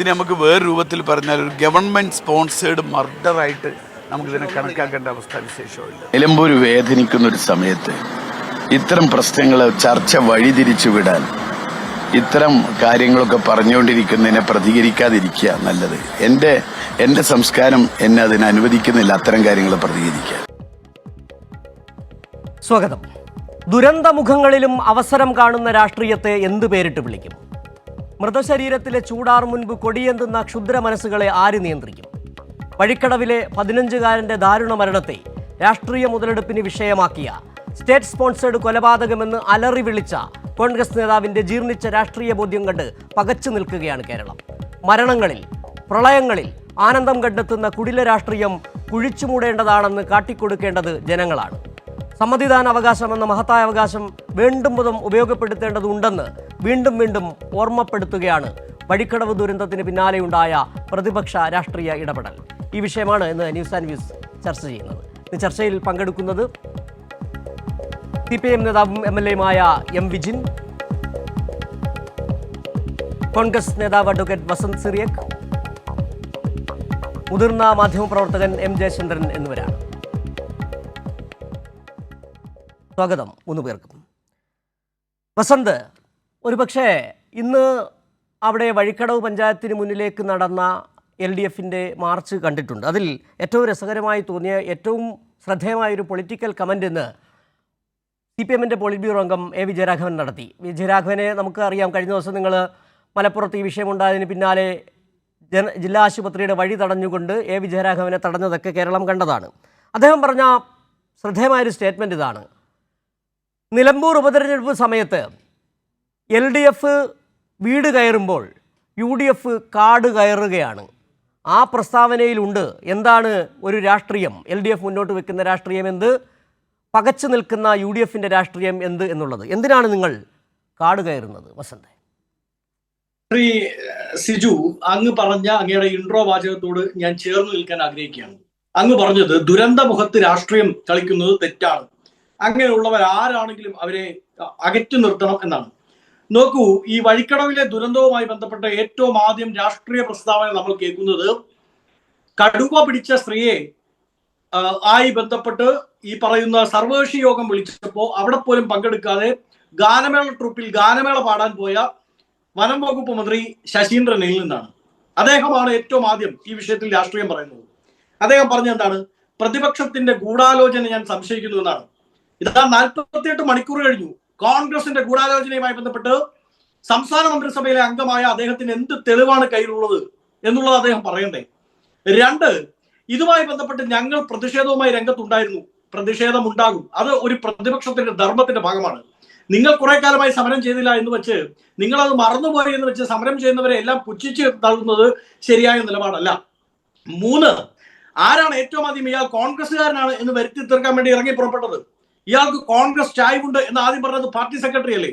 ഇതിനെ നമുക്ക് വേറെ രൂപത്തിൽ പറഞ്ഞാൽ ഒരു ഗവൺമെൻറ് സ്പോൺസേഡ് മർഡറായിട്ട് നമുക്കിതിനെ കണക്കാക്കേണ്ട അവസ്ഥ വിശേഷമില്ല. നിലമ്പൂർ വേദനിക്കുന്നൊരു സമയത്ത് ഇത്തരം പ്രശ്നങ്ങൾ ചർച്ച വഴിതിരിച്ചു വിടാൻ ഇത്തരം കാര്യങ്ങളൊക്കെ പറഞ്ഞുകൊണ്ടിരിക്കുന്നതിനെ പ്രതികരിക്കാതിരിക്കുക നല്ലത്. എന്റെ സംസ്കാരം എന്നെ അതിന് അനുവദിക്കുന്നില്ല അത്തരം കാര്യങ്ങൾ പ്രതികരിക്കാൻ. സ്വാഗതം. ദുരന്തമുഖങ്ങളിലും അവസരം കാണുന്ന രാഷ്ട്രീയത്തെ എന്ത് പേരിട്ട് വിളിക്കും? മൃതശരീരത്തിലെ ചൂടാർ മുൻപ് കൊടിയെന്തുന്ന ക്ഷുദ്ര മനസ്സുകളെ ആര് നിയന്ത്രിക്കും? വഴിക്കടവിലെ 15-കാരന്റെ ദാരുണ മരണത്തെ രാഷ്ട്രീയ മുതലെടുപ്പിന് വിഷയമാക്കിയ സ്റ്റേറ്റ് സ്പോൺസേഡ് കൊലപാതകമെന്ന് അലറി വിളിച്ച കോൺഗ്രസ് നേതാവിന്റെ ജീർണിച്ച രാഷ്ട്രീയ ബോധ്യം കണ്ട് പകച്ചു നിൽക്കുകയാണ് കേരളം. മരണങ്ങളിൽ, പ്രളയങ്ങളിൽ ആനന്ദം കണ്ടെത്തുന്ന കുടില രാഷ്ട്രീയം കുഴിച്ചുമൂടേണ്ടതാണെന്ന് കാട്ടിക്കൊടുക്കേണ്ടത് ജനങ്ങളാണ്. സമ്മതിദാന അവകാശം എന്ന മഹത്തായ അവകാശം വീണ്ടും ഉപയോഗപ്പെടുത്തേണ്ടതുണ്ടെന്ന് വീണ്ടും വീണ്ടും ഓർമ്മപ്പെടുത്തുകയാണ് വഴിക്കടവ് ദുരന്തത്തിന് പിന്നാലെയുണ്ടായ പ്രതിപക്ഷ രാഷ്ട്രീയ ഇടപെടൽ. ഈ വിഷയമാണ് ഇന്ന് ന്യൂസ് ആൻഡ് വ്യൂസ് ചർച്ച ചെയ്യുന്നത്. ഈ ചർച്ചയിൽ പങ്കെടുക്കുന്നത് CPIM നേതാവും MLA-യുമായ M. വിജിൻ, കോൺഗ്രസ് നേതാവ് അഡ്വക്കേറ്റ് വസന്ത് സിറിയക്, മുതിർന്ന മാധ്യമപ്രവർത്തകൻ M. ജയചന്ദ്രൻ എന്നിവരാണ്. സ്വാഗതം 3 പേർക്കും. വസന്ത്, ഒരുപക്ഷെ ഇന്ന് അവിടെ വഴിക്കടവ് പഞ്ചായത്തിന് മുന്നിലേക്ക് നടന്ന LDF-ന്റെ മാർച്ച് കണ്ടിട്ടുണ്ട്. അതിൽ ഏറ്റവും രസകരമായി തോന്നിയ, ഏറ്റവും ശ്രദ്ധേയമായൊരു പൊളിറ്റിക്കൽ കമൻ്റ് ഇന്ന് CPM-ന്റെ പോളിറ്റ് ബ്യൂറോ അംഗം A. വിജയരാഘവൻ നടത്തി. വിജയരാഘവനെ നമുക്ക് അറിയാം. കഴിഞ്ഞ ദിവസം നിങ്ങൾ മലപ്പുറത്ത് ഈ വിഷയമുണ്ടായതിന് പിന്നാലെ ജില്ലാ ആശുപത്രിയുടെ വഴി തടഞ്ഞുകൊണ്ട് A. വിജയരാഘവനെ തടഞ്ഞതൊക്കെ കേരളം കണ്ടതാണ്. അദ്ദേഹം പറഞ്ഞ ശ്രദ്ധേയമായൊരു സ്റ്റേറ്റ്മെൻറ്റ് ഇതാണ്: നിലമ്പൂർ ഉപതെരഞ്ഞെടുപ്പ് സമയത്ത് LDF വീട് കയറുമ്പോൾ UDF കാട് കയറുകയാണ്. ആ പ്രസ്താവനയിലുണ്ട് എന്താണ് ഒരു രാഷ്ട്രീയം, LDF മുന്നോട്ട് വെക്കുന്ന രാഷ്ട്രീയം എന്ത്, പകച്ചു നിൽക്കുന്ന UDF-ന്റെ രാഷ്ട്രീയം എന്ത് എന്നുള്ളത്. എന്തിനാണ് നിങ്ങൾ കാട് കയറുന്നത്? വസന്ത്. ശ്രീ സിജു, അങ്ങ് പറഞ്ഞ അങ്ങയുടെ ഇൻട്രോ വാചകത്തോട് ഞാൻ ചേർന്ന് നിൽക്കാൻ ആഗ്രഹിക്കുകയാണ്. അങ്ങ് പറഞ്ഞത് ദുരന്തമുഖത്ത് രാഷ്ട്രീയം കളിക്കുന്നത് തെറ്റാണ്, അങ്ങനെയുള്ളവർ ആരാണെങ്കിലും അവരെ അകറ്റി നിർത്തണം എന്നാണ്. നോക്കൂ, ഈ വഴിക്കടവിലെ ദുരന്തവുമായി ബന്ധപ്പെട്ട ഏറ്റവും ആദ്യം രാഷ്ട്രീയ പ്രസ്താവന നമ്മൾ കേൾക്കുന്നത് കടുവ പിടിച്ച സ്ത്രീയെ ആയി ബന്ധപ്പെട്ട് ഈ പറയുന്ന സർവകക്ഷി യോഗം വിളിച്ചപ്പോൾ അവിടെ പോലും പങ്കെടുക്കാതെ ഗാനമേള ട്രൂപ്പിൽ ഗാനമേള പാടാൻ പോയ വനം വകുപ്പ് മന്ത്രി ശശീന്ദ്രനിൽ നിന്നാണ്. അദ്ദേഹമാണ് ഏറ്റവും ആദ്യം ഈ വിഷയത്തിൽ രാഷ്ട്രീയം പറയുന്നത്. അദ്ദേഹം പറഞ്ഞ എന്താണ്? പ്രതിപക്ഷത്തിന്റെ ഗൂഢാലോചന ഞാൻ സംശയിക്കുന്നു എന്നാണ്. ഇതാ 48 മണിക്കൂർ കഴിഞ്ഞു. കോൺഗ്രസിന്റെ ഗൂഢാലോചനയുമായി ബന്ധപ്പെട്ട് സംസ്ഥാന മന്ത്രിസഭയിലെ അംഗമായ അദ്ദേഹത്തിന് എന്ത് തെളിവാണ് കയ്യിലുള്ളത് എന്നുള്ളത് അദ്ദേഹം പറയണ്ടേ. 2, ഇതുമായി ബന്ധപ്പെട്ട് ഞങ്ങൾ പ്രതിഷേധവുമായി രംഗത്തുണ്ടായിരുന്നു, പ്രതിഷേധമുണ്ടാകും, അത് ഒരു പ്രതിപക്ഷത്തിന്റെ ധർമ്മത്തിന്റെ ഭാഗമാണ്. നിങ്ങൾ കുറെ കാലമായി സമരം ചെയ്തില്ല എന്ന് വെച്ച്, നിങ്ങളത് മറന്നുപോയി എന്ന് വെച്ച് സമരം ചെയ്യുന്നവരെ എല്ലാം പുച്ഛിച്ച് തള്ളുന്നത് ശരിയായ നിലപാടല്ല. 3, ആരാണ് ഏറ്റവും ആദ്യം ഇയാൾ കോൺഗ്രസ്സുകാരനാണ് എന്ന് വരുത്തി തീർക്കാൻ വേണ്ടി ഇറങ്ങി പുറപ്പെട്ടത്? ഇയാൾക്ക് കോൺഗ്രസ് ചായ്വുണ്ട് എന്ന് ആദ്യം പറഞ്ഞത് പാർട്ടി സെക്രട്ടറി അല്ലേ?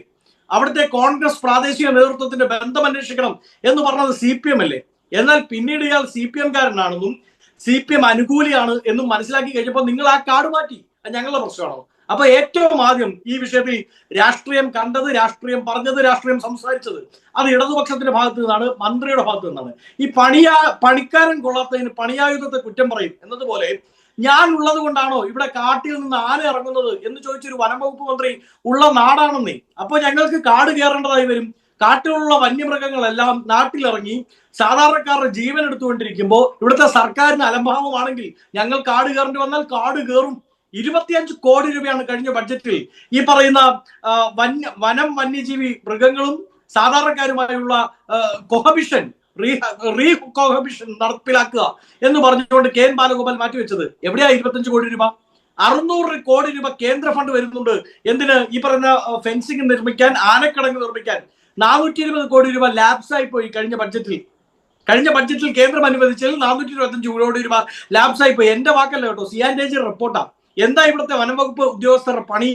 അവിടുത്തെ കോൺഗ്രസ് പ്രാദേശിക നേതൃത്വത്തിന്റെ ബന്ധം അന്വേഷിക്കണം എന്ന് പറഞ്ഞത് CPM അല്ലേ? എന്നാൽ പിന്നീട് ഇയാൾ CPM-കാരനാണെന്നും CPM അനുകൂലിയാണ് എന്നും മനസ്സിലാക്കി കഴിഞ്ഞപ്പോൾ നിങ്ങൾ ആ കാർഡ് മാറ്റി. അത് ഞങ്ങളുടെ പ്രശ്നമാണോ? അപ്പൊ ഏറ്റവും ആദ്യം ഈ വിഷയത്തിൽ രാഷ്ട്രീയം കണ്ടത്, രാഷ്ട്രീയം പറഞ്ഞത്, രാഷ്ട്രീയം സംസാരിച്ചത് അത് ഇടതുപക്ഷത്തിന്റെ ഭാഗത്തു നിന്നാണ്, മന്ത്രിയുടെ ഭാഗത്തു നിന്നാണ്. ഈ പണിക്കാരൻ കൊള്ളാത്തതിന് പണിയായുധത്തെ കുറ്റം പറയും എന്നതുപോലെ ഞാൻ ഉള്ളത് കൊണ്ടാണോ ഇവിടെ കാട്ടിൽ നിന്ന് ആന ഇറങ്ങുന്നത് എന്ന് ചോദിച്ചൊരു വനം വകുപ്പ് മന്ത്രി ഉള്ള നാടാണെന്നേ. അപ്പൊ ഞങ്ങൾക്ക് കാട് കയറേണ്ടതായി വരും. കാട്ടിലുള്ള വന്യമൃഗങ്ങളെല്ലാം നാട്ടിലിറങ്ങി സാധാരണക്കാരുടെ ജീവൻ എടുത്തുകൊണ്ടിരിക്കുമ്പോൾ ഇവിടുത്തെ സർക്കാരിന് അലംഭാവമാണെങ്കിൽ ഞങ്ങൾ കാട് കയറേണ്ടി വന്നാൽ കാട് കയറും. 25 കോടി രൂപയാണ് കഴിഞ്ഞ ബഡ്ജറ്റിൽ ഈ പറയുന്ന വന്യജീവി മൃഗങ്ങളും സാധാരണക്കാരുമായുള്ള കൊഹബിഷൻ റീകൊഹബിഷൻ നടപ്പിലാക്കുക എന്ന് പറഞ്ഞുകൊണ്ട് KN ബാലഗോപാൽ മാറ്റിവെച്ചത്. എവിടെയാ 25 കോടി രൂപ? 600 കോടി രൂപ കേന്ദ്ര ഫണ്ട് വരുന്നുണ്ട്. എന്തിന്? ഈ പറയുന്ന ഫെൻസിംഗ് നിർമ്മിക്കാൻ, ആനക്കടങ്ങ് നിർമ്മിക്കാൻ. 420 കോടി രൂപ ലാപ്സായി പോയി കഴിഞ്ഞ ബഡ്ജറ്റിൽ കേന്ദ്രം അനുവദിച്ചതിൽ 425 കോടി രൂപ ലാപ്സായി പോയി. എന്റെ വാക്കല്ല കേട്ടോ, CNTG റിപ്പോർട്ടാ. എന്താ ഇവിടുത്തെ വനം വകുപ്പ് ഉദ്യോഗസ്ഥരുടെ പണി?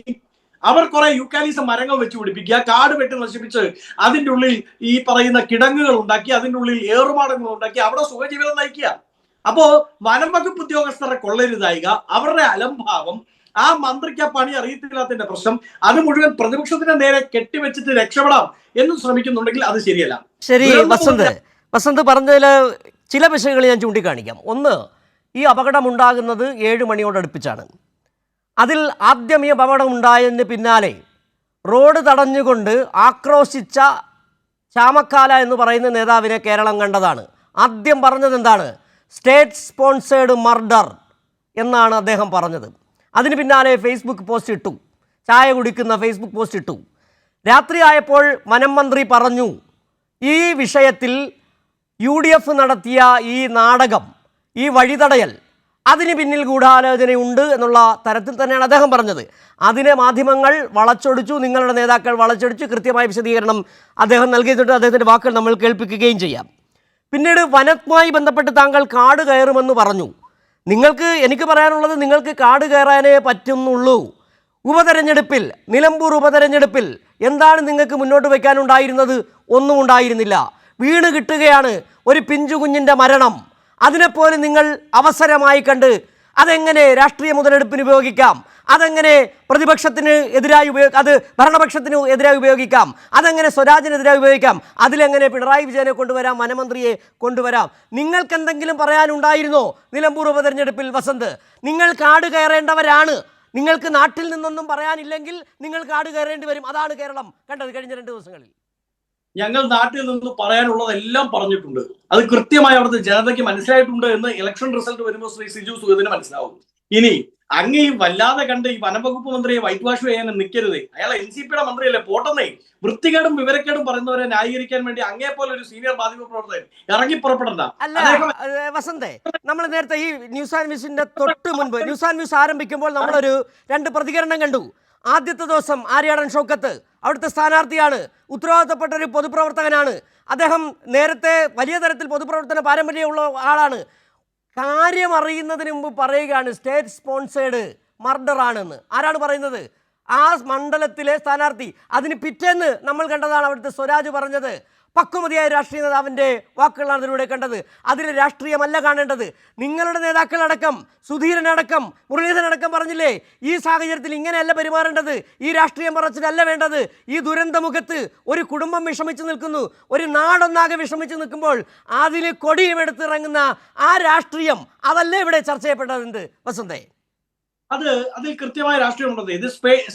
അവർ കുറെ യൂക്കാലിസം മരങ്ങൾ വെച്ച് പിടിപ്പിക്കുക, കാട് വെട്ടി നശിപ്പിച്ച് അതിൻ്റെ ഉള്ളിൽ ഈ പറയുന്ന കിടങ്ങുകൾ ഉണ്ടാക്കി, അതിൻ്റെ ഉള്ളിൽ ഏറുമാടങ്ങൾ ഉണ്ടാക്കി അവിടെ സുഖജീവിതം നയിക്കുക. അപ്പോ വനം വകുപ്പ് ഉദ്യോഗസ്ഥരെ കൊള്ളരുതായിക, അവരുടെ അലംഭാവം, ആ മന്ത്രിക്ക് ആ പണി അറിയത്തില്ലാത്തതിന്റെ പ്രശ്നം, അത് മുഴുവൻ പ്രതിപക്ഷത്തിന്റെ നേരെ കെട്ടിവെച്ചിട്ട് രക്ഷപ്പെടാം എന്ന് ശ്രമിക്കുന്നുണ്ടെങ്കിൽ അത് ശരിയല്ല. ശരി വസന്ത്, വസന്ത് പറഞ്ഞതിൽ ചില വിഷയങ്ങൾ ഞാൻ ചൂണ്ടിക്കാണിക്കാം. ഒന്ന്, ഈ അപകടമുണ്ടാകുന്നത് 7 മണിയോടടുപ്പിച്ചാണ്. അതിൽ ആദ്യം ഈ അപകടമുണ്ടായതിന് പിന്നാലെ റോഡ് തടഞ്ഞുകൊണ്ട് ആക്രോശിച്ച ചാമക്കാല എന്ന് പറയുന്ന നേതാവിനെ കേരളം കണ്ടതാണ്. ആദ്യം പറഞ്ഞത് എന്താണ്? സ്റ്റേറ്റ് സ്പോൺസേഡ് മർഡർ എന്നാണ് അദ്ദേഹം പറഞ്ഞത്. അതിന് പിന്നാലെ ഫേസ്ബുക്ക് പോസ്റ്റ് ഇട്ടു, ചായ കുടിക്കുന്ന ഫേസ്ബുക്ക് പോസ്റ്റ് ഇട്ടു. രാത്രിയായപ്പോൾ വനം മന്ത്രി പറഞ്ഞു, ഈ വിഷയത്തിൽ UDF നടത്തിയ ഈ നാടകം, ഈ വഴിതടയൽ, അതിന് പിന്നിൽ ഗൂഢാലോചനയുണ്ട് എന്നുള്ള തരത്തിൽ തന്നെയാണ് അദ്ദേഹം പറഞ്ഞത്. അതിനെ മാധ്യമങ്ങൾ വളച്ചൊടിച്ചു, നിങ്ങളുടെ നേതാക്കൾ വളച്ചൊടിച്ചു. കൃത്യമായ വിശദീകരണം അദ്ദേഹം നൽകിയിട്ടുണ്ട്. അദ്ദേഹത്തിൻ്റെ വാക്കുകൾ നമ്മൾ കേൾപ്പിക്കുകയും ചെയ്യാം. പിന്നീട് വനവുമായി ബന്ധപ്പെട്ട് താങ്കൾ കാട് കയറുമെന്ന് പറഞ്ഞു. എനിക്ക് പറയാനുള്ളത്, നിങ്ങൾക്ക് കാട് കയറാനേ പറ്റുന്നുള്ളൂ. ഉപതെരഞ്ഞെടുപ്പിൽ, നിലമ്പൂർ ഉപതെരഞ്ഞെടുപ്പിൽ എന്താണ് നിങ്ങൾക്ക് മുന്നോട്ട് വയ്ക്കാനുണ്ടായിരുന്നത്? ഒന്നും ഉണ്ടായിരുന്നില്ല. വീണ് കിട്ടുകയാണ് ഒരു പിഞ്ചു കുഞ്ഞിൻ്റെ മരണം. അതിനെപ്പോലും നിങ്ങൾ അവസരമായി കണ്ട് അതെങ്ങനെ രാഷ്ട്രീയ മുതലെടുപ്പിന് ഉപയോഗിക്കാം, അതെങ്ങനെ പ്രതിപക്ഷത്തിന് എതിരായി അത് ഭരണപക്ഷത്തിന് എതിരായി ഉപയോഗിക്കാം, അതെങ്ങനെ സ്വരാജിനെതിരായി ഉപയോഗിക്കാം, അതിലെങ്ങനെ പിണറായി വിജയനെ കൊണ്ടുവരാം, വനമന്ത്രിയെ കൊണ്ടുവരാം. നിങ്ങൾക്ക് എന്തെങ്കിലും പറയാനുണ്ടായിരുന്നോ നിലമ്പൂർ ഉപതെരഞ്ഞെടുപ്പിൽ? വസന്ത്, നിങ്ങൾ കാട് കയറേണ്ടവരാണ്. നിങ്ങൾക്ക് നാട്ടിൽ നിന്നൊന്നും പറയാനില്ലെങ്കിൽ നിങ്ങൾ കാട് കയറേണ്ടി വരും. അതാണ് കേരളം കണ്ടത് കഴിഞ്ഞ 2 ദിവസങ്ങളിൽ. ഞങ്ങൾ നാട്ടിൽ നിന്ന് പറയാനുള്ളതെല്ലാം പറഞ്ഞിട്ടുണ്ട്. അത് കൃത്യമായി അവിടുത്തെ ജനതയ്ക്ക് മനസ്സിലായിട്ടുണ്ട് എന്ന് ഇലക്ഷൻ റിസൾട്ട് വരുമ്പോൾ ശ്രീ സിജു സുഗതന് മനസ്സിലാവും. ഇനി അങ്ങ് ഈ വല്ലാതെ കണ്ട് ഈ വനംവകുപ്പ് മന്ത്രിയെ വൈറ്റ് വാഷ് ചെയ്യാൻ നിൽക്കരുത്. അയാൾ NCPയുടെ മന്ത്രിയല്ലേ, പോട്ടെന്നേ. വൃത്തികേടും വിവരക്കേടും പറയുന്നവരെ ന്യായീകരിക്കാൻ വേണ്ടി അങ്ങേ പോലെ ഒരു സീനിയർ മാധ്യമ പ്രവർത്തകൻ ഇറങ്ങി പുറപ്പെടണ്ട. അല്ല വസന്തേ, നമ്മൾ നേരത്തെ ഈ ന്യൂസ് ആൻഡ് വ്യൂസിന്റെ തൊട്ട് മുൻപ് ന്യൂസ് ആൻഡ് വ്യൂസ് ആരംഭിക്കുമ്പോൾ നമ്മളൊരു 2 പ്രതികരണം കണ്ടു. ആദ്യത്തെ ദിവസം ആര്യാടൻ ഷൗക്കത്ത് അവിടുത്തെ സ്ഥാനാർത്ഥിയാണ്, ഉത്തരവാദിത്തപ്പെട്ട ഒരു പൊതുപ്രവർത്തകനാണ്. അദ്ദേഹം നേരത്തെ വലിയ തരത്തിൽ പൊതുപ്രവർത്തന പാരമ്പര്യമുള്ള ആളാണ്. കാര്യം അറിയുന്നതിന് മുമ്പ് പറയുകയാണ് സ്റ്റേറ്റ് സ്പോൺസേഡ് മർഡർ ആണെന്ന്. ആരാണ് പറയുന്നത്? ആ മണ്ഡലത്തിലെ സ്ഥാനാർത്ഥി. അതിന് പിറ്റേന്ന് നമ്മൾ കണ്ടതാണ് അവിടുത്തെ സ്വരാജ് പറഞ്ഞത്. പക്വമതിയായ രാഷ്ട്രീയ നേതാവിൻ്റെ വാക്കുകളാണ് അതിലൂടെ കണ്ടത്. അതിൽ രാഷ്ട്രീയമല്ല കാണേണ്ടത്. നിങ്ങളുടെ നേതാക്കളടക്കം, സുധീരനടക്കം, മുരളീധരനടക്കം പറഞ്ഞില്ലേ, ഈ സാഹചര്യത്തിൽ ഇങ്ങനെയല്ല പെരുമാറേണ്ടത്, ഈ രാഷ്ട്രീയം പറച്ചിലല്ല വേണ്ടത്. ഈ ദുരന്തമുഖത്ത് ഒരു കുടുംബം വിഷമിച്ച് നിൽക്കുന്നു, ഒരു നാടൊന്നാകെ വിഷമിച്ച് നിൽക്കുമ്പോൾ അതിൽ കൊടിയും എടുത്തിറങ്ങുന്ന ആ രാഷ്ട്രീയം, അതല്ലേ ഇവിടെ ചർച്ച ചെയ്യപ്പെട്ടത്? വസന്തേ, അതിൽ കൃത്യമായ രാഷ്ട്രീയമുണ്ടത്. ഇത്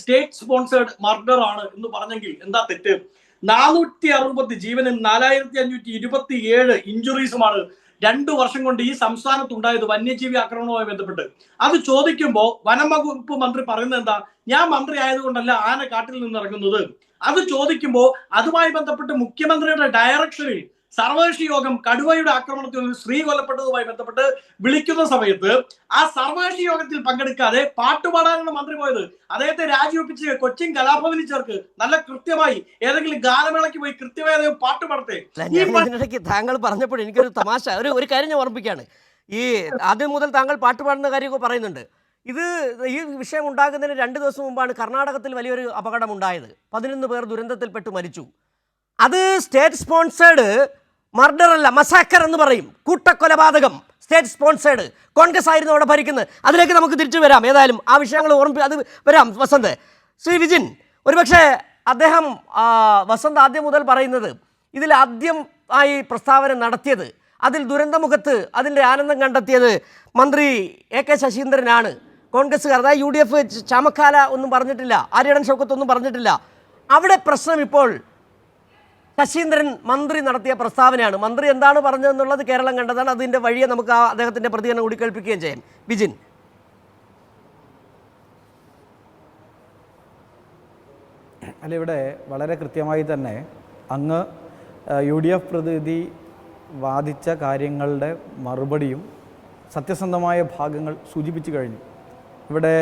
സ്റ്റേറ്റ് സ്പോൺസേഡ് മർഡർ ആണ് എന്ന് പറഞ്ഞെങ്കിൽ എന്താ തെറ്റ്? 460 ജീവനും 4527 ഇഞ്ചുറീസുമാണ് 2 വർഷം കൊണ്ട് ഈ സംസ്ഥാനത്തുണ്ടായത് വന്യജീവി ആക്രമണവുമായി ബന്ധപ്പെട്ട്. അത് ചോദിക്കുമ്പോൾ വനം വകുപ്പ് മന്ത്രി പറയുന്നത് എന്താ? ഞാൻ മന്ത്രി ആയതുകൊണ്ടല്ല ആന കാട്ടിൽ നിന്ന് ഇറങ്ങുന്നത്. അത് ചോദിക്കുമ്പോൾ അതുമായി ബന്ധപ്പെട്ട് മുഖ്യമന്ത്രിയുടെ ഡയറക്ഷനിൽ സർവകക്ഷി യോഗം കടുവയുടെ ആക്രമണത്തിൽ ഒരു സ്ത്രീ കൊല്ലപ്പെട്ടതുമായി ബന്ധപ്പെട്ട് വിളിക്കുന്ന സമയത്ത് ആ സർവകക്ഷി യോഗത്തിൽ പങ്കെടുക്കാതെ പാട്ടുപാടാനാണ് മന്ത്രി പോയത്. അദ്ദേഹത്തെ രാജിവെപ്പിച്ച് കൊച്ചിൻ കലാഭവനിൽ ചേർക്ക്. നല്ല കൃത്യമായി ഏതെങ്കിലും ഗാനമേളയ്ക്ക് പോയി കൃത്യമായി പാട്ട് പാടത്തെ. താങ്കൾ പറഞ്ഞപ്പോൾ എനിക്കൊരു തമാശ, ഒരു കാര്യം ഞാൻ ഓർമ്മിക്കുകയാണ്. ഈ ആദ്യം മുതൽ താങ്കൾ പാട്ട് പാടുന്ന കാര്യമൊക്കെ പറയുന്നുണ്ട്. ഈ വിഷയം ഉണ്ടാകുന്നതിന് 2 ദിവസം മുമ്പാണ് കർണാടകത്തിൽ വലിയൊരു അപകടം ഉണ്ടായത്. 11 പേർ ദുരന്തത്തിൽപ്പെട്ട് മരിച്ചു. അത് സ്റ്റേറ്റ് സ്പോൺസേഡ് മർഡർ അല്ല, മസാക്കർ എന്ന് പറയും. കൂട്ടക്കൊലപാതകം സ്റ്റേറ്റ് സ്പോൺസേഡ്. കോൺഗ്രസ് ആയിരുന്നു അവിടെ ഭരിക്കുന്നത്. അതിലേക്ക് നമുക്ക് തിരിച്ചു വരാം. ഏതായാലും ആ വിഷയങ്ങൾ അത് വരാം. വസന്ത്, ശ്രീ വിജിൻ, ഒരുപക്ഷെ അദ്ദേഹം വസന്ത് ആദ്യം മുതൽ പറയുന്നത് ഇതിൽ ആദ്യമായി പ്രസ്താവന നടത്തിയത്, അതിൽ ദുരന്തമുഖത്ത് അതിൻ്റെ ആനന്ദം കണ്ടെത്തിയത് മന്ത്രി AK ശശീന്ദ്രനാണ്. കോൺഗ്രസ്സുകാർ, അതായത് UDF ചാമക്കാല ഒന്നും പറഞ്ഞിട്ടില്ല, ആര്യാടൻ ഷൗക്കത്ത് ഒന്നും പറഞ്ഞിട്ടില്ല. അവിടെ പ്രശ്നം ഇപ്പോൾ ശശീന്ദ്രൻ മന്ത്രി നടത്തിയ പ്രസ്താവനയാണ്. മന്ത്രി എന്താണ് പറഞ്ഞതെന്നുള്ളത് കേരളം കണ്ടതാണ്. അതിൻ്റെ വഴിയെ നമുക്ക് അദ്ദേഹത്തിൻ്റെ പ്രതികരണം കൂടി കേൾപ്പിക്കുകയും ചെയ്യാം. വിജിൻ, അല്ല, ഇവിടെ വളരെ കൃത്യമായി തന്നെ അങ്ങ് UDF പ്രതിനിധി വാദിച്ച കാര്യങ്ങളുടെ മറുപടിയും സത്യസന്ധമായ ഭാഗങ്ങൾ സൂചിപ്പിച്ചു കഴിഞ്ഞു. ഇവിടെ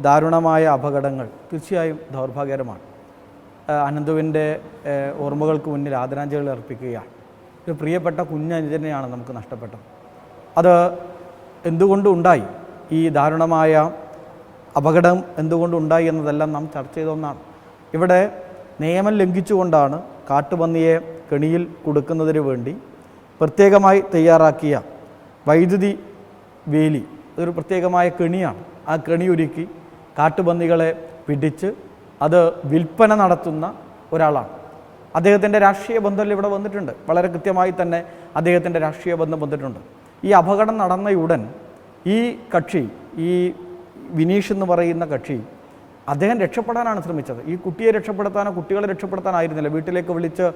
ദാരുണമായ അപകടങ്ങൾ തീർച്ചയായും ദൗർഭാഗ്യകരമാണ്. അനന്തുവിൻ്റെ ഓർമ്മകൾക്ക് മുന്നിൽ ആദരാഞ്ജലികൾ അർപ്പിക്കുകയാണ്. ഒരു പ്രിയപ്പെട്ട കുഞ്ഞനുജനെയാണ് നമുക്ക് നഷ്ടപ്പെട്ടത്. അത് എന്തുകൊണ്ടുണ്ടായി, ഈ ദാരുണമായ അപകടം എന്തുകൊണ്ടുണ്ടായി എന്നതെല്ലാം നാം ചർച്ച ചെയ്ത ഒന്നാണ്. ഇവിടെ നിയമം ലംഘിച്ചുകൊണ്ടാണ് കാട്ടുപന്നിയെ കെണിയിൽ കൊടുക്കുന്നതിന് വേണ്ടി പ്രത്യേകമായി തയ്യാറാക്കിയ വൈദ്യുതി വേലി, അതൊരു പ്രത്യേകമായ കെണിയാണ്. ആ കെണി ഒരുക്കി കാട്ടുപന്നികളെ പിടിച്ച് അത് വിൽപ്പന നടത്തുന്ന ഒരാളാണ്. അദ്ദേഹത്തിൻ്റെ രാഷ്ട്രീയ ബന്ധം ഇവിടെ വന്നിട്ടുണ്ട്. വളരെ കൃത്യമായി തന്നെ അദ്ദേഹത്തിൻ്റെ രാഷ്ട്രീയ ബന്ധം വന്നിട്ടുണ്ട്. ഈ അപകടം നടന്നയുടൻ ഈ കക്ഷി, ഈ വിനീഷ് എന്ന് പറയുന്ന കക്ഷി, അദ്ദേഹം രക്ഷപ്പെടാനാണ് ശ്രമിച്ചത്. ഈ കുട്ടിയെ രക്ഷപ്പെടുത്താനോ കുട്ടികളെ രക്ഷപ്പെടുത്താനായിരുന്നില്ല. വീട്ടിലേക്ക് വിളിച്ച്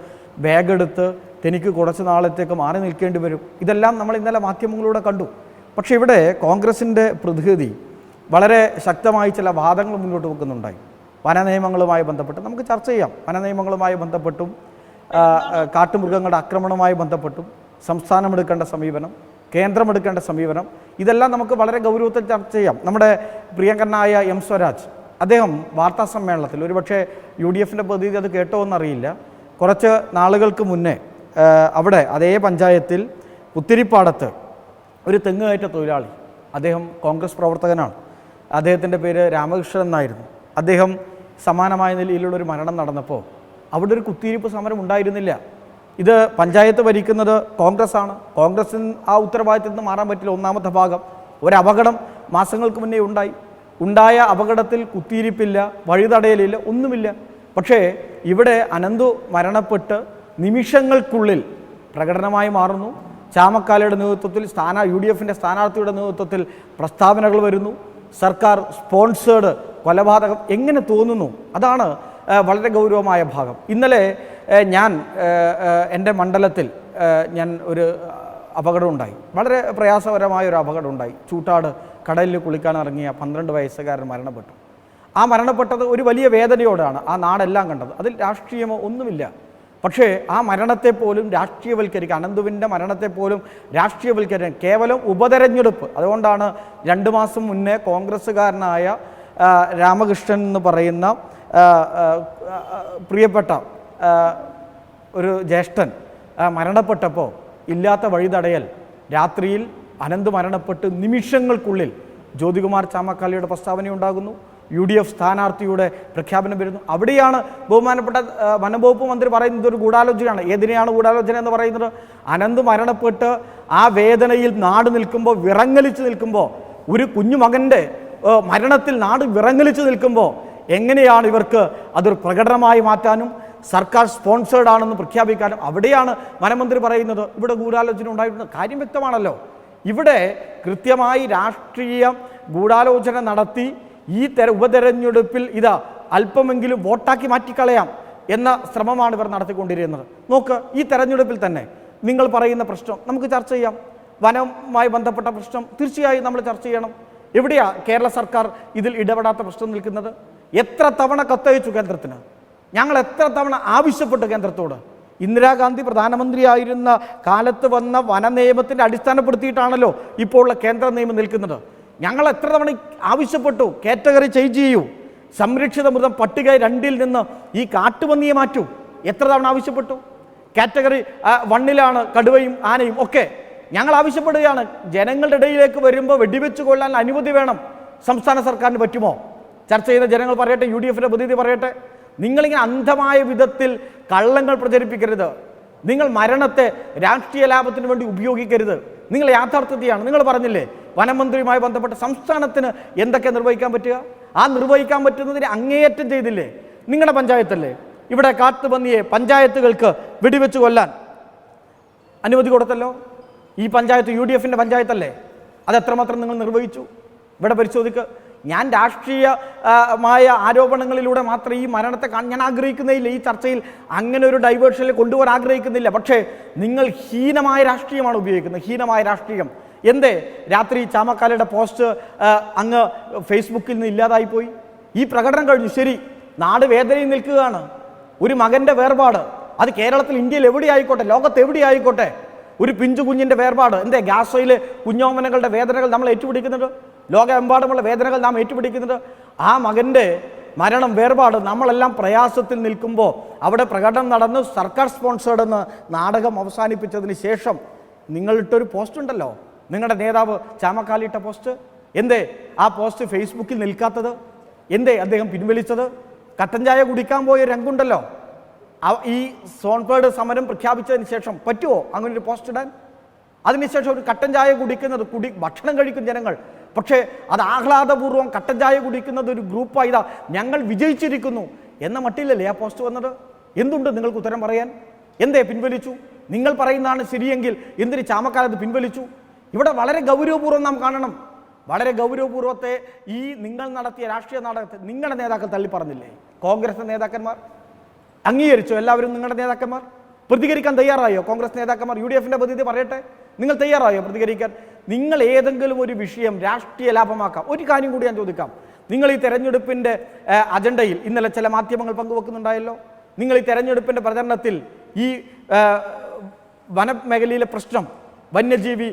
ബാഗെടുത്ത് തനിക്ക് കുറച്ച് നാളത്തേക്ക് മാറി നിൽക്കേണ്ടി വരും. ഇതെല്ലാം നമ്മൾ ഇന്നലെ മാധ്യമങ്ങളിലൂടെ കണ്ടു. പക്ഷേ ഇവിടെ കോൺഗ്രസിൻ്റെ പ്രതിനിധി വളരെ ശക്തമായി ചില വാദങ്ങൾ മുന്നോട്ട് വെക്കുന്നുണ്ടായി. വനനിയമങ്ങളുമായി ബന്ധപ്പെട്ട് നമുക്ക് ചർച്ച ചെയ്യാം. വനനിയമങ്ങളുമായി ബന്ധപ്പെട്ടും കാട്ടുമൃഗങ്ങളുടെ ആക്രമണവുമായി ബന്ധപ്പെട്ടും സംസ്ഥാനം എടുക്കേണ്ട സമീപനം, കേന്ദ്രം എടുക്കേണ്ട സമീപനം, ഇതെല്ലാം നമുക്ക് വളരെ ഗൗരവത്തിൽ ചർച്ച ചെയ്യാം. നമ്മുടെ പ്രിയങ്കരനായ എം സ്വരാജ് അദ്ദേഹം വാർത്താ സമ്മേളനത്തിൽ, ഒരുപക്ഷെ UDFൻ്റെ പ്രതിനിധി അത് കേട്ടോ എന്നറിയില്ല, കുറച്ച് നാളുകൾക്ക് മുന്നേ അവിടെ അതേ പഞ്ചായത്തിൽ പുത്തിരിപ്പാടത്ത് ഒരു തെങ്ങുകയറ്റ തൊഴിലാളി, അദ്ദേഹം കോൺഗ്രസ് പ്രവർത്തകനാണ്, അദ്ദേഹത്തിൻ്റെ പേര് രാമകൃഷ്ണൻ എന്നായിരുന്നു. അദ്ദേഹം സമാനമായ നിലയിലുള്ളൊരു മരണം നടന്നപ്പോൾ അവിടെ ഒരു കുത്തിയിരിപ്പ് സമരം ഉണ്ടായിരുന്നില്ല. ഇത് പഞ്ചായത്ത് ഭരിക്കുന്നത് കോൺഗ്രസ് ആണ്. കോൺഗ്രസിന് ആ ഉത്തരവാദിത്തത്തിൽ നിന്ന് മാറാൻ പറ്റില്ല. ഒന്നാമത്തെ ഭാഗം, ഒരപകടം മാസങ്ങൾക്ക് മുന്നേ ഉണ്ടായ അപകടത്തിൽ കുത്തിയിരിപ്പില്ല, വഴിതടയലില്ല, ഒന്നുമില്ല. പക്ഷേ ഇവിടെ അനന്തു മരണപ്പെട്ട് നിമിഷങ്ങൾക്കുള്ളിൽ പ്രകടനമായി മാറുന്നു. ചാമക്കാലയുടെ നേതൃത്വത്തിൽ UDFൻ്റെ സ്ഥാനാർത്ഥിയുടെ നേതൃത്വത്തിൽ പ്രസ്താവനകൾ വരുന്നു. സർക്കാർ സ്പോൺസേഡ് കൊലപാതകം എങ്ങനെ തോന്നുന്നു? അതാണ് വളരെ ഗൗരവമായ ഭാഗം. ഇന്നലെ ഞാൻ എൻ്റെ മണ്ഡലത്തിൽ ഒരു അപകടം ഉണ്ടായി. വളരെ പ്രയാസകരമായ ഒരു അപകടം ഉണ്ടായി. ചൂട്ടാട് കടലിൽ കുളിക്കാൻ ഇറങ്ങിയ 12 വയസ്സുകാരൻ മരണപ്പെട്ടു. ആ മരണപ്പെട്ടത് ഒരു വലിയ വേദനയോടാണ് ആ നാടെല്ലാം കണ്ടത്. അതിൽ രാഷ്ട്രീയമോ ഒന്നുമില്ല. പക്ഷേ ആ മരണത്തെ പോലും രാഷ്ട്രീയവൽക്കരിക്കുക, അനന്തുവിൻ്റെ മരണത്തെ പോലും രാഷ്ട്രീയവൽക്കരിക്കാൻ കേവലം ഉപതെരഞ്ഞെടുപ്പ്. അതുകൊണ്ടാണ് 2 മാസം മുന്നേ കോൺഗ്രസ്സുകാരനായ രാമകൃഷ്ണൻ എന്ന് പറയുന്ന പ്രിയപ്പെട്ട ഒരു ജ്യേഷ്ഠൻ മരണപ്പെട്ടപ്പോൾ ഇല്ലാത്ത വഴിതടയൽ, രാത്രിയിൽ അനന്ത് മരണപ്പെട്ട് നിമിഷങ്ങൾക്കുള്ളിൽ ജ്യോതികുമാർ ചാമക്കാലയുടെ പ്രസ്താവനയുണ്ടാകുന്നു, UDF സ്ഥാനാർത്ഥിയുടെ പ്രഖ്യാപനം വരുന്നു. അവിടെയാണ് ബഹുമാനപ്പെട്ട വനംവകുപ്പ് മന്ത്രി പറയുന്നത് ഒരു ഗൂഢാലോചനയാണ്. ഏതിനെയാണ് ഗൂഢാലോചന എന്ന് പറയുന്നത്? അനന്ത് മരണപ്പെട്ട് ആ വേദനയിൽ നാട് നിൽക്കുമ്പോൾ, വിറങ്ങലിച്ച് നിൽക്കുമ്പോൾ, ഒരു കുഞ്ഞുമകൻ്റെ മരണത്തിൽ നാട് വിറങ്ങലിച്ച് നിൽക്കുമ്പോൾ എങ്ങനെയാണ് ഇവർക്ക് അതൊരു പ്രകടനമായി മാറ്റാനും സർക്കാർ സ്പോൺസേഡ് ആണെന്ന് പ്രഖ്യാപിക്കാനും? അവിടെയാണ് വനമന്ത്രി പറയുന്നത് ഇവിടെ ഗൂഢാലോചന ഉണ്ടായിരുന്ന കാര്യം വ്യക്തമാണല്ലോ. ഇവിടെ കൃത്യമായി രാഷ്ട്രീയ ഗൂഢാലോചന നടത്തി ഈ ഉപതെരഞ്ഞെടുപ്പിൽ അല്പമെങ്കിലും വോട്ടാക്കി മാറ്റിക്കളയാം എന്ന ശ്രമമാണ് ഇവർ നടത്തിക്കൊണ്ടിരിക്കുന്നത്. നോക്ക്, ഈ തെരഞ്ഞെടുപ്പിൽ തന്നെ നിങ്ങൾ പറയുന്ന പ്രശ്നം നമുക്ക് ചർച്ച ചെയ്യാം. വനവുമായി ബന്ധപ്പെട്ട പ്രശ്നം തീർച്ചയായും നമ്മൾ ചർച്ച ചെയ്യണം. എവിടെയാ കേരള സർക്കാർ ഇതിൽ ഇടപെടാത്ത പ്രശ്നം നിൽക്കുന്നത്? എത്ര തവണ കത്തയച്ചു കേന്ദ്രത്തിന്? ഞങ്ങൾ എത്ര തവണ ആവശ്യപ്പെട്ടു കേന്ദ്രത്തോട്? ഇന്ദിരാഗാന്ധി പ്രധാനമന്ത്രിയായിരുന്ന കാലത്ത് വന്ന വനനിയമത്തിൻ്റെ അടിസ്ഥാനപ്പെടുത്തിയിട്ടാണല്ലോ ഇപ്പോൾ ഉള്ള കേന്ദ്ര നിയമം നിൽക്കുന്നത്. ഞങ്ങൾ എത്ര തവണ ആവശ്യപ്പെട്ടു കാറ്റഗറി ചേഞ്ച് ചെയ്യൂ, സംരക്ഷിത മൃഗം പട്ടിക 2-ൽ നിന്ന് ഈ കാട്ടുപന്നിയെ മാറ്റൂ. എത്ര തവണ ആവശ്യപ്പെട്ടു? കാറ്റഗറി 1-ലാണ് കടുവയും ആനയും ഒക്കെ. ഞങ്ങൾ ആവശ്യപ്പെടുകയാണ്, ജനങ്ങളുടെ ഇടയിലേക്ക് വരുമ്പോൾ വെടിവെച്ച് കൊല്ലാൻ അനുമതി വേണം. സംസ്ഥാന സർക്കാരിന് പറ്റുമോ? ചർച്ച ചെയ്ത ജനങ്ങൾ പറയട്ടെ, UDFൻ്റെ പ്രതിനിധി പറയട്ടെ. നിങ്ങളിങ്ങനെ അന്ധമായ വിധത്തിൽ കള്ളങ്ങൾ പ്രചരിപ്പിക്കരുത്. നിങ്ങൾ മരണത്തെ രാഷ്ട്രീയ ലാഭത്തിന് വേണ്ടി ഉപയോഗിക്കരുത്. നിങ്ങൾ യാഥാർത്ഥ്യത്തെയാണ്. നിങ്ങൾ പറഞ്ഞില്ലേ വനമന്ത്രിയുമായി ബന്ധപ്പെട്ട സംസ്ഥാനത്തിന് എന്തൊക്കെ നിർവഹിക്കാൻ പറ്റുക? ആ നിർവഹിക്കാൻ പറ്റുന്നതിന് അങ്ങേയറ്റം ചെയ്തില്ലേ? നിങ്ങളുടെ പഞ്ചായത്തല്ലേ ഇവിടെ കാട്ടുപന്നിയെ പഞ്ചായത്തുകൾക്ക് വെടിവെച്ച് കൊല്ലാൻ അനുമതി കൊടുത്തല്ലോ? ഈ പഞ്ചായത്ത് UDFൻ്റെ പഞ്ചായത്തല്ലേ? അതെത്രമാത്രം നിങ്ങൾ നിർവഹിച്ചു? ഇവിടെ പരിശോധിക്കുക. ഞാൻ രാഷ്ട്രീയമായ ആരോപണങ്ങളിലൂടെ മാത്രം ഈ മരണത്തെ ഞാൻ ആഗ്രഹിക്കുന്നില്ല. ഈ ചർച്ചയിൽ അങ്ങനെ ഒരു ഡൈവേർഷനിൽ കൊണ്ടുപോകാൻ ആഗ്രഹിക്കുന്നില്ല. പക്ഷേ നിങ്ങൾ ഹീനമായ രാഷ്ട്രീയമാണ് ഉപയോഗിക്കുന്നത്, ഹീനമായ രാഷ്ട്രീയം. എന്തേ രാത്രി ചാമക്കാലയുടെ പോസ്റ്റ് അങ്ങ് ഫേസ്ബുക്കിൽ നിന്ന് ഇല്ലാതായിപ്പോയി? ഈ പ്രകടനം കഴിഞ്ഞു, ശരി, നാട് വേദനയിൽ നിൽക്കുകയാണ്. ഒരു മകൻ്റെ വേർപാട്, അത് കേരളത്തിൽ, ഇന്ത്യയിൽ എവിടെയായിക്കോട്ടെ, ലോകത്ത് എവിടെയായിക്കോട്ടെ, ഒരു പിഞ്ചു കുഞ്ഞിൻ്റെ വേർപാട്. എന്തേ ഗാസയിലെ കുഞ്ഞോമനകളുടെ വേദനകൾ നമ്മൾ ഏറ്റുപിടിക്കുന്നുണ്ട്, ലോകമെമ്പാടുമുള്ള വേദനകൾ നാം ഏറ്റുപിടിക്കുന്നുണ്ട്. ആ മകൻ്റെ മരണം, വേർപാട്, നമ്മളെല്ലാം പ്രയാസത്തിൽ നിൽക്കുമ്പോൾ അവിടെ പ്രകടനം നടന്ന് സർക്കാർ സ്പോൺസേർഡ് എന്ന് നാടകം അവസാനിപ്പിച്ചതിന് ശേഷം നിങ്ങളിട്ടൊരു പോസ്റ്റ് ഉണ്ടല്ലോ, നിങ്ങളുടെ നേതാവ് ചാമക്കാലിട്ട പോസ്റ്റ്. എന്തേ ആ പോസ്റ്റ് ഫേസ്ബുക്കിൽ നിൽക്കാത്തത്? എന്തേ അദ്ദേഹം പിൻവലിച്ചത്? കട്ടൻ ചായ കുടിക്കാൻ പോയ രംഗുണ്ടല്ലോ, ഈ സോൺപേഡ് സമരം പ്രഖ്യാപിച്ചതിന് ശേഷം പറ്റുമോ അങ്ങനെ ഒരു പോസ്റ്റ് ഇടാൻ? അതിനുശേഷം ഒരു കട്ടൻ ചായ കുടിക്കുന്നത്, ഭക്ഷണം കഴിക്കും ജനങ്ങൾ, പക്ഷേ അത് ആഹ്ലാദപൂർവ്വം കട്ടൻ ചായ കുടിക്കുന്നത് ഒരു ഗ്രൂപ്പായി ഞങ്ങൾ വിജയിച്ചിരിക്കുന്നു എന്ന മട്ടിലല്ലേ ആ പോസ്റ്റ് വന്നത്? എന്തുണ്ട് നിങ്ങൾക്ക് ഉത്തരം പറയാൻ? എന്തേ പിൻവലിച്ചു? നിങ്ങൾ പറയുന്നതാണ് ശരിയെങ്കിൽ എന്തിന് ചാമക്കാലത്ത് പിൻവലിച്ചു? ഇവിടെ വളരെ ഗൗരവപൂർവ്വം നാം കാണണം. വളരെ ഗൗരവപൂർവ്വത്തെ ഈ നിങ്ങൾ നടത്തിയ രാഷ്ട്രീയ നാടകത്തെ നിങ്ങളുടെ നേതാക്കൾ തള്ളി പറഞ്ഞില്ലേ? കോൺഗ്രസ് നേതാക്കന്മാർ അംഗീകരിച്ചോ? എല്ലാവരും നിങ്ങളുടെ നേതാക്കന്മാർ പ്രതികരിക്കാൻ തയ്യാറായോ? കോൺഗ്രസ് നേതാക്കന്മാർ UDFന്റെ പ്രതിനിധി പറയട്ടെ, നിങ്ങൾ തയ്യാറായോ പ്രതികരിക്കാൻ? നിങ്ങൾ ഏതെങ്കിലും ഒരു വിഷയം രാഷ്ട്രീയ ലാഭമാക്കാം. ഒരു കാര്യം കൂടി ഞാൻ ചോദിക്കാം. നിങ്ങൾ ഈ തെരഞ്ഞെടുപ്പിൻ്റെ അജണ്ടയിൽ ഇന്നലെ ചില മാധ്യമങ്ങൾ പങ്കുവെക്കുന്നുണ്ടായല്ലോ. നിങ്ങൾ ഈ തെരഞ്ഞെടുപ്പിൻ്റെ പ്രചരണത്തിൽ ഈ വനമേഖലയിലെ പ്രശ്നം, വന്യജീവി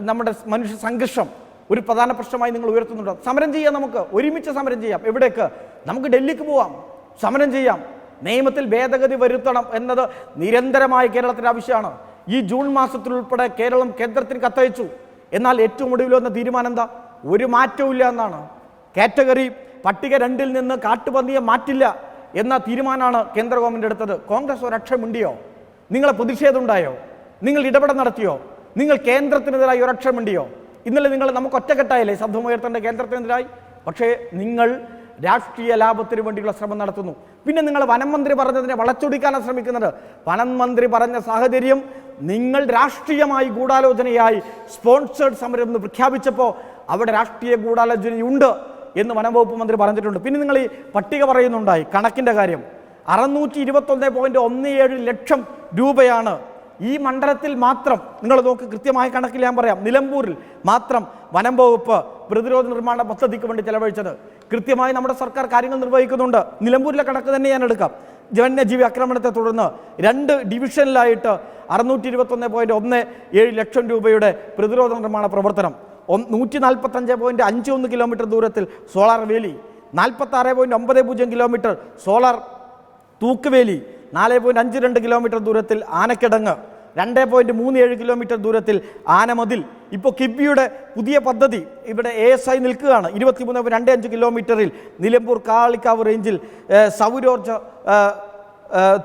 നമ്മുടെ മനുഷ്യ സംഘർഷം ഒരു പ്രധാന പ്രശ്നമായി നിങ്ങൾ ഉയർത്തുന്നുണ്ടോ? സമരം ചെയ്യാം, നമുക്ക് ഒരുമിച്ച് സമരം ചെയ്യാം. എവിടേക്ക്? നമുക്ക് ഡൽഹിക്ക് പോവാം, സമരം ചെയ്യാം. നിയമത്തിൽ ഭേദഗതി വരുത്തണം എന്നത് നിരന്തരമായ കേരളത്തിൻ്റെ ആവശ്യമാണ്. ഈ ജൂൺ മാസത്തിൽ ഉൾപ്പെടെ കേരളം കേന്ദ്രത്തിന് കത്തയച്ചു. എന്നാൽ ഏറ്റവും ഒടുവിൽ വന്ന തീരുമാനം എന്താ? ഒരു മാറ്റവും ഇല്ല എന്നാണ്. കാറ്റഗറി പട്ടിക 2-ൽ നിന്ന് കാട്ടുപന്നിയെ മാറ്റില്ല എന്ന തീരുമാനമാണ് കേന്ദ്ര ഗവൺമെൻറ് എടുത്തത്. കോൺഗ്രസ് ഒരക്ഷരമുണ്ടിയോ? നിങ്ങളെ പ്രതിഷേധം ഉണ്ടായോ? നിങ്ങൾ ഇടപെടൽ നടത്തിയോ? നിങ്ങൾ കേന്ദ്രത്തിനെതിരായി ഒരക്ഷരമുണ്ടിയോ? ഇന്നലെ നിങ്ങൾ നമുക്ക് ഒറ്റക്കെട്ടായില്ലേ ശബ്ദമുയർത്തേണ്ട കേന്ദ്രത്തിനെതിരായി? പക്ഷേ നിങ്ങൾ രാഷ്ട്രീയ ലാഭത്തിന് വേണ്ടിയുള്ള ശ്രമം നടത്തുന്നു. പിന്നെ നിങ്ങൾ വനം മന്ത്രി പറഞ്ഞതിനെ വളച്ചൊടിക്കാനാണ് ശ്രമിക്കുന്നത്. വനം മന്ത്രി പറഞ്ഞ സാഹചര്യം നിങ്ങൾ രാഷ്ട്രീയമായി ഗൂഢാലോചനയായി സ്പോൺസേഡ് സമരം എന്ന് പ്രഖ്യാപിച്ചപ്പോൾ അവിടെ രാഷ്ട്രീയ ഗൂഢാലോചനയുണ്ട് എന്ന് വനംവകുപ്പ് മന്ത്രി പറഞ്ഞിട്ടുണ്ട്. പിന്നെ നിങ്ങൾ ഈ പട്ടിക പറയുന്നുണ്ടായി കണക്കിൻ്റെ കാര്യം. 621.17 ലക്ഷം രൂപയാണ് ഈ മണ്ഡലത്തിൽ മാത്രം. നിങ്ങൾ നോക്ക്, കൃത്യമായ കണക്കിൽ ഞാൻ പറയാം. നിലമ്പൂരിൽ മാത്രം വനം വകുപ്പ് പ്രതിരോധ നിർമ്മാണ പദ്ധതിക്ക് വേണ്ടി ചെലവഴിച്ചത്. കൃത്യമായി നമ്മുടെ സർക്കാർ കാര്യങ്ങൾ നിർവഹിക്കുന്നുണ്ട്. നിലമ്പൂരിലെ കണക്ക് തന്നെ ഞാൻ എടുക്കാം. വന്യജീവി ആക്രമണത്തെ തുടർന്ന് 2 ഡിവിഷനിലായിട്ട് 621.17 ലക്ഷം രൂപയുടെ പ്രതിരോധ നിർമ്മാണ പ്രവർത്തനം. 145.51 കിലോമീറ്റർ ദൂരത്തിൽ സോളാർ വേലി, 46.90 കിലോമീറ്റർ സോളാർ തൂക്കുവേലി, 4.52 കിലോമീറ്റർ ദൂരത്തിൽ ആനക്കിടങ്ങ്, 2.37 കിലോമീറ്റർ ദൂരത്തിൽ ആനമതിൽ. ഇപ്പോൾ കിബിയുടെ പുതിയ പദ്ധതി ഇവിടെ ASI നിൽക്കുകയാണ്. 23.25 കിലോമീറ്ററിൽ നിലമ്പൂർ കാളിക്കാവ് റേഞ്ചിൽ സൗരോർജ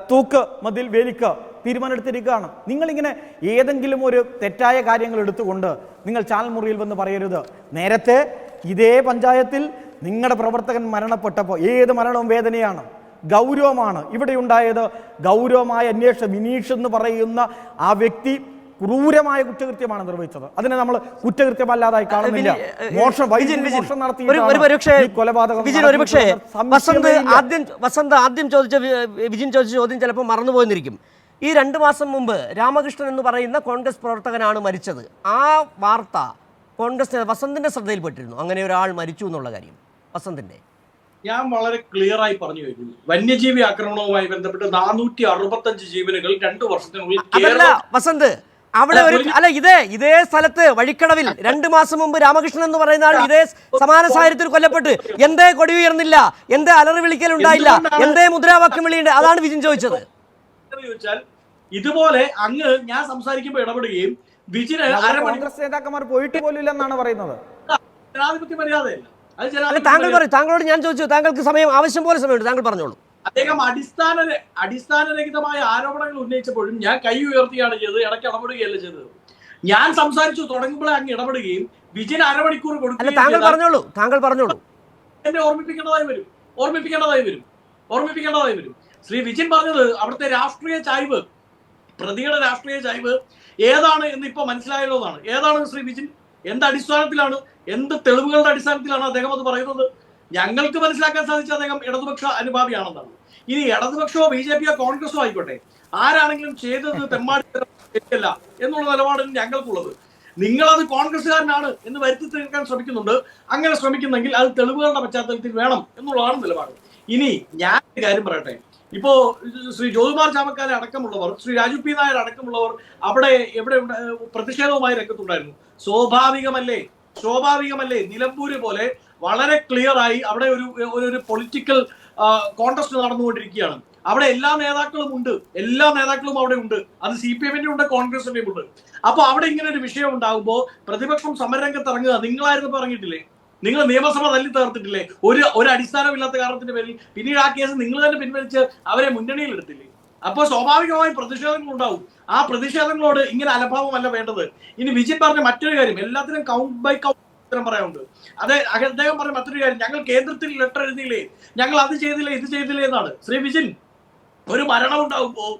തൂക്ക് മതിൽ വേലിക്ക് തീരുമാനമെടുത്തിരിക്കുകയാണ്. നിങ്ങളിങ്ങനെ ഏതെങ്കിലും ഒരു തെറ്റായ കാര്യങ്ങൾ എടുത്തുകൊണ്ട് നിങ്ങൾ ചാനൽ മുറിയിൽ വന്ന് പറയരുത്. നേരത്തെ ഇതേ പഞ്ചായത്തിൽ നിങ്ങളുടെ പ്രവർത്തകൻ മരണപ്പെട്ടപ്പോൾ ഏത് മരണവും വേദനയാണ്, ഗൗരവമാണ്. ഇവിടെ ഉണ്ടായത് ഗൗരവമായ അന്വേഷണം. വിനീഷ് എന്ന് പറയുന്ന ആ വ്യക്തി ക്രൂരമായ കുറ്റകൃത്യമാണ് നിർവഹിച്ചത്. അതിനെ നമ്മൾ കുറ്റകൃത്യമല്ലാതായി കാണുന്നില്ല. മോഷണം നടത്തി വസന്ത് ആദ്യം ചോദിച്ച വിജിൻ ചോദിച്ച ചോദ്യം ചിലപ്പോൾ മറന്നുപോയെന്നിരിക്കും. ഈ 2 മാസം മുമ്പ് രാമകൃഷ്ണൻ എന്ന് പറയുന്ന കോൺഗ്രസ് പ്രവർത്തകനാണ് മരിച്ചത്. ആ വാർത്ത കോൺഗ്രസ് വസന്തിന്റെ ശ്രദ്ധയിൽപ്പെട്ടിരുന്നു. അങ്ങനെ ഒരാൾ മരിച്ചു എന്നുള്ള കാര്യം വസന്തിന്റെ. ഞാൻ വളരെ ക്ലിയർ ആയി പറഞ്ഞു കഴിഞ്ഞു. വന്യജീവി ആക്രമണവുമായി ബന്ധപ്പെട്ട് 465 ജീവനുകൾ 2 വർഷത്തിനുള്ളിൽ വസന്ത് അവിടെ ഇതേ സ്ഥലത്ത് വഴിക്കടവിൽ 2 മാസം മുമ്പ് രാമകൃഷ്ണൻ എന്ന് പറയുന്ന ആൾ ഇതേ സമാന സാഹചര്യത്തിൽ കൊല്ലപ്പെട്ട് എന്തേ കൊടി ഉയർന്നില്ല, എന്തേ അലറി വിളിക്കലുണ്ടായില്ല, എന്തേ മുദ്രാവാക്യം വിളിയുണ്ട്? അതാണ് വിജിൻ ചോദിച്ചത്. ചോദിച്ചാൽ ഇതുപോലെ അങ്ങ് ഞാൻ സംസാരിക്കുമ്പോൾ ഇടപെടുകയും വിജിന് കോൺഗ്രസ് നേതാക്കന്മാർ പോയിട്ട് പോലും ഇല്ലെന്നാണ് പറയുന്നത്. ജനാധിപത്യ മര്യാദയല്ല. താങ്കൾ പറയും. താങ്കളോട് ഞാൻ ചോദിച്ചു, താങ്കൾക്ക് സമയം ആവശ്യം പോലെ സമയമുണ്ട്, താങ്കൾ പറഞ്ഞോളൂ. അദ്ദേഹം അടിസ്ഥാനരഹിതമായ ആരോപണങ്ങൾ ഉന്നയിച്ചപ്പോഴും ഞാൻ കൈ ഉയർത്തിയാണ് ചെയ്തത്, ഇടയ്ക്ക് ഇടപെടുകയല്ല ചെയ്തത്. ഞാൻ സംസാരിച്ചു തുടങ്ങുമ്പോഴേ അങ്ങ് ഇടപെടുകയും വിജിന് അരമണിക്കൂർ കൊടുക്കുകയും താങ്കൾ പറഞ്ഞോളൂ. എന്നെ ഓർമ്മിപ്പിക്കേണ്ടതായി വരും. ശ്രീ വിജിൻ പറഞ്ഞത് അവിടുത്തെ രാഷ്ട്രീയ ചായ്വ്, പ്രതിയുടെ രാഷ്ട്രീയ ചായ്വ് ഏതാണ് എന്ന് ഇപ്പൊ മനസ്സിലായല്ലോ എന്നാണ്. ഏതാണ് ശ്രീ വിജിൻ? എന്ത് അടിസ്ഥാനത്തിലാണ്, എന്ത് തെളിവുകളുടെ അടിസ്ഥാനത്തിലാണ് അദ്ദേഹം അത് പറയുന്നത്? ഞങ്ങൾക്ക് മനസ്സിലാക്കാൻ സാധിച്ച അദ്ദേഹം ഇടതുപക്ഷ അനുഭാവിയാണെന്നാണ്. ഇനി ഇടതുപക്ഷമോ BJP കോൺഗ്രസോ ആയിക്കോട്ടെ, ആരാണെങ്കിലും ചെയ്തത് തെമ്മാടിത്തരം ശരിയല്ല എന്നുള്ള നിലപാടാണ് ഞങ്ങൾക്കുള്ളത്. നിങ്ങളത് കോൺഗ്രസ്സുകാരനാണ് എന്ന് വരുത്തി തീർക്കാൻ ശ്രമിക്കുന്നുണ്ട്. അങ്ങനെ ശ്രമിക്കുന്നെങ്കിൽ അത് തെളിവുകളുടെ പശ്ചാത്തലത്തിൽ വേണം എന്നുള്ളതാണ് നിലപാട്. ഇനി ഞാൻ ഒരു കാര്യം പറയട്ടെ. ഇപ്പോ ശ്രീ ജ്യോതികുമാർ ചാമക്കാല അടക്കമുള്ളവർ, ശ്രീ രാജു P. നായർ അടക്കമുള്ളവർ അവിടെ എവിടെ പ്രതിഷേധവുമായി രംഗത്തുണ്ടായിരുന്നു. സ്വാഭാവികമല്ലേ നിലമ്പൂര് പോലെ വളരെ ക്ലിയർ ആയി അവിടെ ഒരു പൊളിറ്റിക്കൽ കോൺടെസ്റ്റ് നടന്നുകൊണ്ടിരിക്കുകയാണ്. അവിടെ എല്ലാ നേതാക്കളും അവിടെ ഉണ്ട്. അത് CPM-ന്റെ ഉണ്ട്, കോൺഗ്രസിന്റെയും ഉണ്ട്. അപ്പൊ അവിടെ ഇങ്ങനെ ഒരു വിഷയം ഉണ്ടാകുമ്പോൾ പ്രതിപക്ഷം സമരരംഗത്ത് ഇറങ്ങുക. നിങ്ങളായിരുന്നു പറഞ്ഞിട്ടില്ലേ? നിങ്ങൾ നിയമസഭ തല്ലി തകർത്തിട്ടില്ലേ ഒരു അടിസ്ഥാനമില്ലാത്ത കാരണത്തിന്റെ പേരിൽ? പിന്നീട് ആ കേസ് നിങ്ങൾ തന്നെ പിൻവലിച്ച് അവരെ മുന്നണിയിൽ എടുത്തില്ലേ? അപ്പോൾ സ്വാഭാവികമായും പ്രതിഷേധങ്ങൾ ഉണ്ടാവും. ആ പ്രതിഷേധങ്ങളോട് ഇങ്ങനെ അലംഭാവമല്ല വേണ്ടത്. ഇനി വിജിൻ പറഞ്ഞ മറ്റൊരു കാര്യം, എല്ലാത്തിനും കൗണ്ട് ബൈ കൗണ്ട് ഉത്തരം പറയാനുണ്ട്. അദ്ദേഹം പറഞ്ഞ മറ്റൊരു കാര്യം, ഞങ്ങൾ കേന്ദ്രത്തിൽ ലെറ്റർ എഴുതിയില്ലേ, ഞങ്ങൾ അത് ചെയ്തില്ലേ, ഇത് ചെയ്തില്ലേ എന്നാണ്. ശ്രീ വിജിൻ, ഒരു മരണം ഉണ്ടാകുമ്പോൾ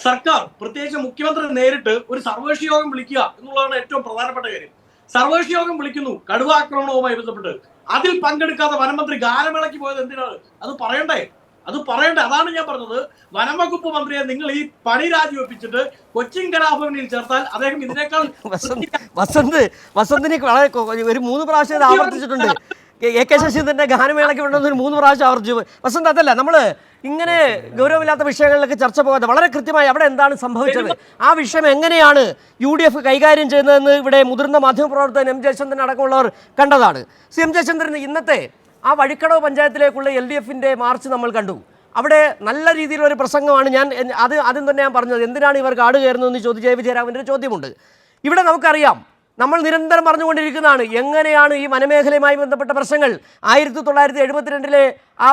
സർക്കാർ, പ്രത്യേകിച്ച് മുഖ്യമന്ത്രി നേരിട്ട് ഒരു സർവകക്ഷി യോഗം വിളിക്കുക എന്നുള്ളതാണ് ഏറ്റവും പ്രധാനപ്പെട്ട കാര്യം. സർവകക്ഷി യോഗം വിളിക്കുന്നു കടുവാക്രമണവുമായി ബന്ധപ്പെട്ട്. അതിൽ പങ്കെടുക്കാതെ വനമന്ത്രി ഗാനമേളയ്ക്ക് പോയത് എന്തിനാണ്? അത് പറയണ്ടേ? അതാണ് ഞാൻ പറഞ്ഞത്. വനംവകുപ്പ് മന്ത്രിയെ നിങ്ങൾ ഈ പണി രാജിവെപ്പിച്ചിട്ട് കൊച്ചിൻ കലാഭവനിൽ ചേർത്താൽ അദ്ദേഹം ഇതിനേക്കാൾ വസന്തിന് വളരെ ഒരു 3 പ്രാവശ്യം ഇത് ആവർത്തിച്ചിട്ടുണ്ട്. AK ശശീന്ദ്രന്റെ ഗാനമേളയ്ക്ക് വേണ്ടത് 3 പ്രാവശ്യം ആവർത്തിച്ചു. വസന്ത്, അതല്ല, നമ്മൾ ഇങ്ങനെ ഗൗരവമില്ലാത്ത വിഷയങ്ങളിലേക്ക് ചർച്ച പോകാതെ വളരെ കൃത്യമായി അവിടെ എന്താണ് സംഭവിച്ചത്, ആ വിഷയം എങ്ങനെയാണ് UDF കൈകാര്യം ചെയ്യുന്നതെന്ന് ഇവിടെ മുതിർന്ന മാധ്യമപ്രവർത്തകൻ M ജയചന്ദ്രൻ അടക്കമുള്ളവർ കണ്ടതാണ്. M ജയചന്ദ്രൻ, ഇന്നത്തെ ആ വഴിക്കടവ് പഞ്ചായത്തിലേക്കുള്ള LDFന്റെ മാർച്ച് നമ്മൾ കണ്ടു. അവിടെ നല്ല രീതിയിലൊരു പ്രസംഗമാണ്. ആദ്യം തന്നെ ഞാൻ പറഞ്ഞത്, എന്തിനാണ് ഇവർ കാട് കയറുന്നതെന്ന് ചോദിച്ച വിജയരാഘവൻ്റെ ഒരു ചോദ്യമുണ്ട്. ഇവിടെ നമുക്കറിയാം, നമ്മൾ നിരന്തരം പറഞ്ഞുകൊണ്ടിരിക്കുന്നതാണ് എങ്ങനെയാണ് ഈ വനമേഖലയുമായി ബന്ധപ്പെട്ട പ്രശ്നങ്ങൾ 1972 ആ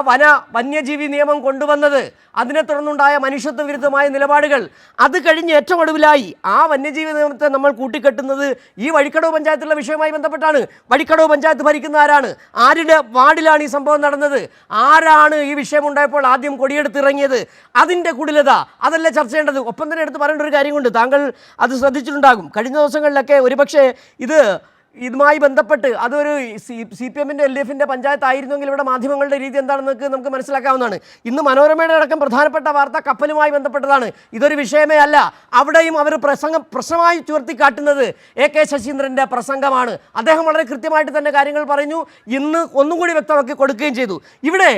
വന്യജീവി നിയമം കൊണ്ടുവന്നത്, അതിനെ തുടർന്നുണ്ടായ മനുഷ്യത്വ വിരുദ്ധമായ നിലപാടുകൾ, അത് കഴിഞ്ഞ് ഏറ്റവും ഒടുവിലായി ആ വന്യജീവി നിയമത്തെ നമ്മൾ കൂട്ടിക്കെട്ടുന്നത് ഈ വഴിക്കടവ് പഞ്ചായത്തുള്ള വിഷയവുമായി ബന്ധപ്പെട്ടാണ്. വഴിക്കടവ് പഞ്ചായത്ത് ഭരിക്കുന്ന ആരാണ്? ആരുടെ വാർഡിലാണ് ഈ സംഭവം നടന്നത്? ആരാണ് ഈ വിഷയമുണ്ടായപ്പോൾ ആദ്യം കൊടിയെടുത്തിറങ്ങിയത്? അതിൻ്റെ കുടിലത അതല്ലേ ചർച്ച ചെയ്യേണ്ടത്. ഒപ്പം തന്നെ എടുത്ത് പറയേണ്ട ഒരു കാര്യം കൊണ്ട് താങ്കൾ അത് ശ്രദ്ധിച്ചിട്ടുണ്ടാകും. കഴിഞ്ഞ ദിവസങ്ങളിലൊക്കെ ഒരുപക്ഷെ ഇതുമായി ബന്ധപ്പെട്ട് അതൊരു CPMന്റെ LDFന്റെ പഞ്ചായത്തായിരുന്നെങ്കിൽ ഇവിടെ മാധ്യമങ്ങളുടെ രീതി എന്താണെന്ന് നമുക്ക് മനസ്സിലാക്കാവുന്നതാണ്. ഇന്ന് മനോരമയുടെ അടക്കം പ്രധാനപ്പെട്ട വാർത്ത കപ്പലുമായി ബന്ധപ്പെട്ടതാണ്. ഇതൊരു വിഷയമേ അല്ല. അവിടെയും അവർ പ്രശ്നമായി ചുവർത്തിക്കാട്ടുന്നത് AK ശശീന്ദ്രൻ്റെ പ്രസംഗമാണ്. അദ്ദേഹം വളരെ കൃത്യമായിട്ട് തന്നെ കാര്യങ്ങൾ പറഞ്ഞു. ഇന്ന് ഒന്നും കൂടി വ്യക്തമാക്കി കൊടുക്കുകയും ചെയ്തു. ഇവിടെ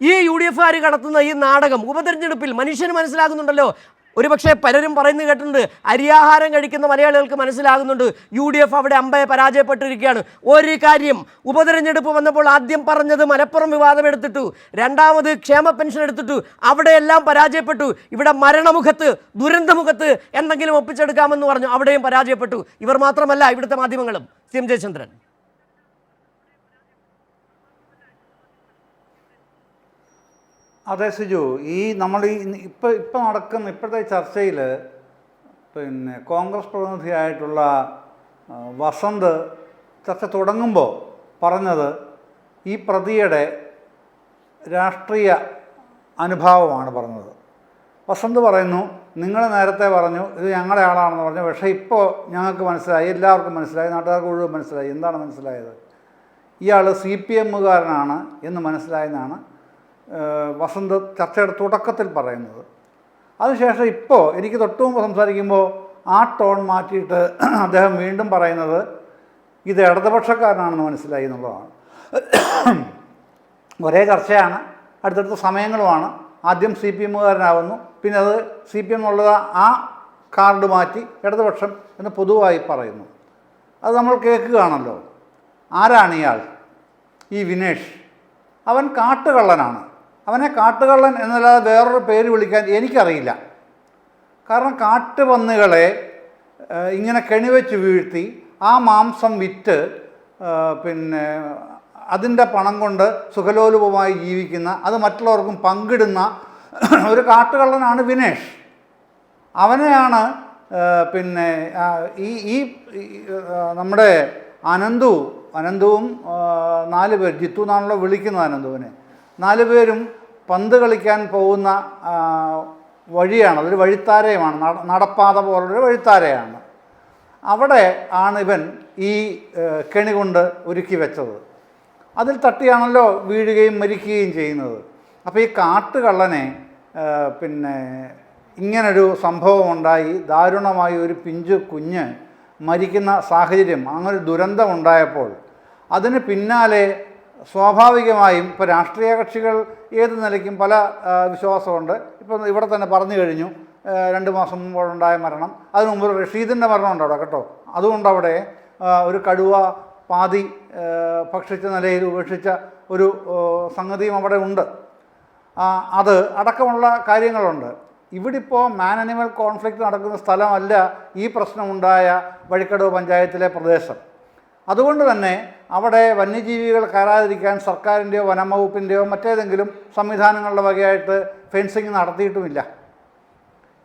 ഈ UDFകാർ കടത്തുന്ന ഈ നാടകം ഉപതെരഞ്ഞെടുപ്പിൽ മനുഷ്യന് മനസ്സിലാകുന്നുണ്ടല്ലോ. ഒരുപക്ഷെ പലരും പറയുന്നത് കേട്ടിട്ടുണ്ട്, അരിയാഹാരം കഴിക്കുന്ന മലയാളികൾക്ക് മനസ്സിലാകുന്നുണ്ട് UDF അവിടെ അമ്പയെ പരാജയപ്പെട്ടിരിക്കുകയാണ്. ഒരു കാര്യം, ഉപതെരഞ്ഞെടുപ്പ് വന്നപ്പോൾ ആദ്യം പറഞ്ഞത് മലപ്പുറം വിവാദം എടുത്തിട്ടു, രണ്ടാമത് ക്ഷേമ പെൻഷൻ എടുത്തിട്ടു, അവിടെയെല്ലാം പരാജയപ്പെട്ടു. ഇവിടെ മരണമുഖത്ത്, ദുരന്തമുഖത്ത് എന്തെങ്കിലും ഒപ്പിച്ചെടുക്കാമെന്ന് പറഞ്ഞു, അവിടെയും പരാജയപ്പെട്ടു. ഇവർ മാത്രമല്ല, ഇവിടുത്തെ മാധ്യമങ്ങളും. M ജയചന്ദ്രൻ. അതെ സിജു, നമ്മൾ ഇപ്പം നടക്കുന്ന ഇപ്പോഴത്തെ ചർച്ചയിൽ കോൺഗ്രസ് പ്രതിനിധിയായിട്ടുള്ള വസന്ത് ചർച്ച തുടങ്ങുമ്പോൾ പറഞ്ഞത് ഈ പ്രതിയുടെ രാഷ്ട്രീയ അനുഭാവമാണ് പറഞ്ഞത്. വസന്ത് പറയുന്നു, നിങ്ങൾ നേരത്തെ പറഞ്ഞു ഇത് ഞങ്ങളുടെ ആളാണെന്ന് പറഞ്ഞു, പക്ഷേ ഇപ്പോൾ ഞങ്ങൾക്ക് മനസ്സിലായി, എല്ലാവർക്കും മനസ്സിലായി, നാട്ടുകാർക്ക് മുഴുവൻ മനസ്സിലായി. എന്താണ് മനസ്സിലായത്? ഇയാൾ CPMകാരനാണ് എന്ന് മനസ്സിലായെന്നാണ് വസന്ത് ചർച്ചയുടെ തുടക്കത്തിൽ പറയുന്നത്. അതിനുശേഷം ഇപ്പോൾ എനിക്ക് തൊട്ടു മുമ്പ് സംസാരിക്കുമ്പോൾ ആ ടോൺ മാറ്റിയിട്ട് അദ്ദേഹം വീണ്ടും പറയുന്നത് ഇത് ഇടതുപക്ഷക്കാരനാണെന്ന് മനസ്സിലായി എന്നുള്ളതാണ്. ഒരേ ചർച്ചയാണ്, അടുത്തടുത്ത സമയങ്ങളുമാണ്. ആദ്യം CPMകാരനാവുന്നു, പിന്നെ അത് CPM എന്നുള്ളത് ആ കാർഡ് മാറ്റി ഇടതുപക്ഷം എന്ന് പൊതുവായി പറയുന്നു. അത് നമ്മൾ കേൾക്കുകയാണല്ലോ. ആരാണ് ഇയാൾ? ഈ വിനേഷ്. അവൻ കാട്ടുകള്ളനാണ്. അവനെ കാട്ടുകള്ളൻ എന്നല്ലാതെ വേറൊരു പേര് വിളിക്കാൻ എനിക്കറിയില്ല. കാരണം കാട്ടുപന്നികളെ ഇങ്ങനെ കെണിവെച്ച് വീഴ്ത്തി ആ മാംസം വിറ്റ് അതിൻ്റെ പണം കൊണ്ട് സുഖലോലുപമായി ജീവിക്കുന്ന, അത് മറ്റുള്ളവർക്കും പങ്കിടുന്ന ഒരു കാട്ടുകള്ളനാണ് വിനേഷ്. അവനെയാണ് ഈ നമ്മുടെ അനന്തുവും 4 പേർ, ജിത്തു എന്നാണല്ലോ വിളിക്കുന്നത് അനന്തുവിനെ, 4 പേരും പന്ത് കളിക്കാൻ പോകുന്ന വഴിയാണ്. അതൊരു വഴിത്താരയുമാണ്, നടപ്പാത പോലുള്ളൊരു വഴിത്താരയാണ്. അവിടെ ആണ് ഇവൻ ഈ കെണി കൊണ്ട് ഒരുക്കി വെച്ചത്. അതിൽ തട്ടിയാണല്ലോ വീഴുകയും മരിക്കുകയും ചെയ്യുന്നത്. അപ്പോൾ ഈ കാട്ടുകള്ളനെ ഇങ്ങനൊരു സംഭവമുണ്ടായി, ദാരുണമായി ഒരു പിഞ്ചു കുഞ്ഞ് മരിക്കുന്ന സാഹചര്യം, അങ്ങനൊരു ദുരന്തമുണ്ടായപ്പോൾ അതിന് പിന്നാലെ സ്വാഭാവികമായും ഇപ്പോൾ രാഷ്ട്രീയ കക്ഷികൾ ഏത് നിലയ്ക്കും പല വിശ്വാസമുണ്ട്. ഇപ്പം ഇവിടെ തന്നെ പറഞ്ഞു കഴിഞ്ഞു 2 മാസം മുമ്പോഴുണ്ടായ മരണം, അതിനു മുമ്പ് റഷീദിൻ്റെ മരണം ഉണ്ട് അവിടെ കേട്ടോ. അതുകൊണ്ടവിടെ ഒരു കടുവ പാതി ഭക്ഷിച്ച നിലയിൽ ഉപേക്ഷിച്ച ഒരു സംഗതിയും അവിടെ ഉണ്ട്. അത് അടക്കമുള്ള കാര്യങ്ങളുണ്ട്. ഇവിടിപ്പോൾ മാൻ അനിമൽ കോൺഫ്ലിക്റ്റ് നടക്കുന്ന സ്ഥലമല്ല ഈ പ്രശ്നമുണ്ടായ വഴിക്കടവ് പഞ്ചായത്തിലെ പ്രദേശം. അതുകൊണ്ട് തന്നെ അവിടെ വന്യജീവികൾ കയറാതിരിക്കാൻ സർക്കാരിൻ്റെയോ വനം വകുപ്പിൻ്റെയോ മറ്റേതെങ്കിലും സംവിധാനങ്ങളുടെ വകയായിട്ട് ഫെൻസിങ് നടത്തിയിട്ടുമില്ല.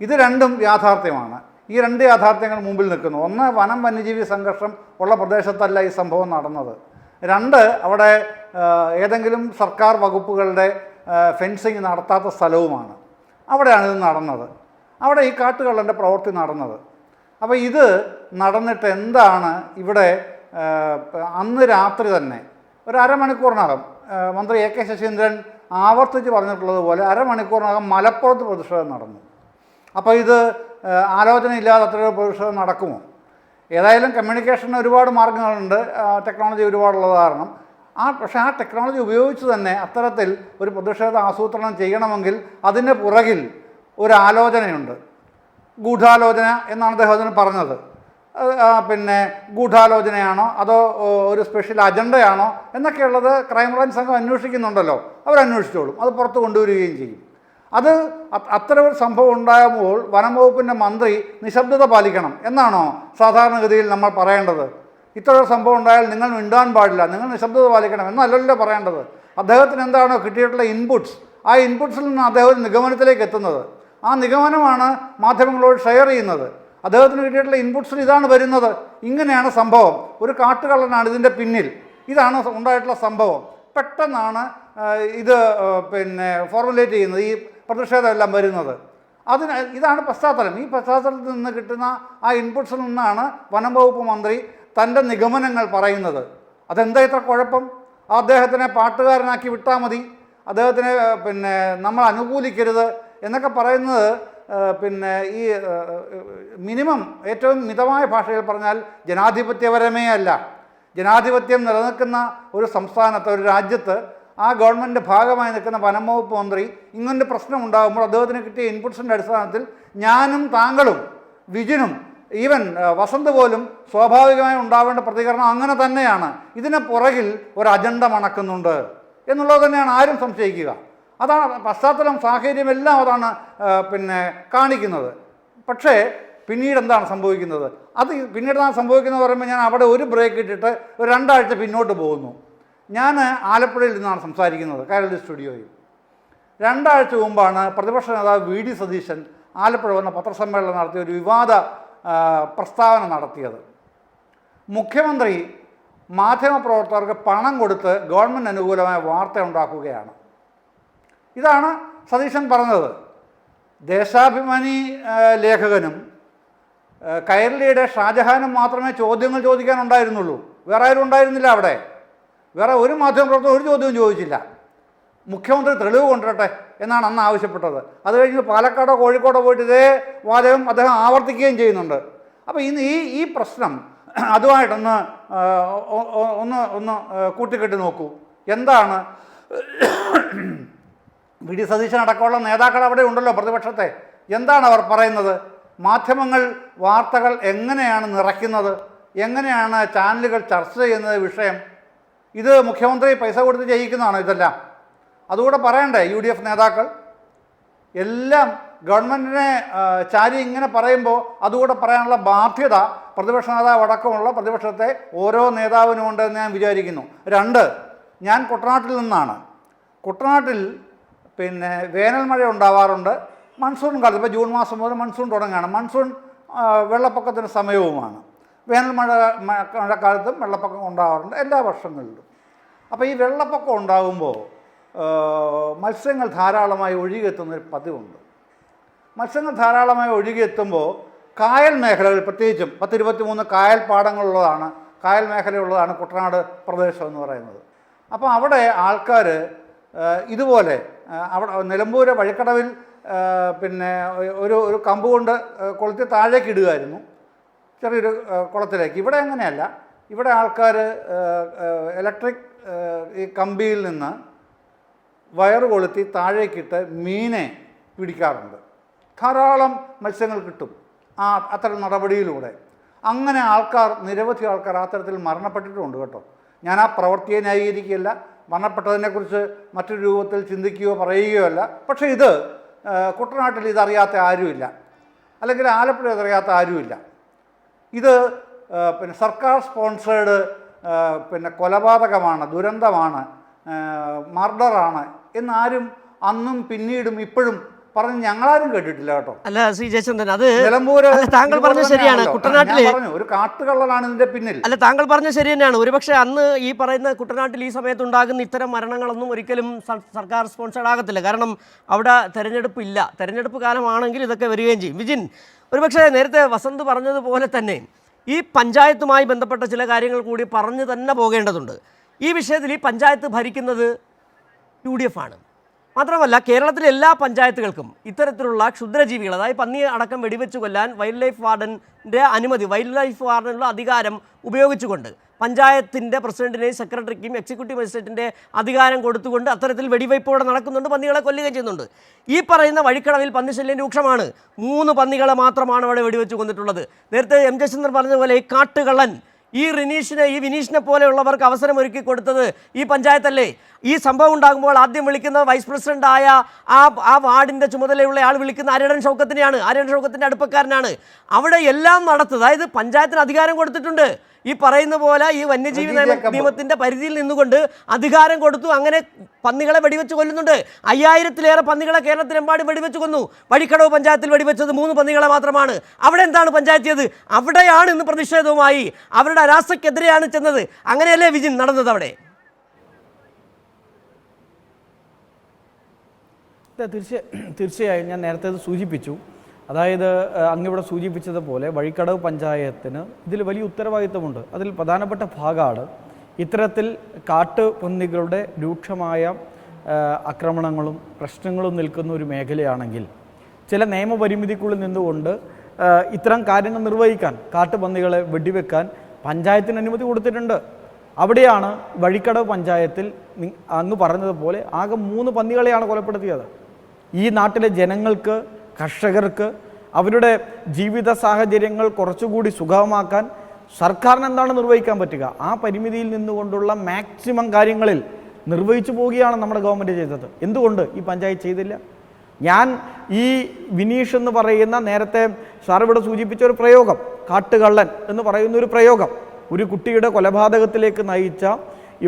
ഇത് രണ്ടും യാഥാർത്ഥ്യമാണ്. ഈ 2 യാഥാർത്ഥ്യങ്ങൾ മുമ്പിൽ നിൽക്കുന്നു. ഒന്ന്, വനം വന്യജീവി സംഘർഷം ഉള്ള പ്രദേശത്തല്ല ഈ സംഭവം നടന്നത്. 2, അവിടെ ഏതെങ്കിലും സർക്കാർ വകുപ്പുകളുടെ ഫെൻസിങ് നടത്താത്ത സ്ഥലവുമാണ്. അവിടെയാണ് ഇത് നടന്നത്. അവിടെ ഈ കാട്ടുകള്ളൻ്റെ പ്രവൃത്തി നടന്നത്. അപ്പോൾ ഇത് നടന്നിട്ട് എന്താണ് ഇവിടെ അന്ന് രാത്രി തന്നെ ഒരു അരമണിക്കൂറിനകം മന്ത്രി എ കെ ശശീന്ദ്രൻ ആവർത്തിച്ച് പറഞ്ഞിട്ടുള്ളത് പോലെ അരമണിക്കൂറിനകം മലപ്പുറത്ത് പ്രതിഷേധം നടന്നു. അപ്പോൾ ഇത് ആലോചനയില്ലാതെ അത്ര പ്രതിഷേധം നടക്കുമോ? ഏതായാലും കമ്മ്യൂണിക്കേഷന് ഒരുപാട് മാർഗ്ഗങ്ങളുണ്ട്, ടെക്നോളജി ഒരുപാടുള്ളത് കാരണം. പക്ഷേ ആ ടെക്നോളജി ഉപയോഗിച്ച് തന്നെ അത്തരത്തിൽ ഒരു പ്രതിഷേധം ആസൂത്രണം ചെയ്യണമെങ്കിൽ അതിൻ്റെ പുറകിൽ ഒരു ആലോചനയുണ്ട്. ഗൂഢാലോചന എന്നാണ് അദ്ദേഹം അതിന് പറഞ്ഞത്. പിന്നെ ഗൂഢാലോചനയാണോ അതോ ഒരു സ്പെഷ്യൽ അജണ്ടയാണോ എന്നൊക്കെയുള്ളത് ക്രൈംബ്രാഞ്ച് സംഘം അന്വേഷിക്കുന്നുണ്ടല്ലോ, അവരന്വേഷിച്ചോളും, അത് പുറത്ത് കൊണ്ടുവരികയും ചെയ്യും. അത് അത്തരമൊരു സംഭവം ഉണ്ടാകുമ്പോൾ വനം വകുപ്പിൻ്റെ മന്ത്രി നിശബ്ദത പാലിക്കണം എന്നാണോ സാധാരണഗതിയിൽ നമ്മൾ പറയേണ്ടത്? ഇത്തരൊരു സംഭവം ഉണ്ടായാൽ നിങ്ങൾ മിണ്ടാൻ പാടില്ല, നിങ്ങൾ നിശബ്ദത പാലിക്കണം എന്നല്ലല്ലോ പറയേണ്ടത്. അദ്ദേഹത്തിന് എന്താണോ കിട്ടിയിട്ടുള്ള ഇൻപുട്സ്, ആ ഇൻപുട്സിൽ നിന്ന് അദ്ദേഹം ഒരു നിഗമനത്തിലേക്ക് എത്തുന്നത്. ആ നിഗമനമാണ് മാധ്യമങ്ങളോട് ഷെയർ ചെയ്യുന്നത്. അദ്ദേഹത്തിന് കിട്ടിയിട്ടുള്ള ഇൻപുട്സിൽ ഇതാണ് വരുന്നത്, ഇങ്ങനെയാണ് സംഭവം, ഒരു കാട്ടുകള്ളനാണ് ഇതിൻ്റെ പിന്നിൽ, ഇതാണ് ഉണ്ടായിട്ടുള്ള സംഭവം. പെട്ടെന്നാണ് ഇത് ഫോർമുലേറ്റ് ചെയ്യുന്നത്, ഈ പ്രതിഷേധമെല്ലാം വരുന്നത്. ഇതാണ് പശ്ചാത്തലം. ഈ പശ്ചാത്തലത്തിൽ നിന്ന് കിട്ടുന്ന ആ ഇൻപുട്സിൽ നിന്നാണ് വനം വകുപ്പ് മന്ത്രി തൻ്റെ നിഗമനങ്ങൾ പറയുന്നത്. അതെന്താ ഇത്ര കുഴപ്പം? അദ്ദേഹത്തിനെ പാട്ടുകാരനാക്കി വിട്ടാൽ മതി, അദ്ദേഹത്തിനെ നമ്മൾ അനുകൂലിക്കരുത് എന്നൊക്കെ പറയുന്നത് ഈ മിനിമം ഏറ്റവും മിതമായ ഭാഷയിൽ പറഞ്ഞാൽ ജനാധിപത്യപരമേ അല്ല. ജനാധിപത്യം നിലനിൽക്കുന്ന ഒരു സംസ്ഥാനത്ത്, ഒരു രാജ്യത്ത് ആ ഗവൺമെൻറ് ഭാഗമായി നിൽക്കുന്ന വനം വകുപ്പ് മന്ത്രി ഇങ്ങനൊരു പ്രശ്നം ഉണ്ടാകുമ്പോൾ അദ്ദേഹത്തിന് കിട്ടിയ ഇൻപുട്സിൻ്റെ അടിസ്ഥാനത്തിൽ ഞാനും താങ്കളും വിജിനും ഈവൻ വസന്ത് പോലും സ്വാഭാവികമായി ഉണ്ടാവേണ്ട പ്രതികരണം അങ്ങനെ തന്നെയാണ്. ഇതിന് പുറകിൽ ഒരു അജണ്ട മണക്കുന്നുണ്ട് എന്നുള്ളത് തന്നെയാണ് ആരും സംശയിക്കുക. അതാണ് പശ്ചാത്തലം, സാഹചര്യം എല്ലാം അതാണ് കാണിക്കുന്നത്. പക്ഷേ പിന്നീട് എന്താണ് സംഭവിക്കുന്നത്? പിന്നീട് എന്താണ് സംഭവിക്കുന്നത് പറയുമ്പോൾ ഞാൻ അവിടെ ഒരു ബ്രേക്ക് ഇട്ടിട്ട് ഒരു 2 ആഴ്ച പിന്നോട്ട് പോകുന്നു. ഞാൻ ആലപ്പുഴയിൽ നിന്നാണ് സംസാരിക്കുന്നത്, കൈരളി സ്റ്റുഡിയോയിൽ. 2 ആഴ്ച മുമ്പാണ് പ്രതിപക്ഷ നേതാവ് വി ഡി സതീശൻ ആലപ്പുഴ വന്ന പത്രസമ്മേളനം നടത്തിയ ഒരു വിവാദ പ്രസ്താവന നടത്തിയത്. മുഖ്യമന്ത്രി മാധ്യമപ്രവർത്തകർക്ക് പണം കൊടുത്ത് ഗവൺമെൻറ് അനുകൂലമായ വാർത്ത ഉണ്ടാക്കുകയാണ്. ഇതാണ് സതീശൻ പറഞ്ഞത്. ദേശാഭിമാനി ലേഖകനും കൈരളിയുടെ ഷാജഹാനും മാത്രമേ ചോദ്യങ്ങൾ ചോദിക്കാനുണ്ടായിരുന്നുള്ളൂ, വേറെ ആരും ഉണ്ടായിരുന്നില്ല അവിടെ. വേറെ ഒരു മാധ്യമപ്രവർത്തകർ ഒരു ചോദ്യവും ചോദിച്ചില്ല. മുഖ്യമന്ത്രി തെളിവ് കൊണ്ടുവരട്ടെ എന്നാണ് അന്ന് ആവശ്യപ്പെട്ടത്. അത് കഴിഞ്ഞ് പാലക്കാടോ കോഴിക്കോടോ പോയിട്ട് ഇതേ വാചകം അദ്ദേഹം ആവർത്തിക്കുകയും ചെയ്യുന്നുണ്ട്. അപ്പോൾ ഇന്ന് ഈ പ്രശ്നം അതുമായിട്ടൊന്ന് ഒന്ന് കൂട്ടിക്കെട്ടി നോക്കൂ. എന്താണ് വി ഡി സതീശൻ അടക്കമുള്ള നേതാക്കൾ അവിടെ ഉണ്ടല്ലോ പ്രതിപക്ഷത്തെ, എന്താണ് അവർ പറയുന്നത്? മാധ്യമങ്ങൾ വാർത്തകൾ എങ്ങനെയാണ് നിറയ്ക്കുന്നത്, എങ്ങനെയാണ് ചാനലുകൾ ചർച്ച ചെയ്യുന്നത് വിഷയം? ഇത് മുഖ്യമന്ത്രി പൈസ കൊടുത്ത് ചെയ്യിക്കുന്നതാണോ ഇതെല്ലാം? അതുകൂടെ പറയണ്ടേ യു ഡി എഫ് നേതാക്കൾ? എല്ലാം ഗവൺമെൻറ്റിനെ ചാരി ഇങ്ങനെ പറയുമ്പോൾ അതുകൂടെ പറയാനുള്ള ബാധ്യത പ്രതിപക്ഷ നേതാവ് അടക്കമുള്ള പ്രതിപക്ഷത്തെ ഓരോ നേതാവിനും ഉണ്ടെന്ന് ഞാൻ വിചാരിക്കുന്നു. 2, ഞാൻ കുട്ടനാട്ടിൽ നിന്നാണ്. കുട്ടനാട്ടിൽ വേനൽ മഴ ഉണ്ടാവാറുണ്ട്. മൺസൂൺ കാലത്ത് ഇപ്പോൾ ജൂൺ മാസം മുതൽ മൺസൂൺ തുടങ്ങുകയാണ്. മൺസൂൺ വെള്ളപ്പൊക്കത്തിന് സമയവുമാണ്. വേനൽ മഴക്കാലത്തും വെള്ളപ്പൊക്കം ഉണ്ടാകാറുണ്ട് എല്ലാ വർഷങ്ങളിലും. അപ്പോൾ ഈ വെള്ളപ്പൊക്കം ഉണ്ടാകുമ്പോൾ മത്സ്യങ്ങൾ ധാരാളമായി ഒഴുകിയെത്തുന്നൊരു പതിവുണ്ട്. മത്സ്യങ്ങൾ ധാരാളമായി ഒഴുകിയെത്തുമ്പോൾ കായൽ മേഖലകൾ, പ്രത്യേകിച്ചും 10-23 കായൽ പാടങ്ങളുള്ളതാണ്, കായൽ മേഖലയുള്ളതാണ് കുട്ടനാട് പ്രദേശം എന്ന് പറയുന്നത്. അപ്പോൾ അവിടെ ആൾക്കാർ ഇതുപോലെ അവിടെ നിലമ്പൂർ വഴിക്കടവിൽ ഒരു കമ്പ് കൊണ്ട് കൊളുത്തി താഴേക്ക് ഇടുകയായിരുന്നു, ചെറിയൊരു കുളത്തിലേക്ക്. ഇവിടെ അങ്ങനെയല്ല. ഇവിടെ ആൾക്കാർ ഇലക്ട്രിക് ഈ കമ്പിയിൽ നിന്ന് വയറ് കൊളുത്തി താഴേക്കിട്ട് മീനെ പിടിക്കാറുണ്ട്. ധാരാളം മത്സ്യങ്ങൾ കിട്ടും അത്തരം നടപടിയിലൂടെ. അങ്ങനെ നിരവധി ആൾക്കാർ അത്തരത്തിൽ മരണപ്പെട്ടിട്ടുമുണ്ട് കേട്ടോ. ഞാൻ ആ പ്രവൃത്തിയെ ന്യായീകരിക്കുകയല്ല, മരണപ്പെട്ടതിനെക്കുറിച്ച് മറ്റൊരു രൂപത്തിൽ ചിന്തിക്കുകയോ പറയുകയോ അല്ല. പക്ഷേ ഇത് കുട്ടനാട്ടിൽ ഇതറിയാത്ത ആരുമില്ല, അല്ലെങ്കിൽ ആലപ്പുഴ ഇതറിയാത്ത ആരുമില്ല. ഇത് സർക്കാർ സ്പോൺസേഡ് കൊലപാതകമാണ്, ദുരന്തമാണ്, മർഡറാണ് എന്നാരും അന്നും പിന്നീടും ഇപ്പോഴും പറഞ്ഞ് ഞങ്ങളാരും കേട്ടിട്ടില്ല കേട്ടോ. അല്ല ശ്രീ ജയചന്ദ്രൻ, അത് നിലമ്പൂര് താങ്കൾ പറഞ്ഞ ശരിയാണ്. കുട്ടനാട്ടില് ഞാൻ പറഞ്ഞു, ഒരു കാട്ടുകള്ളനാണ് ഇതിന്റെ പിന്നിൽ. അല്ല, താങ്കൾ പറഞ്ഞ ശരി തന്നെയാണ്. ഒരുപക്ഷെ അന്ന് ഈ പറയുന്ന കുട്ടനാട്ടിൽ ഈ സമയത്ത് ഉണ്ടാകുന്ന ഇത്തരം മരണങ്ങളൊന്നും ഒരിക്കലും സർക്കാർ സ്പോൺസേഡ് ആകത്തില്ല. കാരണം അവിടെ തെരഞ്ഞെടുപ്പ് ഇല്ല. തെരഞ്ഞെടുപ്പ് കാലമാണെങ്കിൽ ഇതൊക്കെ വരികയും ചെയ്യും. വിജിൻ, ഒരുപക്ഷെ നേരത്തെ വസന്ത് പറഞ്ഞതുപോലെ തന്നെ ഈ പഞ്ചായത്തുമായി ബന്ധപ്പെട്ട ചില കാര്യങ്ങൾ കൂടി പറഞ്ഞു തന്നെ പോകേണ്ടതുണ്ട്. ഈ വിഷയത്തിൽ ഈ പഞ്ചായത്ത് ഭരിക്കുന്നത് UDF ആണ്. മാത്രമല്ല, കേരളത്തിലെ എല്ലാ പഞ്ചായത്തുകൾക്കും ഇത്തരത്തിലുള്ള ക്ഷുദ്രജീവികൾ, അതായത് പന്നിയെ അടക്കം വെടിവെച്ച് കൊല്ലാൻ വൈൽഡ് ലൈഫ് വാർഡൻ്റെ അനുമതി, വൈൽഡ് ലൈഫ് വാർഡനുള്ള അധികാരം ഉപയോഗിച്ചുകൊണ്ട് പഞ്ചായത്തിൻ്റെ പ്രസിഡന്റിനെയും സെക്രട്ടറിക്കും എക്സിക്യൂട്ടീവ് മജിസ്ട്രേറ്റിൻ്റെ അധികാരം കൊടുത്തുകൊണ്ട് അത്തരത്തിൽ വെടിവയ്പ്പോടെ നടക്കുന്നുണ്ട്, പന്നികളെ കൊല്ലുകയും ചെയ്യുന്നുണ്ട്. ഈ പറയുന്ന വഴിക്കടവിൽ പന്നിശല്യം രൂക്ഷമാണ്. 3 പന്നികളെ മാത്രമാണ് അവിടെ വെടിവെച്ച് കൊന്നിട്ടുള്ളത്. നേരത്തെ M. ജയചന്ദ്രൻ പറഞ്ഞതുപോലെ ഈ കാട്ടുകള്ളൻ ഈ വിനീഷിനെ പോലെയുള്ളവർക്ക് അവസരം ഒരുക്കി കൊടുത്തത് ഈ പഞ്ചായത്തല്ലേ? ഈ സംഭവം ഉണ്ടാകുമ്പോൾ ആദ്യം വിളിക്കുന്ന വൈസ് പ്രസിഡന്റായ ആ വാർഡിൻ്റെ ചുമതലയുള്ള ആൾ വിളിക്കുന്ന ആര്യടൻ ഷൗക്കത്തിനെയാണ്. ആര്യടൻ ഷൗക്കത്തിൻ്റെ അടുപ്പക്കാരനാണ്. അവിടെ എല്ലാം നടത്തുന്നത്. അതായത് പഞ്ചായത്തിന് അധികാരം കൊടുത്തിട്ടുണ്ട്. ഈ പറയുന്ന പോലെ ഈ വന്യജീവി നിയമത്തിൻ്റെ പരിധിയിൽ നിന്നുകൊണ്ട് അധികാരം കൊടുത്തു. അങ്ങനെ പന്നികളെ വെടിവെച്ച് കൊല്ലുന്നുണ്ട്. 5000-ലേറെ പന്നികളെ കേരളത്തിലെമ്പാടും വെടിവെച്ച് കൊന്നു. വഴിക്കടവ് പഞ്ചായത്തിൽ വെടിവെച്ചത് 3 പന്നികളെ മാത്രമാണ്. അവിടെ എന്താണ് പഞ്ചായത്ത് ചെയ്തത്? അവിടെയാണ് ഇന്ന് പ്രതിഷേധവുമായി അവരുടെ അരാസയ്ക്കെതിരെയാണ് ചെന്നത്. അങ്ങനെയല്ലേ വിജിൻ നടന്നത് അവിടെ? തീർച്ചയായും ഞാൻ നേരത്തെ അത് സൂചിപ്പിച്ചു. അതായത് അങ്ങിവിടെ സൂചിപ്പിച്ചതുപോലെ വഴിക്കടവ് പഞ്ചായത്തിന് ഇതിൽ വലിയ ഉത്തരവാദിത്തമുണ്ട്. അതിൽ പ്രധാനപ്പെട്ട ഭാഗമാണ് ഇത്തരത്തിൽ കാട്ടുപന്നികളുടെ രൂക്ഷമായ ആക്രമണങ്ങളും പ്രശ്നങ്ങളും നിൽക്കുന്ന ഒരു മേഖലയാണെങ്കിൽ ചില നിയമപരിമിതിക്കുള്ളിൽ നിന്നുകൊണ്ട് ഇത്തരം കാര്യങ്ങൾ നിർവഹിക്കാൻ, കാട്ടുപന്നികളെ വെടിവെക്കാൻ പഞ്ചായത്തിന് അനുമതി കൊടുത്തിട്ടുണ്ട്. അവിടെയാണ് വഴിക്കടവ് പഞ്ചായത്തിൽ അങ്ങ് പറഞ്ഞതുപോലെ ആകെ 3 പന്നികളെയാണ് കൊലപ്പെടുത്തിയത്. ഈ നാട്ടിലെ ജനങ്ങൾക്ക്, കർഷകർക്ക് അവരുടെ ജീവിത സാഹചര്യങ്ങൾ കുറച്ചുകൂടി സുഗമമാക്കാൻ സർക്കാരിന് എന്താണ് നിർവഹിക്കാൻ പറ്റുക? ആ പരിമിതിയിൽ നിന്നുകൊണ്ടുള്ള മാക്സിമം കാര്യങ്ങളിൽ നിർവഹിച്ചു പോവുകയാണ് നമ്മുടെ ഗവൺമെൻറ് ചെയ്തത്. എന്തുകൊണ്ട് ഈ പഞ്ചായത്ത് ചെയ്തില്ല? ഞാൻ ഈ വിനീഷ് എന്ന് പറയുന്ന, നേരത്തെ സാർ ഇവിടെ സൂചിപ്പിച്ച ഒരു പ്രയോഗം, കാട്ടുകള്ളൻ എന്ന് പറയുന്ന ഒരു പ്രയോഗം, ഒരു കുട്ടിയുടെ കൊലപാതകത്തിലേക്ക് നയിച്ച,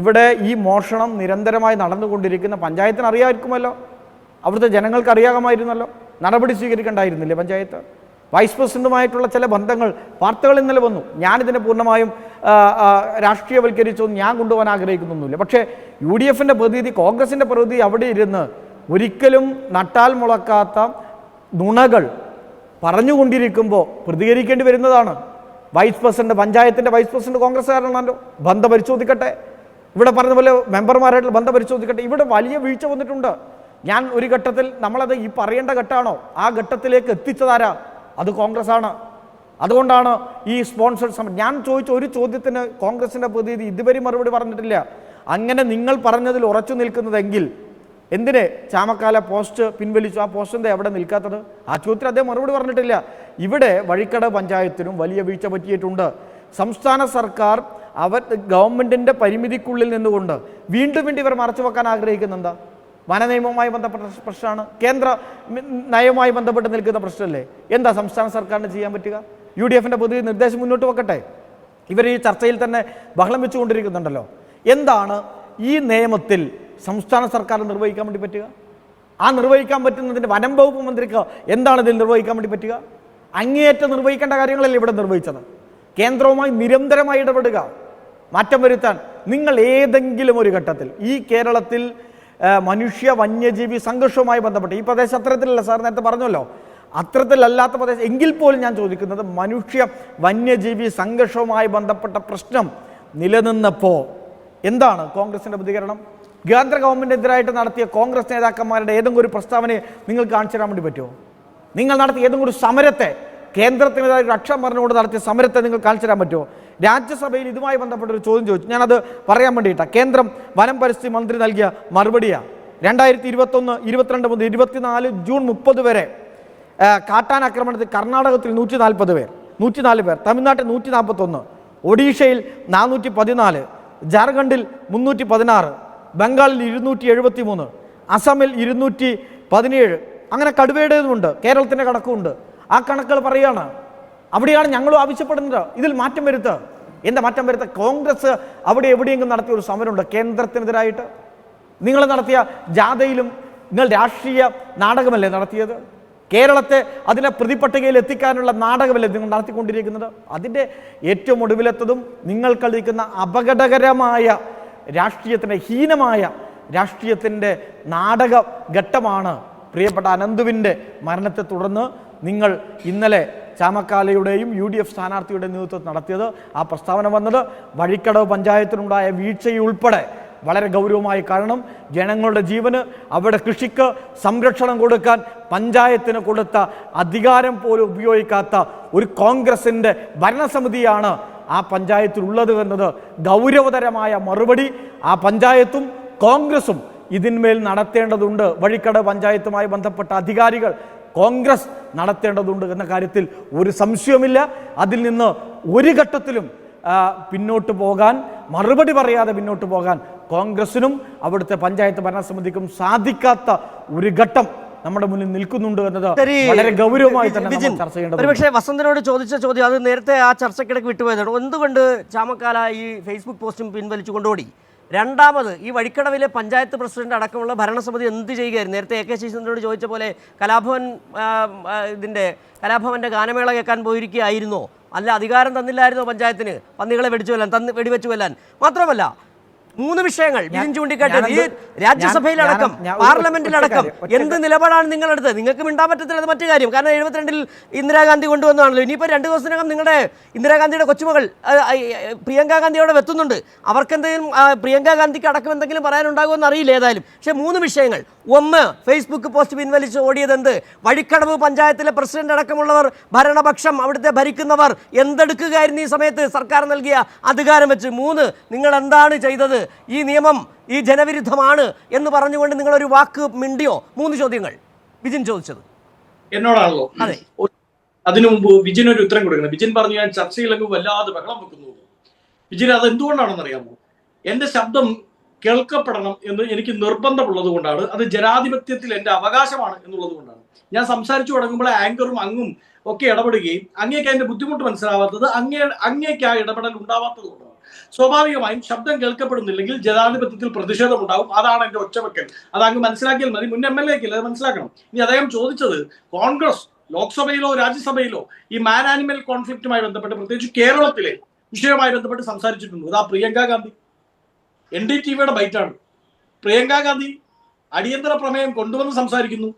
ഇവിടെ ഈ മോഷണം നിരന്തരമായി നടന്നുകൊണ്ടിരിക്കുന്ന പഞ്ചായത്തിന് അറിയാമായിരിക്കുമല്ലോ, അവിടുത്തെ ജനങ്ങൾക്ക് അറിയാമായിരുന്നല്ലോ. നടപടി സ്വീകരിക്കേണ്ടായിരുന്നില്ലേ പഞ്ചായത്ത്? വൈസ് പ്രസിഡന്റുമായിട്ടുള്ള ചില ബന്ധങ്ങൾ വാർത്തകൾ ഇന്നലെ വന്നു. ഞാനിതിനെ പൂർണ്ണമായും രാഷ്ട്രീയവൽക്കരിച്ചൊന്നും ഞാൻ കൊണ്ടുപോകാൻ ആഗ്രഹിക്കുന്നൊന്നുമില്ല. പക്ഷേ UDFൻ്റെ പ്രതിനിധി, കോൺഗ്രസിൻ്റെ പ്രതിനിധി അവിടെ ഇരുന്ന് ഒരിക്കലും നട്ടാൽ മുളക്കാത്ത നുണകൾ പറഞ്ഞുകൊണ്ടിരിക്കുമ്പോൾ പ്രതികരിക്കേണ്ടി വരുന്നതാണ്. വൈസ് പ്രസിഡന്റ്, പഞ്ചായത്തിൻ്റെ വൈസ് പ്രസിഡന്റ് കോൺഗ്രസ്സുകാരനാണല്ലോ. ബന്ധം പരിശോധിക്കട്ടെ. ഇവിടെ പറഞ്ഞ പോലെ മെമ്പർമാരായിട്ടുള്ള ബന്ധം പരിശോധിക്കട്ടെ. ഇവിടെ വലിയ വീഴ്ച വന്നിട്ടുണ്ട്. ഞാൻ ഒരു ഘട്ടത്തിൽ, നമ്മളത് ഈ പറയേണ്ട ഘട്ടമാണോ, ആ ഘട്ടത്തിലേക്ക് എത്തിച്ചതാരാ? അത് കോൺഗ്രസ് ആണ്. അതുകൊണ്ടാണ് ഈ സ്പോൺസർ ഞാൻ ചോദിച്ച ഒരു ചോദ്യത്തിന് കോൺഗ്രസിൻ്റെ പ്രതിനിധി ഇതുവരെ മറുപടി പറഞ്ഞിട്ടില്ല. അങ്ങനെ നിങ്ങൾ പറഞ്ഞതിൽ ഉറച്ചു നിൽക്കുന്നതെങ്കിൽ എന്തിനെ ചാമക്കാല പോസ്റ്റ് പിൻവലിച്ചു? ആ പോസ്റ്റിൻ്റെ എവിടെ നിൽക്കാത്തത്? ആ ചോദ്യത്തിൽ അദ്ദേഹം മറുപടി പറഞ്ഞിട്ടില്ല. ഇവിടെ വഴിക്കടവ് പഞ്ചായത്തിനും വലിയ വീഴ്ച പറ്റിയിട്ടുണ്ട്. സംസ്ഥാന സർക്കാർ ഗവൺമെൻറ്റിൻ്റെ പരിമിതിക്കുള്ളിൽ നിന്നുകൊണ്ട് വീണ്ടും ഇവർ മറച്ചു വെക്കാൻ ആഗ്രഹിക്കുന്നെന്താ? വനനിയമവുമായി ബന്ധപ്പെട്ട പ്രശ്നമാണ്, കേന്ദ്ര നയവുമായി ബന്ധപ്പെട്ട് നിൽക്കുന്ന പ്രശ്നമല്ലേ? എന്താ സംസ്ഥാന സർക്കാരിന് ചെയ്യാൻ പറ്റുക? UDFൻ്റെ പുതിയ നിർദ്ദേശം മുന്നോട്ട് വെക്കട്ടെ. ഇവർ ഈ ചർച്ചയിൽ തന്നെ ബഹളം വെച്ചുകൊണ്ടിരിക്കുന്നുണ്ടല്ലോ. എന്താണ് ഈ നിയമത്തിൽ സംസ്ഥാന സർക്കാർ നിർവഹിക്കാൻ വേണ്ടി പറ്റുക? ആ നിർവഹിക്കാൻ പറ്റുന്നതിൻ്റെ വനം വകുപ്പ് മന്ത്രിക്ക് എന്താണ് ഇതിൽ നിർവഹിക്കാൻ വേണ്ടി പറ്റുക? അങ്ങേയറ്റം നിർവഹിക്കേണ്ട കാര്യങ്ങളല്ലേ ഇവിടെ നിർവഹിച്ചത്. കേന്ദ്രവുമായി നിരന്തരമായി ഇടപെടുക, മാറ്റം വരുത്താൻ. നിങ്ങൾ ഏതെങ്കിലും ഒരു ഘട്ടത്തിൽ ഈ കേരളത്തിൽ മനുഷ്യ വന്യജീവി സംഘർഷവുമായി ബന്ധപ്പെട്ട്, ഈ പ്രദേശം അത്തരത്തിലല്ല, സാർ നേരത്തെ പറഞ്ഞല്ലോ, അത്തരത്തിലല്ലാത്ത പ്രദേശം എങ്കിൽ പോലും ഞാൻ ചോദിക്കുന്നത്, മനുഷ്യ വന്യജീവി സംഘർഷവുമായി ബന്ധപ്പെട്ട പ്രശ്നം നിലനിന്നപ്പോൾ എന്താണ് കോൺഗ്രസിൻ്റെ പ്രതികരണം? കേന്ദ്ര ഗവൺമെൻറ്റിനെതിരായിട്ട് നടത്തിയ കോൺഗ്രസ് നേതാക്കന്മാരുടെ ഏതെങ്കിലും ഒരു പ്രസ്താവനയെ നിങ്ങൾ കാണിച്ചു തരാൻ വേണ്ടി പറ്റുമോ? നിങ്ങൾ നടത്തിയ ഏതെങ്കിലും ഒരു സമരത്തെ, കേന്ദ്രത്തിനെതിരായ രക്ഷ പറഞ്ഞുകൊണ്ട് നടത്തിയ സമരത്തെ നിങ്ങൾ കാണിച്ചു തരാൻ പറ്റുമോ? രാജ്യസഭയിൽ ഇതുമായി ബന്ധപ്പെട്ടൊരു ചോദ്യം ചോദിച്ചു. ഞാനത് പറയാൻ വേണ്ടിയിട്ടാണ്. കേന്ദ്രം വനം പരിസ്ഥിതി മന്ത്രി നൽകിയ മറുപടിയാണ്. 2021, 22 മുതൽ 24 ജൂൺ 30 വരെ കാട്ടാൻ ആക്രമണത്തിൽ കർണാടകത്തിൽ 104 പേർ, തമിഴ്നാട്ടിൽ 141, ഒഡീഷയിൽ 414, ജാർഖണ്ഡിൽ 316, ബംഗാളിൽ 273, അസമിൽ 217. അങ്ങനെ കടുവയുടേതുമുണ്ട്, കേരളത്തിൻ്റെ കണക്കുമുണ്ട്. ആ കണക്കുകൾ പറയുകയാണ്. അവിടെയാണ് ഞങ്ങളും ആവശ്യപ്പെടുന്നത്, ഇതിൽ മാറ്റം വരുത്തുക. എന്താ മാറ്റം വരുത്തുക? കോൺഗ്രസ് അവിടെ എവിടെയെങ്കിലും നടത്തിയ ഒരു സമരമുണ്ട് കേന്ദ്രത്തിനെതിരായിട്ട്? നിങ്ങൾ നടത്തിയ ജാഥയിലും നിങ്ങൾ രാഷ്ട്രീയ നാടകമല്ലേ നടത്തിയത്? കേരളത്തെ അതിനെ പ്രതിപട്ടികയിൽ എത്തിക്കാനുള്ള നാടകമല്ലേ നിങ്ങൾ നടത്തിക്കൊണ്ടിരിക്കുന്നത്? അതിൻ്റെ ഏറ്റവും ഒടുവിലെത്തതും നിങ്ങൾ കളിക്കുന്ന അപകടകരമായ രാഷ്ട്രീയത്തിൻ്റെ ഹീനമായ രാഷ്ട്രീയത്തിൻ്റെ നാടക ഘട്ടമാണ് പ്രിയപ്പെട്ട അനന്തുവിൻ്റെ മരണത്തെ തുടർന്ന് നിങ്ങൾ ഇന്നലെ ചാമക്കാലയുടെയും UDF സ്ഥാനാർത്ഥിയുടെ നേതൃത്വത്തിൽ നടത്തിയത്. ആ പ്രസ്താവന വന്നത് വഴിക്കടവ് പഞ്ചായത്തിനുണ്ടായ വീഴ്ചയുൾപ്പെടെ വളരെ ഗൗരവമായി. കാരണം ജനങ്ങളുടെ ജീവന്, അവരുടെ കൃഷിക്ക് സംരക്ഷണം കൊടുക്കാൻ പഞ്ചായത്തിന് കൊടുത്ത അധികാരം പോലും ഉപയോഗിക്കാത്ത ഒരു കോൺഗ്രസിൻ്റെ ഭരണസമിതിയാണ് ആ പഞ്ചായത്തിലുള്ളത് എന്നത് ഗൗരവതരമായ മറുപടി ആ പഞ്ചായത്തും കോൺഗ്രസും ഇതിന്മേൽ നടത്തേണ്ടതുണ്ട്. വഴിക്കടവ് പഞ്ചായത്തുമായി ബന്ധപ്പെട്ട അധികാരികൾ കോൺഗ്രസ് നടത്തേണ്ടതുണ്ട് എന്ന കാര്യത്തിൽ ഒരു സംശയവുമില്ല. അതിൽ നിന്ന് ഒരു ഘട്ടത്തിലും പിന്നോട്ട് പോകാൻ, മറുപടി പറയാതെ പിന്നോട്ട് പോകാൻ കോൺഗ്രസിനും അവിടുത്തെ പഞ്ചായത്ത് ഭരണസമിതിക്കും സാധിക്കാത്ത ഒരു ഘട്ടം നമ്മുടെ മുന്നിൽ നിൽക്കുന്നുണ്ട് എന്നത് വളരെ ഗൗരവമായി തന്നെ ചർച്ച ചെയ്യേണ്ടത്. പക്ഷേ വസന്തനോട് ചോദിച്ച ചോദ്യം അത് നേരത്തെ ആ ചർച്ചക്കിടക്ക് വിട്ടുപോയതാണ്. എന്തുകൊണ്ട് ചാമക്കാല ഈ ഫേസ്ബുക്ക് പോസ്റ്റും പിൻവലിച്ചു കൊണ്ടുപോയി? രണ്ടാമത് ഈ വഴിക്കടവിലെ പഞ്ചായത്ത് പ്രസിഡന്റ് അടക്കമുള്ള ഭരണസമിതി എന്ത് ചെയ്യുകയായിരുന്നു? നേരത്തെ AK ശശീന്ദ്രനോട് ചോദിച്ച പോലെ കലാഭവന്റെ ഗാനമേള കേൾക്കാൻ പോയിരിക്കുകയായിരുന്നോ? അല്ല അധികാരം തന്നില്ലായിരുന്നോ പഞ്ചായത്തിന് പന്നികളെ വെടിവെച്ചു കൊല്ലാൻ? മാത്രമല്ല 3 വിഷയങ്ങൾ ബിജിൻ ചൂണ്ടിക്കാട്ടിയത് ഈ രാജ്യസഭയിലടക്കം പാർലമെന്റിലടക്കം എന്ത് നിലപാടാണ് നിങ്ങളെടുത്തത്? നിങ്ങൾക്ക് മിണ്ടാൻ പറ്റത്തില്ല, അത് മറ്റു കാര്യം. കാരണം 72-ൽ ഇന്ദിരാഗാന്ധി കൊണ്ടുവന്നതാണല്ലോ. ഇനിയിപ്പോൾ 2 ദിവസത്തിനകം നിങ്ങളുടെ ഇന്ദിരാഗാന്ധിയുടെ കൊച്ചുമകൾ പ്രിയങ്ക ഗാന്ധിയോടെ വെത്തുന്നുണ്ട്. അവർക്കെന്തെങ്കിലും പ്രിയങ്ക ഗാന്ധിക്ക് അടക്കം എന്തെങ്കിലും പറയാനുണ്ടാകുമെന്ന് അറിയില്ല. ഏതായാലും പക്ഷേ 3 വിഷയങ്ങൾ. ഒന്ന്, ഫേസ്ബുക്ക് പോസ്റ്റ് പിൻവലിച്ച് ഓടിയതെന്ത്? വഴിക്കടവ് പഞ്ചായത്തിലെ പ്രസിഡന്റ് അടക്കമുള്ളവർ, ഭരണപക്ഷം, അവിടുത്തെ ഭരിക്കുന്നവർ എന്തെടുക്കുകയായിരുന്നു ഈ സമയത്ത് സർക്കാർ നൽകിയ അധികാരം വെച്ച്? 3, നിങ്ങൾ എന്താണ് ചെയ്തത്? ഈ നിയമം ഈ ജനവിരുദ്ധമാണ് എന്ന് പറഞ്ഞുകൊണ്ട് നിങ്ങളൊരു വാക്ക് മിണ്ടിയോ? 3 ചോദ്യങ്ങൾ വിജിൻ ചോദിച്ചത് എന്നോടാണല്ലോ. അതെ. അതിനു മുമ്പ് വിജിൻ ഒരു ഉത്തരം കൊടുക്കണം. വിജിൻ പറഞ്ഞു ഞാൻ ചർച്ചയിലങ്ങ് വല്ലാതെ ബഹളം വെക്കുന്നു. വിജിൻ അത് എന്തുകൊണ്ടാണെന്ന് അറിയാമോ? എന്റെ ശബ്ദം കേൾക്കപ്പെടണം എന്ന് എനിക്ക് നിർബന്ധമുള്ളത് കൊണ്ടാണ്. അത് ജനാധിപത്യത്തിൽ എൻ്റെ അവകാശമാണ് എന്നുള്ളത് കൊണ്ടാണ്. ഞാൻ സംസാരിച്ചു തുടങ്ങുമ്പോൾ ആങ്കറും അങ്ങും ഒക്കെ ഇടപെടുകയും അങ്ങേക്ക് അതിന്റെ ബുദ്ധിമുട്ട് മനസ്സിലാവാത്തത്, അങ്ങേക്ക് ആ ഇടപെടൽ ഉണ്ടാവാത്തത് കൊണ്ടാണ്. സ്വാഭാവികമായും ശബ്ദം കേൾക്കപ്പെടുന്നില്ലെങ്കിൽ ജനാധിപത്യത്തിൽ പ്രതിഷേധം ഉണ്ടാവും. അതാണ് എൻ്റെ ഒച്ചവെക്കൽ. അത് അങ്ങ് മനസ്സിലാക്കിയാൽ മതി. മുൻ MLA അത് മനസ്സിലാക്കണം. ഇനി അദ്ദേഹം ചോദിച്ചത് കോൺഗ്രസ് ലോക്സഭയിലോ രാജ്യസഭയിലോ ഈ മാൻ ആനിമൽ കോൺഫ്ലിക്റ്റുമായി ബന്ധപ്പെട്ട്, പ്രത്യേകിച്ച് കേരളത്തിലെ വിഷയവുമായി ബന്ധപ്പെട്ട് സംസാരിച്ചിട്ടുണ്ട്. അതാ പ്രിയങ്ക ഗാന്ധി NDTVയുടെ ബൈറ്റാണ്. പ്രിയങ്ക ഗാന്ധി അടിയന്തര പ്രമേയം കൊണ്ടുവന്ന് സംസാരിക്കുന്നു.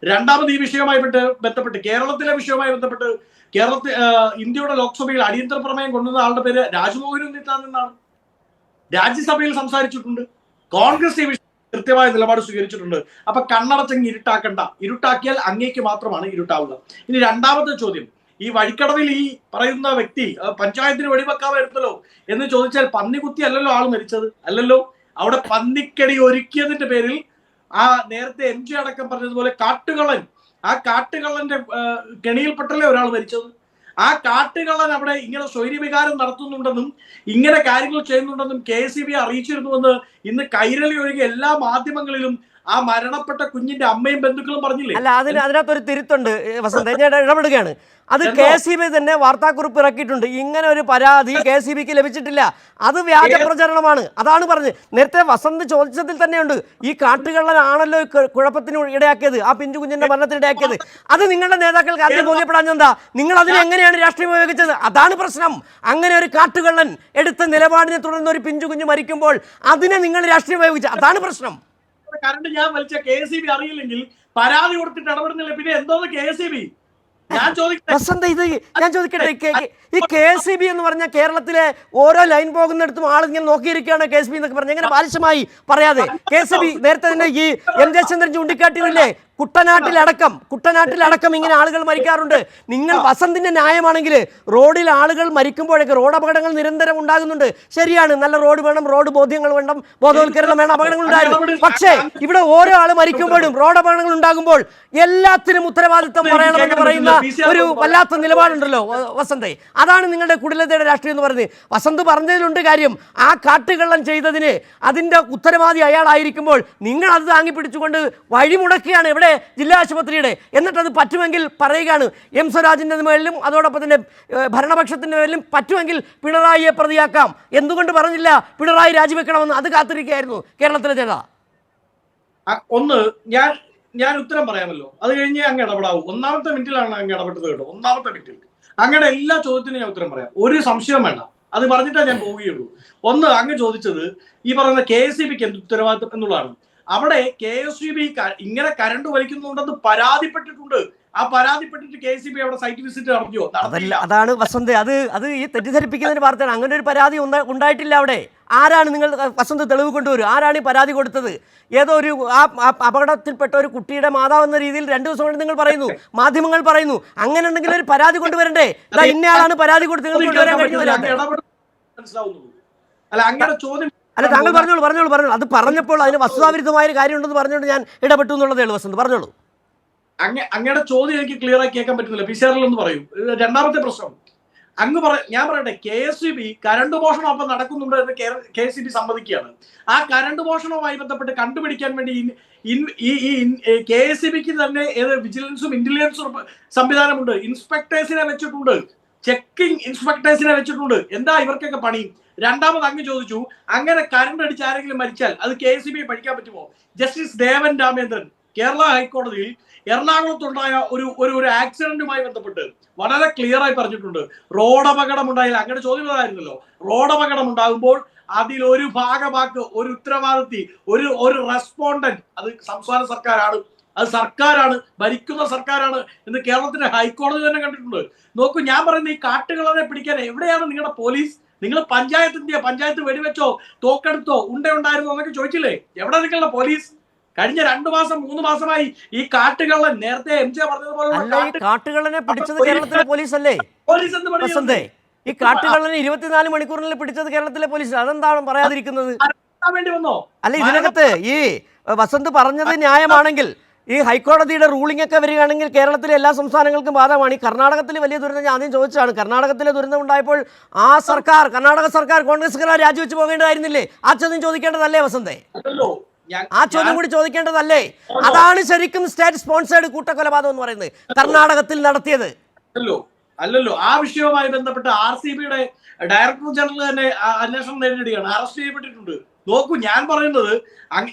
രണ്ടാമത് ഈ വിഷയവുമായി ബന്ധപ്പെട്ട് കേരളത്തിലെ വിഷയവുമായി ബന്ധപ്പെട്ട് ഇന്ത്യയുടെ ലോക്സഭയിൽ അടിയന്തര പ്രമേയം കൊണ്ടുവന്ന ആളുടെ പേര് രാജ്മോഹൻ ഉണ്ണിത്താൻ എന്നാണ്. രാജ്യസഭയിൽ സംസാരിച്ചിട്ടുണ്ട്. കോൺഗ്രസ് ഈ വിഷയം കൃത്യമായ നിലപാട് സ്വീകരിച്ചിട്ടുണ്ട്. അപ്പൊ കണ്ണടച്ചങ്ങ് ഇരുട്ടാക്കണ്ട. ഇരുട്ടാക്കിയാൽ അങ്ങേക്ക് മാത്രമാണ് ഇരുട്ടാവുക. ഇനി രണ്ടാമത്തെ ചോദ്യം, ഈ വഴിക്കടവിൽ ഈ പറയുന്ന വ്യക്തി പഞ്ചായത്തിന് വെടിവെക്കാമായിരുന്നല്ലോ എന്ന് ചോദിച്ചാൽ പന്നികുത്തി അല്ലല്ലോ ആൾ മരിച്ചത്, അല്ലല്ലോ. അവിടെ പന്നിക്കടി ഒരുക്കിയതിന്റെ പേരിൽ ആ നേരത്തെ MG അടക്കം പറഞ്ഞതുപോലെ കാട്ടുകള്ളൻ, ആ കാട്ടുകള്ളന്റെ കെണിയിൽപ്പെട്ടല്ലേ ഒരാൾ മരിച്ചത്. ആ കാട്ടുകള്ളൻ അവിടെ ഇങ്ങനെ സ്വൈര്യവികാരം നടത്തുന്നുണ്ടെന്നും ഇങ്ങനെ കാര്യങ്ങൾ ചെയ്യുന്നുണ്ടെന്നും KSEB അറിയിച്ചിരുന്നുവെന്ന് ഇന്ന് കൈരളി ഒഴികെ എല്ലാ മാധ്യമങ്ങളിലും ആ മരണപ്പെട്ട കുഞ്ഞിന്റെ അമ്മയും ബന്ധുക്കളും പറഞ്ഞില്ലേ? അല്ല, അതിനകത്തൊരു തിരുത്തുണ്ട് വസന്ത, ഞാൻ ഇടപെടുകയാണ്. അത് KSEB തന്നെ വാർത്താക്കുറിപ്പ് ഇറക്കിയിട്ടുണ്ട്. ഇങ്ങനെ ഒരു പരാതി KSEBക്ക് ലഭിച്ചിട്ടില്ല, അത് വ്യാജ പ്രചരണമാണ്. അതാണ് പറഞ്ഞത്. നേരത്തെ വസന്ത് ചോദിച്ചതിൽ തന്നെയുണ്ട്, ഈ കാട്ടുകള്ളനാണല്ലോ കുഴപ്പത്തിന് ഇടയാക്കിയത്, ആ പിഞ്ചു കുഞ്ഞിന്റെ മരണത്തിന് ഇടയാക്കിയത്. അത് നിങ്ങളുടെ നേതാക്കൾക്ക് ആദ്യം ബോധ്യപ്പെടാഞ്ഞെന്താ? നിങ്ങൾ അതിന് എങ്ങനെയാണ് രാഷ്ട്രീയം ഉപയോഗിച്ചത്? അതാണ് പ്രശ്നം. അങ്ങനെ ഒരു കാട്ടുകള്ളൻ എടുത്ത നിലപാടിനെ തുടർന്ന് ഒരു പിഞ്ചു കുഞ്ഞ് മരിക്കുമ്പോൾ അതിനെ നിങ്ങൾ രാഷ്ട്രീയം ഉപയോഗിച്ചു, അതാണ് പ്രശ്നം. കറണ്ട് ഞാൻ വലിച്ച KSEB അറിയില്ലെങ്കിൽ പരാതി കൊടുത്തിട്ട് ഇടപെടുന്നില്ല, പിന്നെ എന്തോന്ന് KSEB? ഞാൻ ചോദിക്കട്ടെ, ഈ KSEB എന്ന് പറഞ്ഞാൽ കേരളത്തിലെ ഓരോ ലൈൻ പോകുന്നിടത്തും ആൾ ഇങ്ങനെ നോക്കിയിരിക്കുകയാണ് KSEB എന്നൊക്കെ പറഞ്ഞ് എങ്ങനെ ബാലിശമായി പറയാതെ? KSEB നേരത്തെ തന്നെ ഈ M ജയചന്ദ്രൻ ചൂണ്ടിക്കാട്ടിയതില്ലേ, കുട്ടനാട്ടിലടക്കം ഇങ്ങനെ ആളുകൾ മരിക്കാറുണ്ട്. നിങ്ങൾ വസന്തിന്റെ ന്യായമാണെങ്കിൽ റോഡിൽ ആളുകൾ മരിക്കുമ്പോഴൊക്കെ റോഡ് അപകടങ്ങൾ നിരന്തരം ഉണ്ടാകുന്നുണ്ട്. ശരിയാണ്, നല്ല റോഡ് വേണം, റോഡ് ബോധ്യങ്ങൾ വേണം, ബോധവൽക്കരണം വേണം, അപകടങ്ങൾ ഉണ്ടായിരുന്നു. പക്ഷേ ഇവിടെ ഓരോ ആൾ മരിക്കുമ്പോഴും റോഡ് അപകടങ്ങൾ ഉണ്ടാകുമ്പോൾ എല്ലാത്തിനും ഉത്തരവാദിത്വം പറയണമെന്ന് പറയുന്ന ഒരു വല്ലാത്ത നിലപാടുണ്ടല്ലോ വസന്തേ. അതാണ് നിങ്ങളുടെ കുടിലതയുടെ രാഷ്ട്രീയം എന്ന് പറയുന്നത്. വസന്ത് പറഞ്ഞതിലുണ്ട് കാര്യം. ആ കാട്ടുകള്ളൻ ചെയ്തതിന് അതിന്റെ ഉത്തരവാദി അയാളായിരിക്കുമ്പോൾ നിങ്ങൾ അത് താങ്ങിപ്പിടിച്ചുകൊണ്ട് വഴിമുടക്കുകയാണ് ഇവിടെ ജില്ലാ ആശുപത്രിയുടെ. എന്നിട്ട് അത് പറ്റുമെങ്കിൽ പറയുകയാണ് M സ്വരാജിൻ്റെ മേലിലും അതോടൊപ്പം തന്നെ ഭരണപക്ഷത്തിൻ്റെ മേലിലും പറ്റുമെങ്കിൽ പിണറായിയെ പ്രതിയാക്കാം. എന്തുകൊണ്ട് പറഞ്ഞില്ല പിണറായി രാജിവെക്കണമെന്ന്? അത് കാത്തിരിക്കുകയായിരുന്നു കേരളത്തിലെ ജനത. ഒന്ന് ഞാൻ ഞാൻ ഉത്തരം പറയാമല്ലോ, അത് കഴിഞ്ഞ് അങ്ങ് ഇടപെടാവൂ. ഒന്നാമത്തെ മിനിറ്റിലാണ് അങ്ങ് ഇടപെട്ടത് കേട്ടോ. ഒന്നാമത്തെ മിനിറ്റിൽ അങ്ങയുടെ എല്ലാ ചോദ്യത്തിനും ഞാൻ ഉത്തരം പറയാം, ഒരു സംശയം വേണ്ട. അത് പറഞ്ഞിട്ടേ ഞാൻ പോവുകയുള്ളൂ. ഒന്ന്, അങ്ങ് ചോദിച്ചത് ഈ പറയുന്ന KSEBക്ക് എന്ത് ഉത്തരവാദിത്വം എന്നുള്ളതാണ്. അവിടെ KSEB ഇങ്ങനെ കരണ്ട് വലിക്കുന്നുണ്ടെന്ന് പരാതിപ്പെട്ടിട്ടുണ്ട്. ആ പരാതിപ്പെട്ടിട്ട് KSEB അവിടെ സൈറ്റ് വിസിറ്റ് നടത്തിയോ? നടത്തില്ല. അതാണ് വസന്ത്, അത് ഈ തെറ്റിദ്ധരിപ്പിക്കുന്നതിന് വാർത്തയാണ്. അങ്ങനെ ഒരു പരാതി ഉണ്ടായിട്ടില്ല അവിടെ. ആരാണ് നിങ്ങൾ വസന്ത് തെളിവ് കൊണ്ടുവരും? ആരാണ് ഈ പരാതി കൊടുത്തത്? ഏതോ ഒരു അപകടത്തിൽപ്പെട്ട ഒരു കുട്ടിയുടെ മാതാവ് എന്ന രീതിയിൽ 2 ദിവസം കൊണ്ട് നിങ്ങൾ പറയുന്നു, മാധ്യമങ്ങൾ പറയുന്നു. അങ്ങനെ ഉണ്ടെങ്കിൽ ഒരു പരാതി കൊണ്ടുവരണ്ടേ? ഇന്നയാളാണ് പരാതി കൊടുത്ത് നിങ്ങൾ കൊണ്ടുവരാൻ കഴിഞ്ഞു. അല്ല, അങ്ങനെ ചോദ്യം അല്ല, താങ്കൾ പറഞ്ഞോളൂ. അത് പറഞ്ഞപ്പോൾ അതിന് വസ്തുതാവിരുദ്ധമായ ഒരു കാര്യം ഉണ്ടെന്ന് പറഞ്ഞുകൊണ്ട് ഞാൻ ഇടപെട്ടു എന്നുള്ളതേ ഉള്ളൂ. വസന്ത് പറഞ്ഞോളൂ. അങ്ങയുടെ ചോദ്യം എനിക്ക് ക്ലിയർ ആയി കേൾക്കാൻ പറ്റുന്നില്ല. പിശാറിൽ ഒന്ന് പറയൂ. രണ്ടാമത്തെ പ്രശ്നം ഞാൻ പറയട്ടെ, KSEB കരണ്ട് മോഷണം അപ്പം നടക്കുന്നുണ്ട് എന്ന് KSEB സമ്മതിക്കുകയാണ്. ആ കരണ്ട് മോഷണവുമായി ബന്ധപ്പെട്ട് കണ്ടുപിടിക്കാൻ വേണ്ടി KSEBക്ക് തന്നെ വിജിലൻസും ഇന്റലിജൻസും സംവിധാനമുണ്ട്. ഇൻസ്പെക്ടേഴ്സിനെ വെച്ചിട്ടുണ്ട്, ചെക്കിംഗ് ഇൻസ്പെക്ടേഴ്സിനെ വെച്ചിട്ടുണ്ട്. എന്താ ഇവർക്കൊക്കെ പണി? രണ്ടാമത് അങ്ങ് ചോദിച്ചു, അങ്ങനെ കരണ്ട് അടിച്ച് ആരെങ്കിലും മരിച്ചാൽ അത് KSEB പഠിക്കാൻ പറ്റുമോ? ജസ്റ്റിസ് ദേവൻ രാമേന്ദ്രൻ കേരള ഹൈക്കോടതിയിൽ എറണാകുളത്തുണ്ടായ ഒരു ആക്സിഡന്റുമായി ബന്ധപ്പെട്ട് വളരെ ക്ലിയർ ആയി പറഞ്ഞിട്ടുണ്ട്. റോഡ് അപകടം ഉണ്ടായില്ല. അങ്ങനെ ചോദ്യം അതായിരുന്നല്ലോ. റോഡ് അപകടം ഉണ്ടാകുമ്പോൾ അതിലൊരു ഭാഗമാക്ക്, ഒരു ഉത്തരവാദിത്തി, ഒരു റെസ്പോണ്ടന്റ് അത് സംസ്ഥാന സർക്കാരാണ്, അത് സർക്കാരാണ്, ഭരിക്കുന്ന സർക്കാരാണ് എന്ന് കേരളത്തിന്റെ ഹൈക്കോടതി തന്നെ കണ്ടിട്ടുണ്ട്. നോക്കൂ, ഞാൻ പറയുന്നത് ഈ കാട്ടുകളെ പിടിക്കാൻ എവിടെയാണ് നിങ്ങളുടെ പോലീസ്? നിങ്ങൾ പഞ്ചായത്ത് വെടിവെച്ചോ, തോക്കെടുത്തോ, ഉണ്ടായിരുന്നോ എന്നൊക്കെ ചോദിച്ചില്ലേ? എവിടെ നിങ്ങളുടെ പോലീസ്? കഴിഞ്ഞ 2 മാസം 3 മാസമായി ഈ കാട്ടുകള്ളൻ, നേരത്തെ MJ പറഞ്ഞതുപോലെ കാട്ടുകള്ളനെ പിടിച്ചത് കേരളത്തിലെ പോലീസ് അല്ലേ? വസന്തേ, ഈ കാട്ടുകള്ളനെ 24 മണിക്കൂറിനുള്ളിൽ പിടിച്ചത് കേരളത്തിലെ പോലീസ്. അതെന്താണ് പറയാതിരിക്കുന്നത്? വേണ്ടി വന്നോ? അല്ല, ഇതിനകത്ത് ഈ വസന്ത് പറഞ്ഞത് ന്യായമാണെങ്കിൽ ഈ ഹൈക്കോടതിയുടെ റൂളിംഗ് ഒക്കെ വരികയാണെങ്കിൽ കേരളത്തിലെ എല്ലാ സംസ്ഥാനങ്ങൾക്കും ബാധകമാണ്. ഈ കർണാടകത്തിൽ വലിയ ദുരന്തം ഞാൻ ആദ്യം ചോദിച്ചതാണ്. കർണാടകത്തിലെ ദുരന്തം ഉണ്ടായപ്പോൾ ആ സർക്കാർ, കർണാടക സർക്കാർ, കോൺഗ്രസ്സുകാർ രാജിവെച്ച് പോകേണ്ടതായിരുന്നില്ലേ? ആ ചോദ്യം ചോദിക്കേണ്ടതല്ലേ വസന്തേ? ആ ചോദ്യം കൂടി ചോദിക്കേണ്ടതല്ലേ? അതാണ് ശരിക്കും സ്റ്റേറ്റ് സ്പോൺസേഡ് കൂട്ടക്കൊലപാതകം എന്ന് പറയുന്നത്, കർണാടകത്തിൽ നടത്തിയത്. അല്ലല്ലോ. ആ വിഷയവുമായി ബന്ധപ്പെട്ട് RCBയുടെ ഡയറക്ടർ ജനറൽ തന്നെ അന്വേഷണം നേരിടുകയാണ്, അറസ്റ്റ് ചെയ്യപ്പെട്ടിട്ടുണ്ട്. നോക്കൂ, ഞാൻ പറയുന്നത്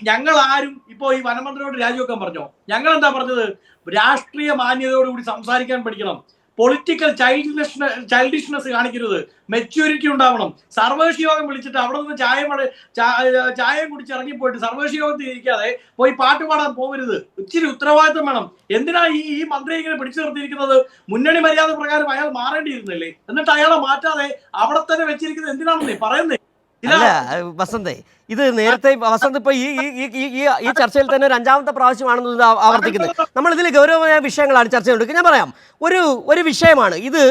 ഞങ്ങൾ ആരും ഇപ്പോ ഈ വനമന്ത്രിയോട് രാജിവെക്കാൻ പറഞ്ഞോ? ഞങ്ങൾ എന്താ പറഞ്ഞത്? രാഷ്ട്രീയ മാന്യതയോടുകൂടി സംസാരിക്കാൻ പഠിക്കണം. പൊളിറ്റിക്കൽ ചൈൽഡിഷ്നെസ് കാണിക്കരുത്, മെച്യൂരിറ്റി ഉണ്ടാവണം. സർവകക്ഷി യോഗം വിളിച്ചിട്ട് അവിടെ നിന്ന് ചായയും കുടിച്ച് ഇറങ്ങിപ്പോയിട്ട് സർവകക്ഷി യോഗത്തിൽ ഇരിക്കാതെ പോയി പാട്ട് പാടാൻ പോകരുത്. ഇച്ചിരി ഉത്തരവാദിത്വം വേണം. എന്തിനാ ഈ മന്ത്രിയെ ഇങ്ങനെ പിടിച്ചു നിർത്തിയിരിക്കുന്നത്? മുന്നണി മര്യാദ പ്രകാരം അയാൾ മാറേണ്ടിയിരുന്നില്ലേ? എന്നിട്ട് അയാളെ മാറ്റാതെ അവിടെ തന്നെ വെച്ചിരിക്കുന്നത് എന്തിനാണെന്നേ പറയുന്നേ? അല്ല വസന്തേ, ഇത് നേരത്തെ വസന്ത് ഇപ്പോൾ ഈ ചർച്ചയിൽ തന്നെ ഒരു 5ാമത്തെ പ്രാവശ്യമാണെന്ന് ഇത് ആവർത്തിക്കുന്നത്. നമ്മളിതിൽ ഗൗരവമായ വിഷയങ്ങളാണ് ചർച്ച ചെയ്തുകൊണ്ടിരിക്കുന്നത്. ഞാൻ പറയാം, ഒരു വിഷയമാണ് ഇത്.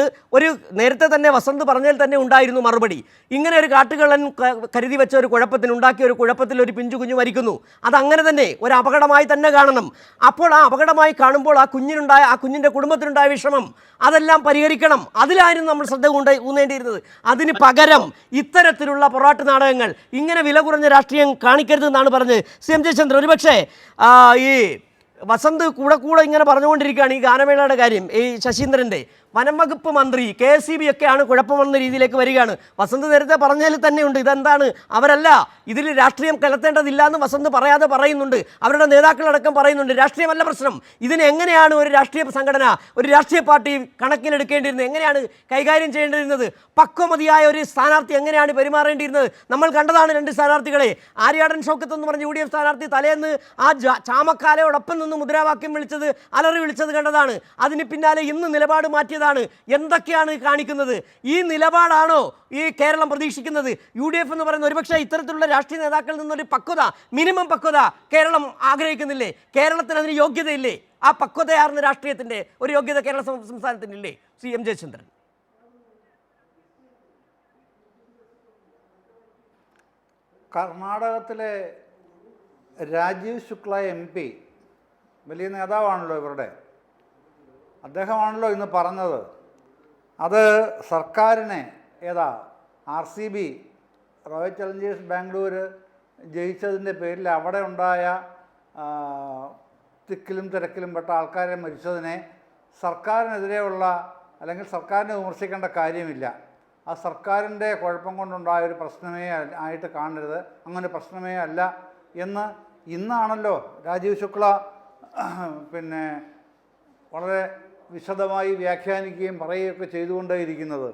നേരത്തെ തന്നെ വസന്ത് പറഞ്ഞതിൽ തന്നെ ഉണ്ടായിരുന്നു മറുപടി. ഇങ്ങനെ ഒരു കാട്ടുകള്ളൻ കരുതി വെച്ച ഒരു ഉണ്ടാക്കിയ ഒരു കുഴപ്പത്തിൽ ഒരു പിഞ്ചു കുഞ്ഞു മരിക്കുന്നു. അതങ്ങനെ തന്നെ ഒരു അപകടമായി തന്നെ കാണണം. അപ്പോൾ ആ അപകടമായി കാണുമ്പോൾ ആ കുഞ്ഞിൻ്റെ കുടുംബത്തിനുണ്ടായ വിഷമം അതെല്ലാം പരിഹരിക്കണം. അതിലായിരുന്നു നമ്മൾ ശ്രദ്ധ ഊന്നേണ്ടിയിരുന്നത്. അതിന് പകരം ഇത്തരത്തിലുള്ള പൊറാട്ട് നാടകങ്ങൾ, ഇങ്ങനെ വില കുറഞ്ഞ രാഷ്ട്രീയം കാണിക്കരുതെന്നാണ് പറഞ്ഞത് CM ജയചന്ദ്രൻ. ഒരുപക്ഷേ ഈ വസന്ത് കൂടെ ഇങ്ങനെ പറഞ്ഞുകൊണ്ടിരിക്കുകയാണ് ഈ ഗാനമേളയുടെ കാര്യം. ഈ ശശീന്ദ്രൻ്റെ വനം വകുപ്പ് മന്ത്രി KSEB ഒക്കെയാണ് കുഴപ്പമെന്ന രീതിയിലേക്ക് വരികയാണ്. വസന്ത് നേരത്തെ പറഞ്ഞതിൽ തന്നെയുണ്ട് ഇതെന്താണ്, അവരല്ല, ഇതിൽ രാഷ്ട്രീയം കലർത്തേണ്ടതില്ല എന്ന് വസന്ത് പറയാതെ പറയുന്നുണ്ട്. അവരുടെ നേതാക്കളടക്കം പറയുന്നുണ്ട് രാഷ്ട്രീയമല്ല പ്രശ്നം. ഇതിനെ എങ്ങനെയാണ് ഒരു രാഷ്ട്രീയ സംഘടന, ഒരു രാഷ്ട്രീയ പാർട്ടി കണക്കിലെടുക്കേണ്ടിയിരുന്നത്, എങ്ങനെയാണ് കൈകാര്യം ചെയ്യേണ്ടിയിരുന്നത്, പക്വമതിയായ ഒരു സ്ഥാനാർത്ഥി എങ്ങനെയാണ് പെരുമാറേണ്ടിയിരുന്നത് നമ്മൾ കണ്ടതാണ്. 2 സ്ഥാനാർത്ഥികളെ, ആര്യാടൻ ഷൗക്കത്ത് എന്ന് പറഞ്ഞ UDF സ്ഥാനാർത്ഥി തലേന്ന് ആ ചാമക്കാലയോടൊപ്പം നിന്ന് മുദ്രാവാക്യം വിളിച്ചത്, അലറി വിളിച്ചത് കണ്ടതാണ്. അതിന് പിന്നാലെ ഇന്ന് നിലപാട് മാറ്റിയത് എന്തൊക്കെയാണ് കാണിക്കുന്നത്? ഈ നിലപാടാണോ ഈ കേരളം പ്രതീക്ഷിക്കുന്നത്? UDF എന്ന് പറയുന്ന ഒരുപക്ഷെ ഇത്തരത്തിലുള്ള രാഷ്ട്രീയ നേതാക്കളിൽ നിന്നൊരു പക്വത, മിനിമം പക്വത കേരളം ആഗ്രഹിക്കുന്നില്ലേ? കേരളത്തിന് അതിന് യോഗ്യതയില്ലേ? ആ പക്വതയാർന്ന രാഷ്ട്രീയത്തിന്റെ ഒരു യോഗ്യത കേരള സംസ്ഥാനത്തിനില്ലേ? CM ജയചന്ദ്രൻ. കർണാടകത്തിലെ രാജീവ് ശുക്ല MP വലിയ നേതാവാണല്ലോ ഇവരുടെ. അദ്ദേഹമാണല്ലോ ഇന്ന് പറഞ്ഞത് അത് സർക്കാരിനെ RCB റോയൽ ചലഞ്ചേഴ്സ് ബാംഗ്ലൂർ ജയിച്ചതിൻ്റെ പേരിൽ അവിടെ ഉണ്ടായ തിക്കിലും തിരക്കിലും പെട്ട ആൾക്കാരെ മരിച്ചതിനെ സർക്കാരിനെതിരെയുള്ള അല്ലെങ്കിൽ സർക്കാരിനെ വിമർശിക്കേണ്ട കാര്യമില്ല, ആ സർക്കാരിൻ്റെ കുഴപ്പം കൊണ്ടുണ്ടായ ഒരു പ്രശ്നമേ ആയിട്ട് കാണരുത്, അങ്ങനെ പ്രശ്നമേ അല്ല എന്ന് ഇന്നാണല്ലോ രാജീവ് ശുക്ല പിന്നെ വളരെ വിശദമായി വ്യാഖ്യാനിക്കുകയും പറയുകയൊക്കെ ചെയ്തുകൊണ്ടേയിരിക്കുന്നത്.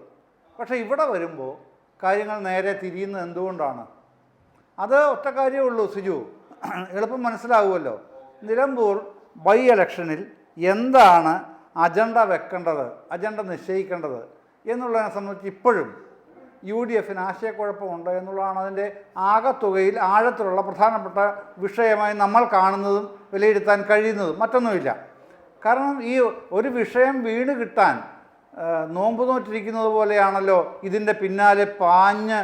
പക്ഷേ ഇവിടെ വരുമ്പോൾ കാര്യങ്ങൾ നേരെ തിരിയുന്നത് എന്തുകൊണ്ടാണ്? അത് ഒറ്റ കാര്യമേ ഉള്ളൂ സിജു, എളുപ്പം മനസ്സിലാവുമല്ലോ. നിലമ്പൂർ ബൈ ഇലക്ഷനിൽ എന്താണ് അജണ്ട വെക്കേണ്ടത്, അജണ്ട നിശ്ചയിക്കേണ്ടത് എന്നുള്ളതിനെ സംബന്ധിച്ച് ഇപ്പോഴും UDF ആശയക്കുഴപ്പമുണ്ട് എന്നുള്ളതാണ് അതിൻ്റെ ആകത്തുകയിൽ ആഴത്തിലുള്ള പ്രധാനപ്പെട്ട വിഷയമായി നമ്മൾ കാണുന്നതും വിലയിരുത്താൻ കഴിയുന്നതും. മറ്റൊന്നുമില്ല. കാരണം ഈ ഒരു വിഷയം വീണ് കിട്ടാൻ നോമ്പ് നോറ്റിരിക്കുന്നത് പോലെയാണല്ലോ ഇതിൻ്റെ പിന്നാലെ പാഞ്ഞ്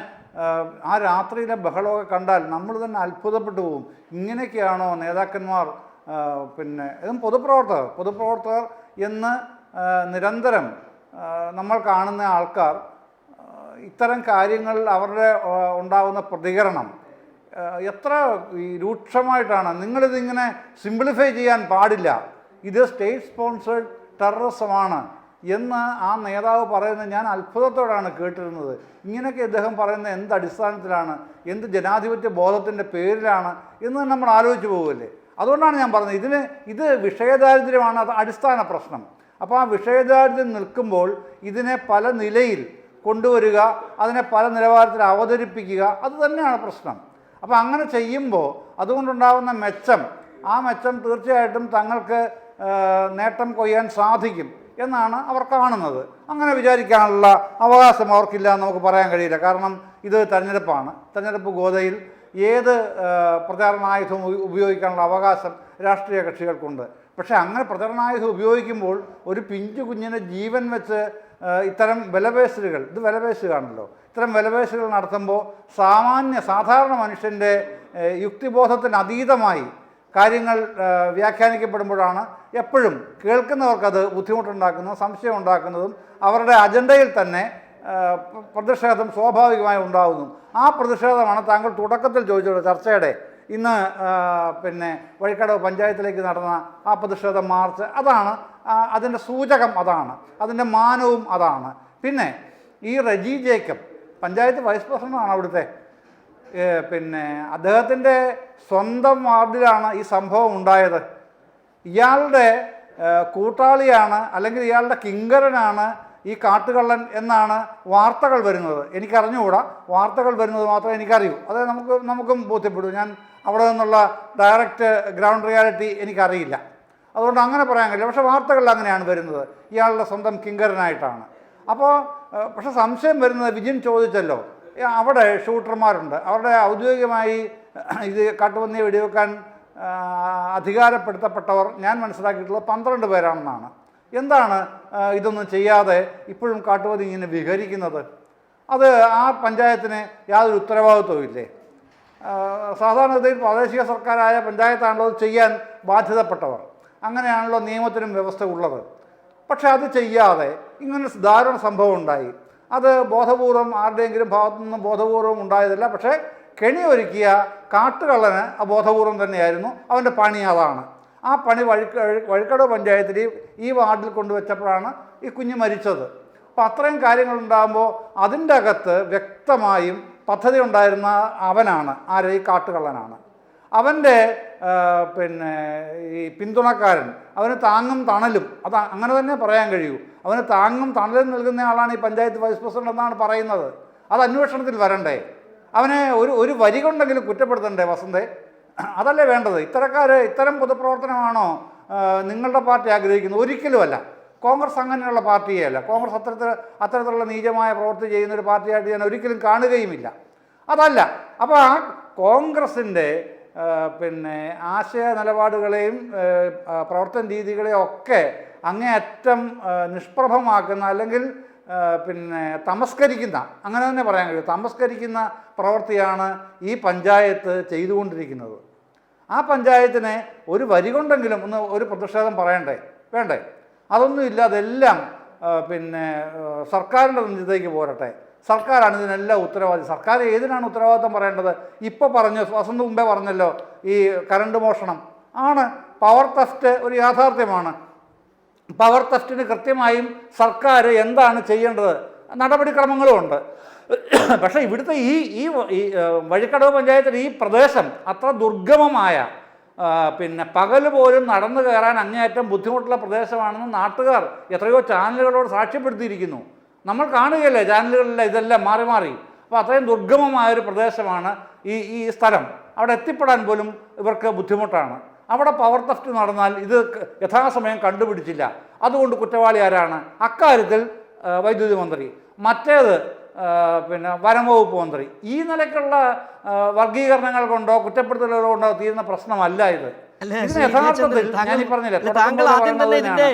ആ രാത്രിയിലെ ബഹളമൊക്കെ കണ്ടാൽ നമ്മൾ തന്നെ അത്ഭുതപ്പെട്ടു പോകും. ഇങ്ങനെയൊക്കെയാണോ നേതാക്കന്മാർ, പിന്നെ ഇതും പൊതുപ്രവർത്തകർ എന്ന് നിരന്തരം നമ്മൾ കാണുന്ന ആൾക്കാർ ഇത്തരം കാര്യങ്ങളിൽ അവരുടെ ഉണ്ടാകുന്ന പ്രതികരണം എത്ര രൂക്ഷമായിട്ടാണ്. നിങ്ങളിതിങ്ങനെ സിംപ്ലിഫൈ ചെയ്യാൻ പാടില്ല, ഇത് സ്റ്റേറ്റ് സ്പോൺസേഡ് ടെററിസമാണ് എന്ന് ആ നേതാവ് പറയുന്നത് ഞാൻ അത്ഭുതത്തോടാണ് കേട്ടിരുന്നത്. ഇങ്ങനെയൊക്കെ ഇദ്ദേഹം പറയുന്നത് എന്ത് അടിസ്ഥാനത്തിലാണ്, എന്ത് ജനാധിപത്യ ബോധത്തിൻ്റെ പേരിലാണ് എന്ന് നമ്മൾ ആലോചിച്ച് പോകുമല്ലേ. അതുകൊണ്ടാണ് ഞാൻ പറഞ്ഞത് ഇത് വിഷയദാരിദ്ര്യമാണ് അത് അടിസ്ഥാന പ്രശ്നം. അപ്പോൾ ആ വിഷയദാരിദ്ര്യം നിൽക്കുമ്പോൾ ഇതിനെ പല നിലയിൽ കൊണ്ടുവരിക, അതിനെ പല നിലവാരത്തിൽ അവതരിപ്പിക്കുക, അത് തന്നെയാണ് പ്രശ്നം. അപ്പോൾ അങ്ങനെ ചെയ്യുമ്പോൾ അതുകൊണ്ടുണ്ടാകുന്ന മെച്ചം, ആ മെച്ചം തീർച്ചയായിട്ടും തങ്ങൾക്ക് നേട്ടം കൊയ്യാൻ സാധിക്കും എന്നാണ് അവർ കാണുന്നത്. അങ്ങനെ വിചാരിക്കാനുള്ള അവകാശം അവർക്കില്ല എന്ന് നമുക്ക് പറയാൻ കഴിയില്ല. കാരണം ഇത് തെരഞ്ഞെടുപ്പാണ്. തെരഞ്ഞെടുപ്പ് ഗോതയിൽ ഏത് പ്രചാരണായുധം ഉപയോഗിക്കാനുള്ള അവകാശം രാഷ്ട്രീയ കക്ഷികൾക്കുണ്ട്. പക്ഷേ അങ്ങനെ പ്രചരണായുധം ഉപയോഗിക്കുമ്പോൾ ഒരു പിഞ്ചു കുഞ്ഞിനെ ജീവൻ വെച്ച് ഇത്തരം വിലപേശലുകൾ, ഇത് വിലപേശുകയാണല്ലോ, ഇത്തരം വിലപേശലുകൾ നടത്തുമ്പോൾ സാധാരണ മനുഷ്യൻ്റെ യുക്തിബോധത്തിന് അതീതമായി കാര്യങ്ങൾ വ്യാഖ്യാനിക്കപ്പെടുമ്പോഴാണ് എപ്പോഴും കേൾക്കുന്നവർക്കത് ബുദ്ധിമുട്ടുണ്ടാക്കുന്നതും സംശയം ഉണ്ടാക്കുന്നതും അവരുടെ അജണ്ടയിൽ തന്നെ പ്രതിഷേധം സ്വാഭാവികമായി ഉണ്ടാകുന്നു. ആ പ്രതിഷേധമാണ് താങ്കൾ തുടക്കത്തിൽ ചോദിച്ചത് ചർച്ചയുടെ ഇന്ന് പിന്നെ വഴിക്കടവ് പഞ്ചായത്തിലേക്ക് നടന്ന ആ പ്രതിഷേധ മാർച്ച്. അതാണ് അതിൻ്റെ സൂചകം, അതാണ് അതിൻ്റെ മാനവും അതാണ്. പിന്നെ ഈ റെജി ജേക്കബ് പഞ്ചായത്ത് വൈസ് പ്രസിഡൻ്റാണ് അവിടുത്തെ. പിന്നെ അദ്ദേഹത്തിൻ്റെ സ്വന്തം വാർഡിലാണ് ഈ സംഭവം ഉണ്ടായത്. ഇയാളുടെ കൂട്ടാളിയാണ് അല്ലെങ്കിൽ ഇയാളുടെ കിങ്കരനാണ് ഈ കാട്ടുകള്ളൻ എന്നാണ് വാർത്തകൾ വരുന്നത്. എനിക്കറിഞ്ഞുകൂടാ, വാർത്തകൾ വരുന്നത് മാത്രമേ എനിക്കറിയൂ. അത് നമുക്കും ബോധ്യപ്പെടൂ. ഞാൻ അവിടെ നിന്നുള്ള ഡയറക്റ്റ് ഗ്രൗണ്ട് റിയാലിറ്റി എനിക്കറിയില്ല, അതുകൊണ്ട് അങ്ങനെ പറയാൻ കഴിയില്ല. പക്ഷേ വാർത്തകളിൽ അങ്ങനെയാണ് വരുന്നത്, ഇയാളുടെ സ്വന്തം കിങ്കരനായിട്ടാണ്. അപ്പോൾ പക്ഷെ സംശയം വരുന്നത്, വിജിൻ ചോദിച്ചല്ലോ, അവിടെ ഷൂട്ടർമാരുണ്ട്, അവരുടെ ഔദ്യോഗികമായി ഇത് കാട്ടുപന്നിയെ വെടിവെക്കാൻ അധികാരപ്പെടുത്തപ്പെട്ടവർ ഞാൻ മനസ്സിലാക്കിയിട്ടുള്ളത് 12 പേരാണെന്നാണ്. എന്താണ് ഇതൊന്നും ചെയ്യാതെ ഇപ്പോഴും കാട്ടുപന്നി ഇങ്ങനെ വിഹരിക്കുന്നത്? അത് ആ പഞ്ചായത്തിന് യാതൊരു ഉത്തരവാദിത്വവും ഇല്ലേ? സാധാരണഗതിയിൽ പ്രാദേശിക സർക്കാരായ പഞ്ചായത്താണല്ലോ അത് ചെയ്യാൻ ബാധ്യതപ്പെട്ടവർ. അങ്ങനെയാണല്ലോ നിയമത്തിനും വ്യവസ്ഥ ഉള്ളത്. പക്ഷെ അത് ചെയ്യാതെ ഇങ്ങനെ ദാരുണ സംഭവം ഉണ്ടായി. അത് ബോധപൂർവം ആരുടെയെങ്കിലും ഭാഗത്തു നിന്നും ബോധപൂർവം ഉണ്ടായതല്ല. പക്ഷേ കെണി ഒരുക്കിയ കാട്ടുകള്ളന് ബോധപൂർവം തന്നെയായിരുന്നു, അവൻ്റെ പണി അതാണ്. ആ പണി വഴിക്കടവ് പഞ്ചായത്തിൽ ഈ വാർഡിൽ കൊണ്ടുവച്ചപ്പോഴാണ് ഈ കുഞ്ഞ് മരിച്ചത്. അപ്പോൾ അത്രയും കാര്യങ്ങളുണ്ടാകുമ്പോൾ അതിൻ്റെ അകത്ത് വ്യക്തമായും പദ്ധതി ഉണ്ടായിരുന്ന അവനാണ്, ഈ കാട്ടുകള്ളനാണ്. അവൻ്റെ പിന്നെ ഈ പിന്തുണക്കാരൻ, അവന് താങ്ങും തണലും, അത് അങ്ങനെ തന്നെ പറയാൻ കഴിയൂ. അവന് താങ്ങും തണലും നൽകുന്ന ആളാണ് ഈ പഞ്ചായത്ത് വൈസ് പ്രസിഡന്റ് എന്നാണ് പറയുന്നത്. അത് അന്വേഷണത്തിൽ വരണ്ടേ? അവനെ ഒരു വരി കൊണ്ടെങ്കിലും കുറ്റപ്പെടുത്തണ്ടേ വസന്തേ? അതല്ലേ വേണ്ടത്? ഇത്തരം പൊതുപ്രവർത്തനമാണോ നിങ്ങളുടെ പാർട്ടി ആഗ്രഹിക്കുന്നത്? ഒരിക്കലുമല്ല. കോൺഗ്രസ് അങ്ങനെയുള്ള പാർട്ടിയല്ല. കോൺഗ്രസ് അത്തരത്തിലുള്ള നീചമായ പ്രവൃത്തി ചെയ്യുന്നൊരു പാർട്ടിയായിട്ട് ഞാൻ ഒരിക്കലും കാണുകയുമില്ല. അതല്ല. അപ്പോൾ ആ കോൺഗ്രസിൻ്റെ പിന്നെ ആശയ നിലപാടുകളെയും പ്രവർത്തന രീതികളെയും ഒക്കെ അങ്ങേയറ്റം നിഷ്പ്രഭമാക്കുന്ന, അല്ലെങ്കിൽ പിന്നെ തമസ്കരിക്കുന്ന, അങ്ങനെ തന്നെ പറയാൻ കഴിയും, തമസ്കരിക്കുന്ന പ്രവൃത്തിയാണ് ഈ പഞ്ചായത്ത് ചെയ്തുകൊണ്ടിരിക്കുന്നത്. ആ പഞ്ചായത്തിനെ ഒരു വരി കൊണ്ടെങ്കിലും ഒരു പ്രതിഷേധം വേണ്ടേ? അതൊന്നുമില്ല. അതെല്ലാം പിന്നെ സർക്കാരിൻ്റെ നെഞ്ചത്തേക്ക് പോരട്ടെ. സർക്കാരാണ് ഇതിനെല്ലാം ഉത്തരവാദി. സർക്കാർ ഏതിനാണ് ഉത്തരവാദിത്വം പറയേണ്ടത്? ഇപ്പോൾ പറഞ്ഞു, വസന്ത് മുമ്പേ പറഞ്ഞല്ലോ, ഈ കറണ്ട് മോഷണം ആണ്. പവർ തെഫ്റ്റ് ഒരു യാഥാർത്ഥ്യമാണ്. പവർ തെഫ്റ്റിന് കൃത്യമായും സർക്കാർ എന്താണ് ചെയ്യേണ്ടത് നടപടിക്രമങ്ങളും ഉണ്ട്. പക്ഷേ ഇവിടുത്തെ ഈ വഴിക്കടവ് പഞ്ചായത്തിലെ ഈ പ്രദേശം അത്ര ദുർഗമമായ പിന്നെ പകൽ പോലും നടന്നു കയറാൻ അങ്ങേയറ്റം ബുദ്ധിമുട്ടുള്ള പ്രദേശമാണെന്ന് നാട്ടുകാർ എത്രയോ ചാനലുകളോട് സാക്ഷ്യപ്പെടുത്തിയിരിക്കുന്നു. നമ്മൾ കാണുകയല്ലേ ചാനലുകളിലെ ഇതെല്ലാം മാറി മാറി. അപ്പോൾ അത്രയും ദുർഗമമായൊരു പ്രദേശമാണ് ഈ സ്ഥലം. അവിടെ എത്തിപ്പെടാൻ പോലും ഇവർക്ക് ബുദ്ധിമുട്ടാണ്. അവിടെ പവർ തെഫ്റ്റ് നടന്നാൽ ഇത് യഥാസമയം കണ്ടുപിടിച്ചില്ല. അതുകൊണ്ട് കുറ്റവാളി ആരാണ്? അക്കാര്യത്തിൽ വൈദ്യുതി മന്ത്രി, മറ്റേത് പിന്നെ വനംവകുപ്പ് മന്ത്രി. ഈ നിലയ്ക്കുള്ള വർഗീകരണങ്ങൾ കൊണ്ടോ കുറ്റപ്പെടുത്തലുകൾ കൊണ്ടോ തീരുന്ന പ്രശ്നമല്ല ഇത്. യഥാർത്ഥത്തിൽ ഞാൻ ഈ പറഞ്ഞില്ലേ,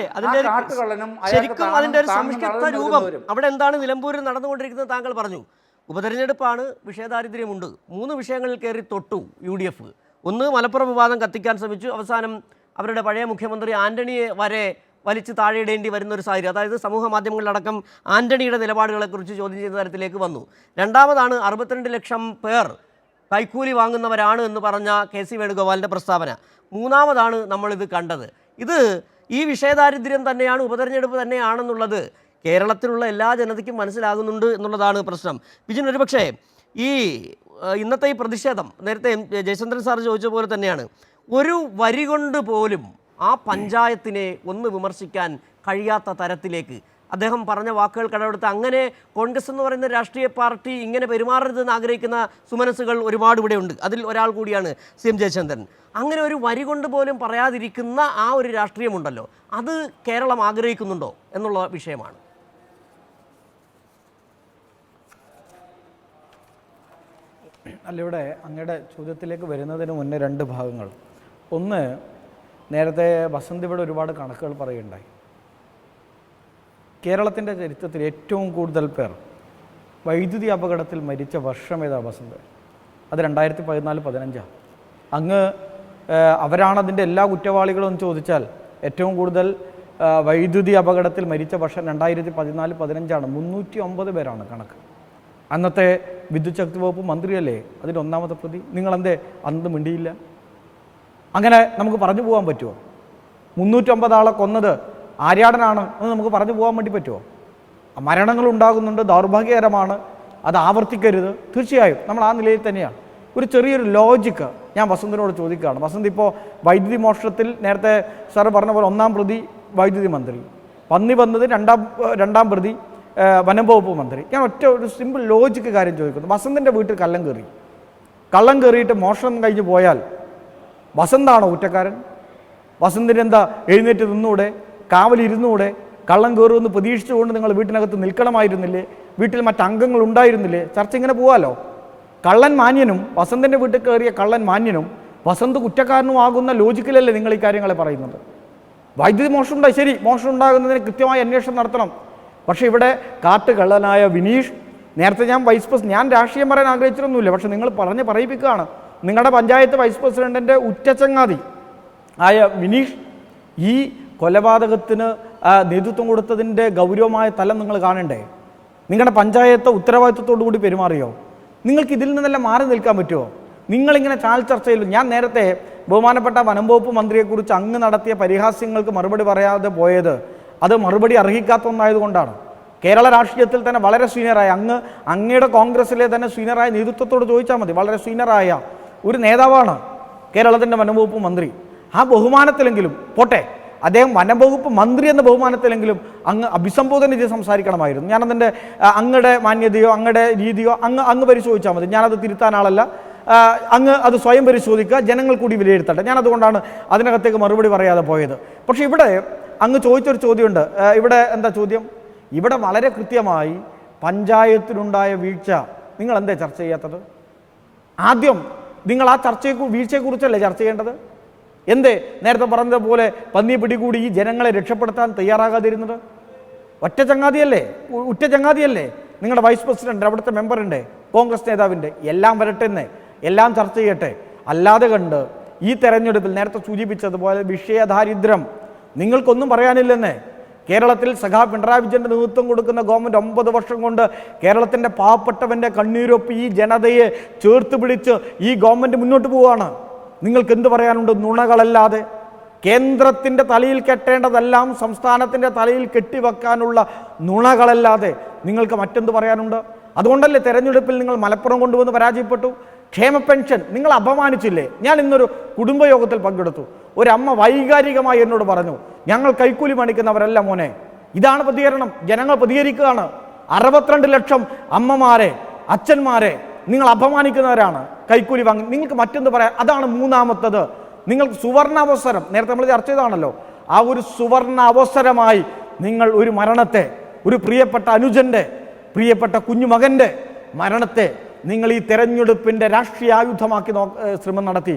ശരിക്കും അതിന്റെ ഒരു സംസ്കൃത രൂപം അവിടെ എന്താണ് നിലമ്പൂരിൽ നടന്നുകൊണ്ടിരിക്കുന്നത് താങ്കൾ പറഞ്ഞു. ഉപതെരഞ്ഞെടുപ്പാണ്, വിഷയദാരിദ്ര്യമുണ്ട്. 3 വിഷയങ്ങളിൽ കയറി തൊട്ടു UDF. ഒന്ന്, മലപ്പുറം വിവാദം കത്തിക്കാൻ ശ്രമിച്ചു. അവസാനം അവരുടെ പഴയ മുഖ്യമന്ത്രി ആന്റണിയെ വരെ വലിച്ചു താഴെയിടേണ്ടി വരുന്ന ഒരു സാഹചര്യം. അതായത് സമൂഹ മാധ്യമങ്ങളിലടക്കം ആന്റണിയുടെ നിലപാടുകളെക്കുറിച്ച് ചോദ്യം ചെയ്യുന്ന തരത്തിലേക്ക് വന്നു. രണ്ടാമതാണ് 62 ലക്ഷം പേർ കൈക്കൂലി വാങ്ങുന്നവരാണ് എന്ന് പറഞ്ഞ KC വേണുഗോപാലിൻ്റെ പ്രസ്താവന. മൂന്നാമതാണ് നമ്മളിത് കണ്ടത്. ഇത് ഈ വിഷയദാരിദ്ര്യം തന്നെയാണ്, ഉപതെരഞ്ഞെടുപ്പ് തന്നെയാണെന്നുള്ളത് കേരളത്തിലുള്ള എല്ലാ ജനതയ്ക്കും മനസ്സിലാകുന്നുണ്ട് എന്നുള്ളതാണ് പ്രശ്നം. ബിജിൻ, ഒരുപക്ഷേ ഈ ഇന്നത്തെ ഈ പ്രതിഷേധം നേരത്തെ ജയചന്ദ്രൻ സാർ ചോദിച്ച പോലെ തന്നെയാണ്. ഒരു വരി കൊണ്ട് പോലും ആ പഞ്ചായത്തിനെ ഒന്ന് വിമർശിക്കാൻ കഴിയാത്ത തരത്തിലേക്ക് അദ്ദേഹം പറഞ്ഞ വാക്കുകൾ കടമെടുത്ത് അങ്ങനെ കോൺഗ്രസ് എന്ന് പറയുന്ന രാഷ്ട്രീയ പാർട്ടി ഇങ്ങനെ പെരുമാറരുതെന്ന് ആഗ്രഹിക്കുന്ന സുമനസ്സുകൾ ഒരുപാട് ഇവിടെ ഉണ്ട്. അതിൽ ഒരാൾ കൂടിയാണ് CM ജയചന്ദ്രൻ. അങ്ങനെ ഒരു വരി കൊണ്ട് പോലും പറയാതിരിക്കുന്ന ആ ഒരു രാഷ്ട്രീയമുണ്ടല്ലോ, അത് കേരളം ആഗ്രഹിക്കുന്നുണ്ടോ എന്നുള്ള വിഷയമാണ്. അല്ല, ഇവിടെ അങ്ങയുടെ ചോദ്യത്തിലേക്ക് വരുന്നതിന് മുന്നേ 2 ഭാഗങ്ങൾ. ഒന്ന്, നേരത്തെ വസന്ത് ഇവിടെ ഒരുപാട് കണക്കുകൾ പറയുകയുണ്ടായി. കേരളത്തിൻ്റെ ചരിത്രത്തിൽ ഏറ്റവും കൂടുതൽ പേർ വൈദ്യുതി അപകടത്തിൽ മരിച്ച വർഷം ഏതാ വസന്ത്? അത് 2014-15. അങ്ങ് അവരാണതിൻ്റെ എല്ലാ കുറ്റവാളികളും എന്ന് ചോദിച്ചാൽ ഏറ്റവും കൂടുതൽ വൈദ്യുതി അപകടത്തിൽ മരിച്ച വർഷം 2014-15 309 പേരാണ് കണക്ക്. അന്നത്തെ വിദ്യുത് ശക്തി വകുപ്പ് മന്ത്രിയല്ലേ അതിൻ്റെ 1ാമത്തെ പ്രതി. നിങ്ങളെന്തേ അന്ന് മിണ്ടിയില്ല? അങ്ങനെ നമുക്ക് പറഞ്ഞു പോകാൻ പറ്റുമോ? 309 ആളെ കൊന്നത് ആര്യാടനാണ് എന്ന് നമുക്ക് പറഞ്ഞു പോകാൻ വേണ്ടി പറ്റുമോ? മരണങ്ങൾ ഉണ്ടാകുന്നുണ്ട്, ദൗർഭാഗ്യകരമാണ്, അത് ആവർത്തിക്കരുത്. തീർച്ചയായും നമ്മൾ ആ നിലയിൽ തന്നെയാണ്. ഒരു ചെറിയൊരു ലോജിക്ക് ഞാൻ വസന്തിനോട് ചോദിക്കുകയാണ്. വസന്ത്, ഇപ്പോൾ വൈദ്യുതി മോഷണത്തിൽ നേരത്തെ സാറ് പറഞ്ഞ പോലെ 1ാം പ്രതി വൈദ്യുതി മന്ത്രി, പന്നി വന്നത് രണ്ടാം പ്രതി വനം വകുപ്പ് മന്ത്രി. ഞാൻ ഒരു സിമ്പിൾ ലോജിക്ക് കാര്യം ചോദിക്കുന്നു. വസന്തിൻ്റെ വീട്ടിൽ കള്ളം കയറിയിട്ട് മോഷണം കഴിഞ്ഞ് പോയാൽ വസന്താണോ കുറ്റക്കാരൻ? വസന്തിന് എന്താ എഴുന്നേറ്റ് നിന്നൂടെ, കാവലിരുന്നൂടെ? കള്ളം കയറുമെന്ന് പ്രതീക്ഷിച്ചുകൊണ്ട് നിങ്ങൾ വീട്ടിനകത്ത് നിൽക്കണമായിരുന്നില്ലേ? വീട്ടിൽ മറ്റംഗങ്ങൾ ഉണ്ടായിരുന്നില്ലേ? ചർച്ച ഇങ്ങനെ പോവാലോ. കള്ളൻ മാന്യനും വസന്തിൻ്റെ വീട്ടിൽ കയറിയ കള്ളൻ മാന്യനും വസന്ത് കുറ്റക്കാരനും ആകുന്ന ലോജിക്കിലല്ലേ നിങ്ങൾ ഈ കാര്യങ്ങളെ പറയുന്നത്? വൈദ്യുതി മോഷണം ഉണ്ടായി, ശരി, മോഷണം ഉണ്ടാകുന്നതിന് കൃത്യമായ അന്വേഷണം നടത്തണം. പക്ഷേ ഇവിടെ കാട്ടുകള്ളനായ വിനീഷ്, നേരത്തെ ഞാൻ രാഷ്ട്രീയം പറയാൻ ആഗ്രഹിച്ചിട്ടൊന്നുമില്ല, പക്ഷെ നിങ്ങൾ പറയിപ്പിക്കുകയാണ്. നിങ്ങളുടെ പഞ്ചായത്ത് വൈസ് പ്രസിഡന്റിൻ്റെ ഉറ്റച്ചങ്ങാതി ആയ വിനീഷ് ഈ കൊലപാതകത്തിന് നേതൃത്വം കൊടുത്തതിൻ്റെ ഗൗരവമായ തലം നിങ്ങൾ കാണണ്ടേ? നിങ്ങളുടെ പഞ്ചായത്ത് ഉത്തരവാദിത്വത്തോടു കൂടി പെരുമാറിയോ? നിങ്ങൾക്ക് ഇതിൽ നിന്നെല്ലാം മാറി നിൽക്കാൻ പറ്റുമോ? നിങ്ങളിങ്ങനെ ചർച്ചയിൽ ഞാൻ നേരത്തെ ബഹുമാനപ്പെട്ട വനം വകുപ്പ് മന്ത്രിയെക്കുറിച്ച് അങ്ങ് നടത്തിയ പരിഹാസ്യങ്ങൾക്ക് മറുപടി പറയാതെ പോയത് അത് മറുപടി അർഹിക്കാത്ത ഒന്നായതുകൊണ്ടാണ്. കേരള രാഷ്ട്രീയത്തിൽ തന്നെ വളരെ സീനിയറായ അങ്ങയുടെ കോൺഗ്രസിലെ തന്നെ സീനിയറായ നേതൃത്വത്തോട് ചോദിച്ചാൽ മതി. വളരെ സീനിയറായ ഒരു നേതാവാണ് കേരളത്തിൻ്റെ വനംവകുപ്പ് മന്ത്രി. ആ ബഹുമാനത്തിലെങ്കിലും പോട്ടെ, അദ്ദേഹം വനംവകുപ്പ് മന്ത്രി എന്ന ബഹുമാനത്തിലെങ്കിലും അങ്ങ് അഭിസംബോധന ചെയ്ത് സംസാരിക്കണമായിരുന്നു. ഞാനതിൻ്റെ അങ്ങയുടെ മാന്യതയോ അങ്ങയുടെ രീതിയോ അങ്ങ് പരിശോധിച്ചാൽ മതി. ഞാനത് തിരുത്താൻ ആളല്ല. അങ്ങ് അത് സ്വയം പരിശോധിക്കുക, ജനങ്ങൾ കൂടി വിലയിരുത്തട്ടെ. ഞാനതുകൊണ്ടാണ് അതിനകത്തേക്ക് മറുപടി പറയാതെ പോയത്. പക്ഷേ ഇവിടെ അങ്ങ് ചോദിച്ചൊരു ചോദ്യമുണ്ട്. ഇവിടെ എന്താ ചോദ്യം? ഇവിടെ വളരെ കൃത്യമായി പഞ്ചായത്തിലുണ്ടായ വീഴ്ച നിങ്ങൾ എന്തേ ചർച്ച ചെയ്യാത്തത്? ആദ്യം നിങ്ങൾ ആ വീഴ്ചയെക്കുറിച്ചല്ലേ ചർച്ച ചെയ്യേണ്ടത്? എന്തേ നേരത്തെ പറഞ്ഞതുപോലെ പന്നിയെ പിടികൂടി ഈ ജനങ്ങളെ രക്ഷപ്പെടുത്താൻ തയ്യാറാകാതിരുന്നത്? ഉറ്റ ചങ്ങാതിയല്ലേ നിങ്ങളുടെ വൈസ് പ്രസിഡന്റ്, അവിടുത്തെ മെമ്പറുണ്ട്, കോൺഗ്രസ് നേതാവിൻ്റെ. എല്ലാം വരട്ടെന്നേ, എല്ലാം ചർച്ച ചെയ്യട്ടെ. അല്ലാതെ കണ്ട് ഈ തെരഞ്ഞെടുപ്പിൽ നേരത്തെ സൂചിപ്പിച്ചതുപോലെ വിഷയദാരിദ്ര്യം നിങ്ങൾക്കൊന്നും പറയാനില്ലെന്നേ. കേരളത്തിൽ പിണറായി വിജയൻ്റെ നേതൃത്വം കൊടുക്കുന്ന ഗവൺമെൻറ് 9 വർഷം കൊണ്ട് കേരളത്തിൻ്റെ പാവപ്പെട്ടവൻ്റെ കണ്ണീരൊപ്പി ഈ ജനതയെ ചേർത്ത് പിടിച്ച് ഈ ഗവൺമെൻറ് മുന്നോട്ട് പോവുകയാണ്. നിങ്ങൾക്ക് എന്ത് പറയാനുണ്ട്? നുണകളല്ലാതെ. കേന്ദ്രത്തിൻ്റെ തലയിൽ കെട്ടേണ്ടതെല്ലാം സംസ്ഥാനത്തിൻ്റെ തലയിൽ കെട്ടിവെക്കാനുള്ള നുണകളല്ലാതെ നിങ്ങൾക്ക് മറ്റെന്ത് പറയാനുണ്ട്? അതുകൊണ്ടല്ലേ തെരഞ്ഞെടുപ്പിൽ നിങ്ങൾ മലപ്പുറം കൊണ്ടുവന്ന് പരാജയപ്പെട്ടു? ക്ഷേമ പെൻഷൻ നിങ്ങൾ അപമാനിച്ചില്ലേ? ഞാൻ ഇന്നൊരു കുടുംബയോഗത്തിൽ പങ്കെടുത്തു. ഒരമ്മ വൈകാരികമായി എന്നോട് പറഞ്ഞു, ഞങ്ങൾ കൈക്കൂലി പണിക്കുന്നവരല്ല മോനെ. ഇതാണ് പ്രതികരണം. ജനങ്ങൾ പ്രതികരിക്കുകയാണ്. 62 ലക്ഷം അമ്മമാരെ, അച്ഛന്മാരെ നിങ്ങൾ അപമാനിക്കുന്നവരാണ്. കൈക്കൂലി വാങ്ങി. നിങ്ങൾക്ക് മറ്റൊന്ന് പറയാം. അതാണ് മൂന്നാമത്തത്. നിങ്ങൾക്ക് സുവർണ അവസരം, നേരത്തെ നമ്മൾ ചർച്ച ചെയ്തതാണല്ലോ, ആ ഒരു സുവർണ അവസരമായി നിങ്ങൾ ഒരു മരണത്തെ, ഒരു പ്രിയപ്പെട്ട അനുജന്റെ, പ്രിയപ്പെട്ട കുഞ്ഞുമകന്റെ മരണത്തെ നിങ്ങൾ ഈ തെരഞ്ഞെടുപ്പിൻ്റെ രാഷ്ട്രീയ ആയുധമാക്കി ശ്രമം നടത്തി.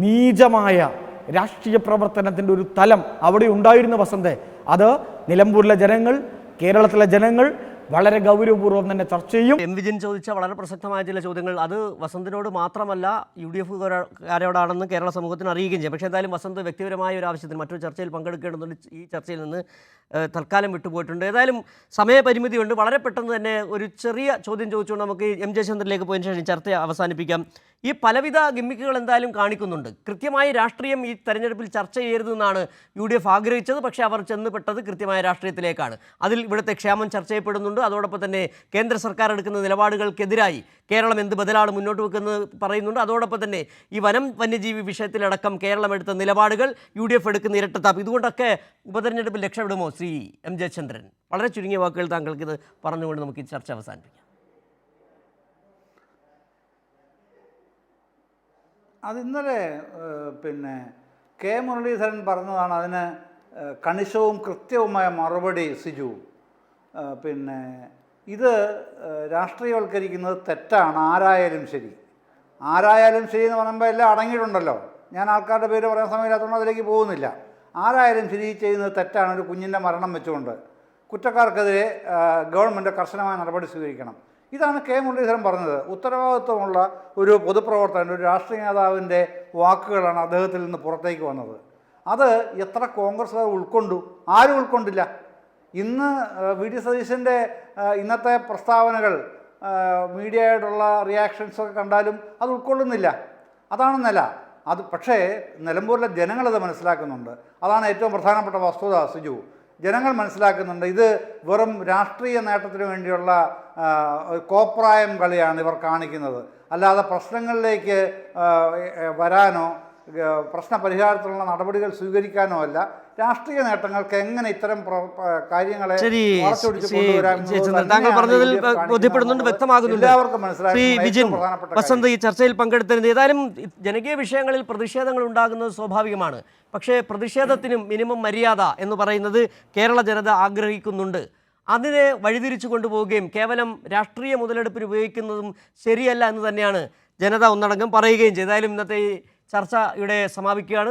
നീചമായ രാഷ്ട്രീയ പ്രവർത്തനത്തിൻ്റെ ഒരു തലം അവിടെ ഉണ്ടായിരുന്നു വസന്തേ. അത് നിലമ്പൂരിലെ ജനങ്ങൾ, കേരളത്തിലെ ജനങ്ങൾ വളരെ ഗൗരവപൂർവ്വം തന്നെ ചർച്ച ചെയ്യും. എം വിജിൻ ചോദിച്ച വളരെ പ്രസക്തമായ ചില ചോദ്യങ്ങൾ അത് വസന്തിനോട് മാത്രമല്ല UDF-കാരോടാണെന്ന് കേരള സമൂഹത്തിന് അറിയിക്കുകയും ചെയ്യും. പക്ഷേ എന്തായാലും വസന്ത് വ്യക്തിപരമായ ഒരു ആവശ്യത്തിന് മറ്റൊരു ചർച്ചയിൽ പങ്കെടുക്കേണ്ടതുണ്ട്. ഈ ചർച്ചയിൽ നിന്ന് തൽക്കാലം വിട്ടുപോയിട്ടുണ്ട്. ഏതായാലും സമയപരിമിതിയുണ്ട്. വളരെ പെട്ടെന്ന് തന്നെ ഒരു ചെറിയ ചോദ്യം ചോദിച്ചുകൊണ്ട് നമുക്ക് എം ജയചന്ദ്രനിലേക്ക് പോയതിനു ശേഷം ചർച്ച അവസാനിപ്പിക്കാം. ഈ പലവിധ ഗിമ്മിക്കുകൾ എന്തായാലും കാണിക്കുന്നുണ്ട്. കൃത്യമായി രാഷ്ട്രീയം ഈ തെരഞ്ഞെടുപ്പിൽ ചർച്ച ചെയ്യരുതെന്നാണ് UDF ആഗ്രഹിച്ചത്. പക്ഷേ അവർ ചെന്നുപെട്ടത് കൃത്യമായ രാഷ്ട്രീയത്തിലേക്കാണ്. അതിൽ ഇവിടുത്തെ ക്ഷേമം ചർച്ച ചെയ്യപ്പെടുന്നുണ്ട്. അതോടൊപ്പം തന്നെ കേന്ദ്ര സർക്കാർ എടുക്കുന്ന നിലപാടുകൾക്കെതിരായി കേരളം എന്ത് ബദലാണ് മുന്നോട്ട് വെക്കുന്നത് പറയുന്നുണ്ട്. അതോടൊപ്പം തന്നെ ഈ വന്യജീവി വിഷയത്തിലടക്കം കേരളം എടുത്ത നിലപാടുകൾ UDF എടുക്കുന്ന ഇരട്ടത്താപ്പ്, ഇതുകൊണ്ടൊക്കെ ഉപതെരഞ്ഞെടുപ്പിൽ രക്ഷപ്പെടുമോ ശ്രീ എം ജയചന്ദ്രൻ? വളരെ ചുരുങ്ങിയ വാക്കുകൾ താങ്കൾക്ക് ഇത് പറഞ്ഞുകൊണ്ട് നമുക്ക് ഈ ചർച്ച അവസാനിപ്പിക്കാം. അത് ഇന്നലെ കെ മുരളീധരൻ പറഞ്ഞതാണ്. അതിന് കണിശവും കൃത്യവുമായ മറുപടി സിജു. ഇത് രാഷ്ട്രീയവൽക്കരിക്കുന്നത് തെറ്റാണ്. ആരായാലും ശരി, ആരായാലും ശരി എന്ന് പറയുമ്പോൾ എല്ലാം അടങ്ങിയിട്ടുണ്ടല്ലോ. ഞാൻ ആൾക്കാരുടെ പേര് പറയാൻ സമയമില്ലാത്തതുകൊണ്ട് അതിലേക്ക് പോകുന്നില്ല. ആരായാലും ശരി ചെയ്യുന്നത് തെറ്റാണ്. ഒരു കുഞ്ഞിൻ്റെ മരണം വെച്ചുകൊണ്ട് കുറ്റക്കാർക്കെതിരെ ഗവൺമെൻറ് കർശനമായ നടപടി സ്വീകരിക്കണം. ഇതാണ് കെ മുരളീധരൻ പറഞ്ഞത്. ഉത്തരവാദിത്വമുള്ള ഒരു പൊതുപ്രവർത്തകൻ്റെ, ഒരു രാഷ്ട്രീയ നേതാവിൻ്റെ വാക്കുകളാണ് അദ്ദേഹത്തിൽ നിന്ന് പുറത്തേക്ക് വന്നത്. അത് എത്ര കോൺഗ്രസ്സുകാർ ഉൾക്കൊണ്ടു? ആരും ഉൾക്കൊണ്ടില്ല. ഇന്ന് വി.ഡി. സതീശൻ്റെ ഇന്നത്തെ പ്രസ്താവനകൾ, മീഡിയയോടുള്ള റിയാക്ഷൻസൊക്കെ കണ്ടാലും അത് ഉൾക്കൊള്ളുന്നില്ല. അതാണ് നില. അത് പക്ഷേ നിലമ്പൂരിലെ ജനങ്ങളത് മനസ്സിലാക്കുന്നുണ്ട്. അതാണ് ഏറ്റവും പ്രധാനപ്പെട്ട വസ്തുത സിജു. ജനങ്ങൾ മനസ്സിലാക്കുന്നുണ്ട്. ഇത് വെറും രാഷ്ട്രീയ നേട്ടത്തിന് വേണ്ടിയുള്ള കോപ്രായം കളിയാണ് ഇവർ കാണിക്കുന്നത്. അല്ലാതെ പ്രശ്നങ്ങളിലേക്ക് വരാനോ പ്രശ്ന പരിഹാരത്തിനുള്ള നടപടികൾ സ്വീകരിക്കാനോ അല്ല. രാഷ്ട്രീയ നേട്ടങ്ങൾക്ക് എങ്ങനെ ഇത്തരം കാര്യങ്ങളെ താങ്കൾ പറഞ്ഞതിൽ ബോധ്യപ്പെടുന്നുണ്ട്, വ്യക്തമാകുന്നുണ്ട്. ശ്രീ വിജിൻ, വസന്ത് ഈ ചർച്ചയിൽ പങ്കെടുത്തത്. ഏതായാലും ജനകീയ വിഷയങ്ങളിൽ പ്രതിഷേധങ്ങൾ ഉണ്ടാകുന്നത് സ്വാഭാവികമാണ്. പക്ഷേ പ്രതിഷേധത്തിനും മിനിമം മര്യാദ എന്ന് പറയുന്നത് കേരള ജനത ആഗ്രഹിക്കുന്നുണ്ട്. അതിനെ വഴിതിരിച്ചു കൊണ്ടുപോവുകയും കേവലം രാഷ്ട്രീയ മുതലെടുപ്പിന് ഉപയോഗിക്കുന്നതും ശരിയല്ല എന്ന് തന്നെയാണ് ജനത ഒന്നടങ്കം പറയുകയും ചെയ്തു. ഏതായാലും ഇന്നത്തെ ഈ ചർച്ച ഇവിടെ സമാപിക്കുകയാണ്.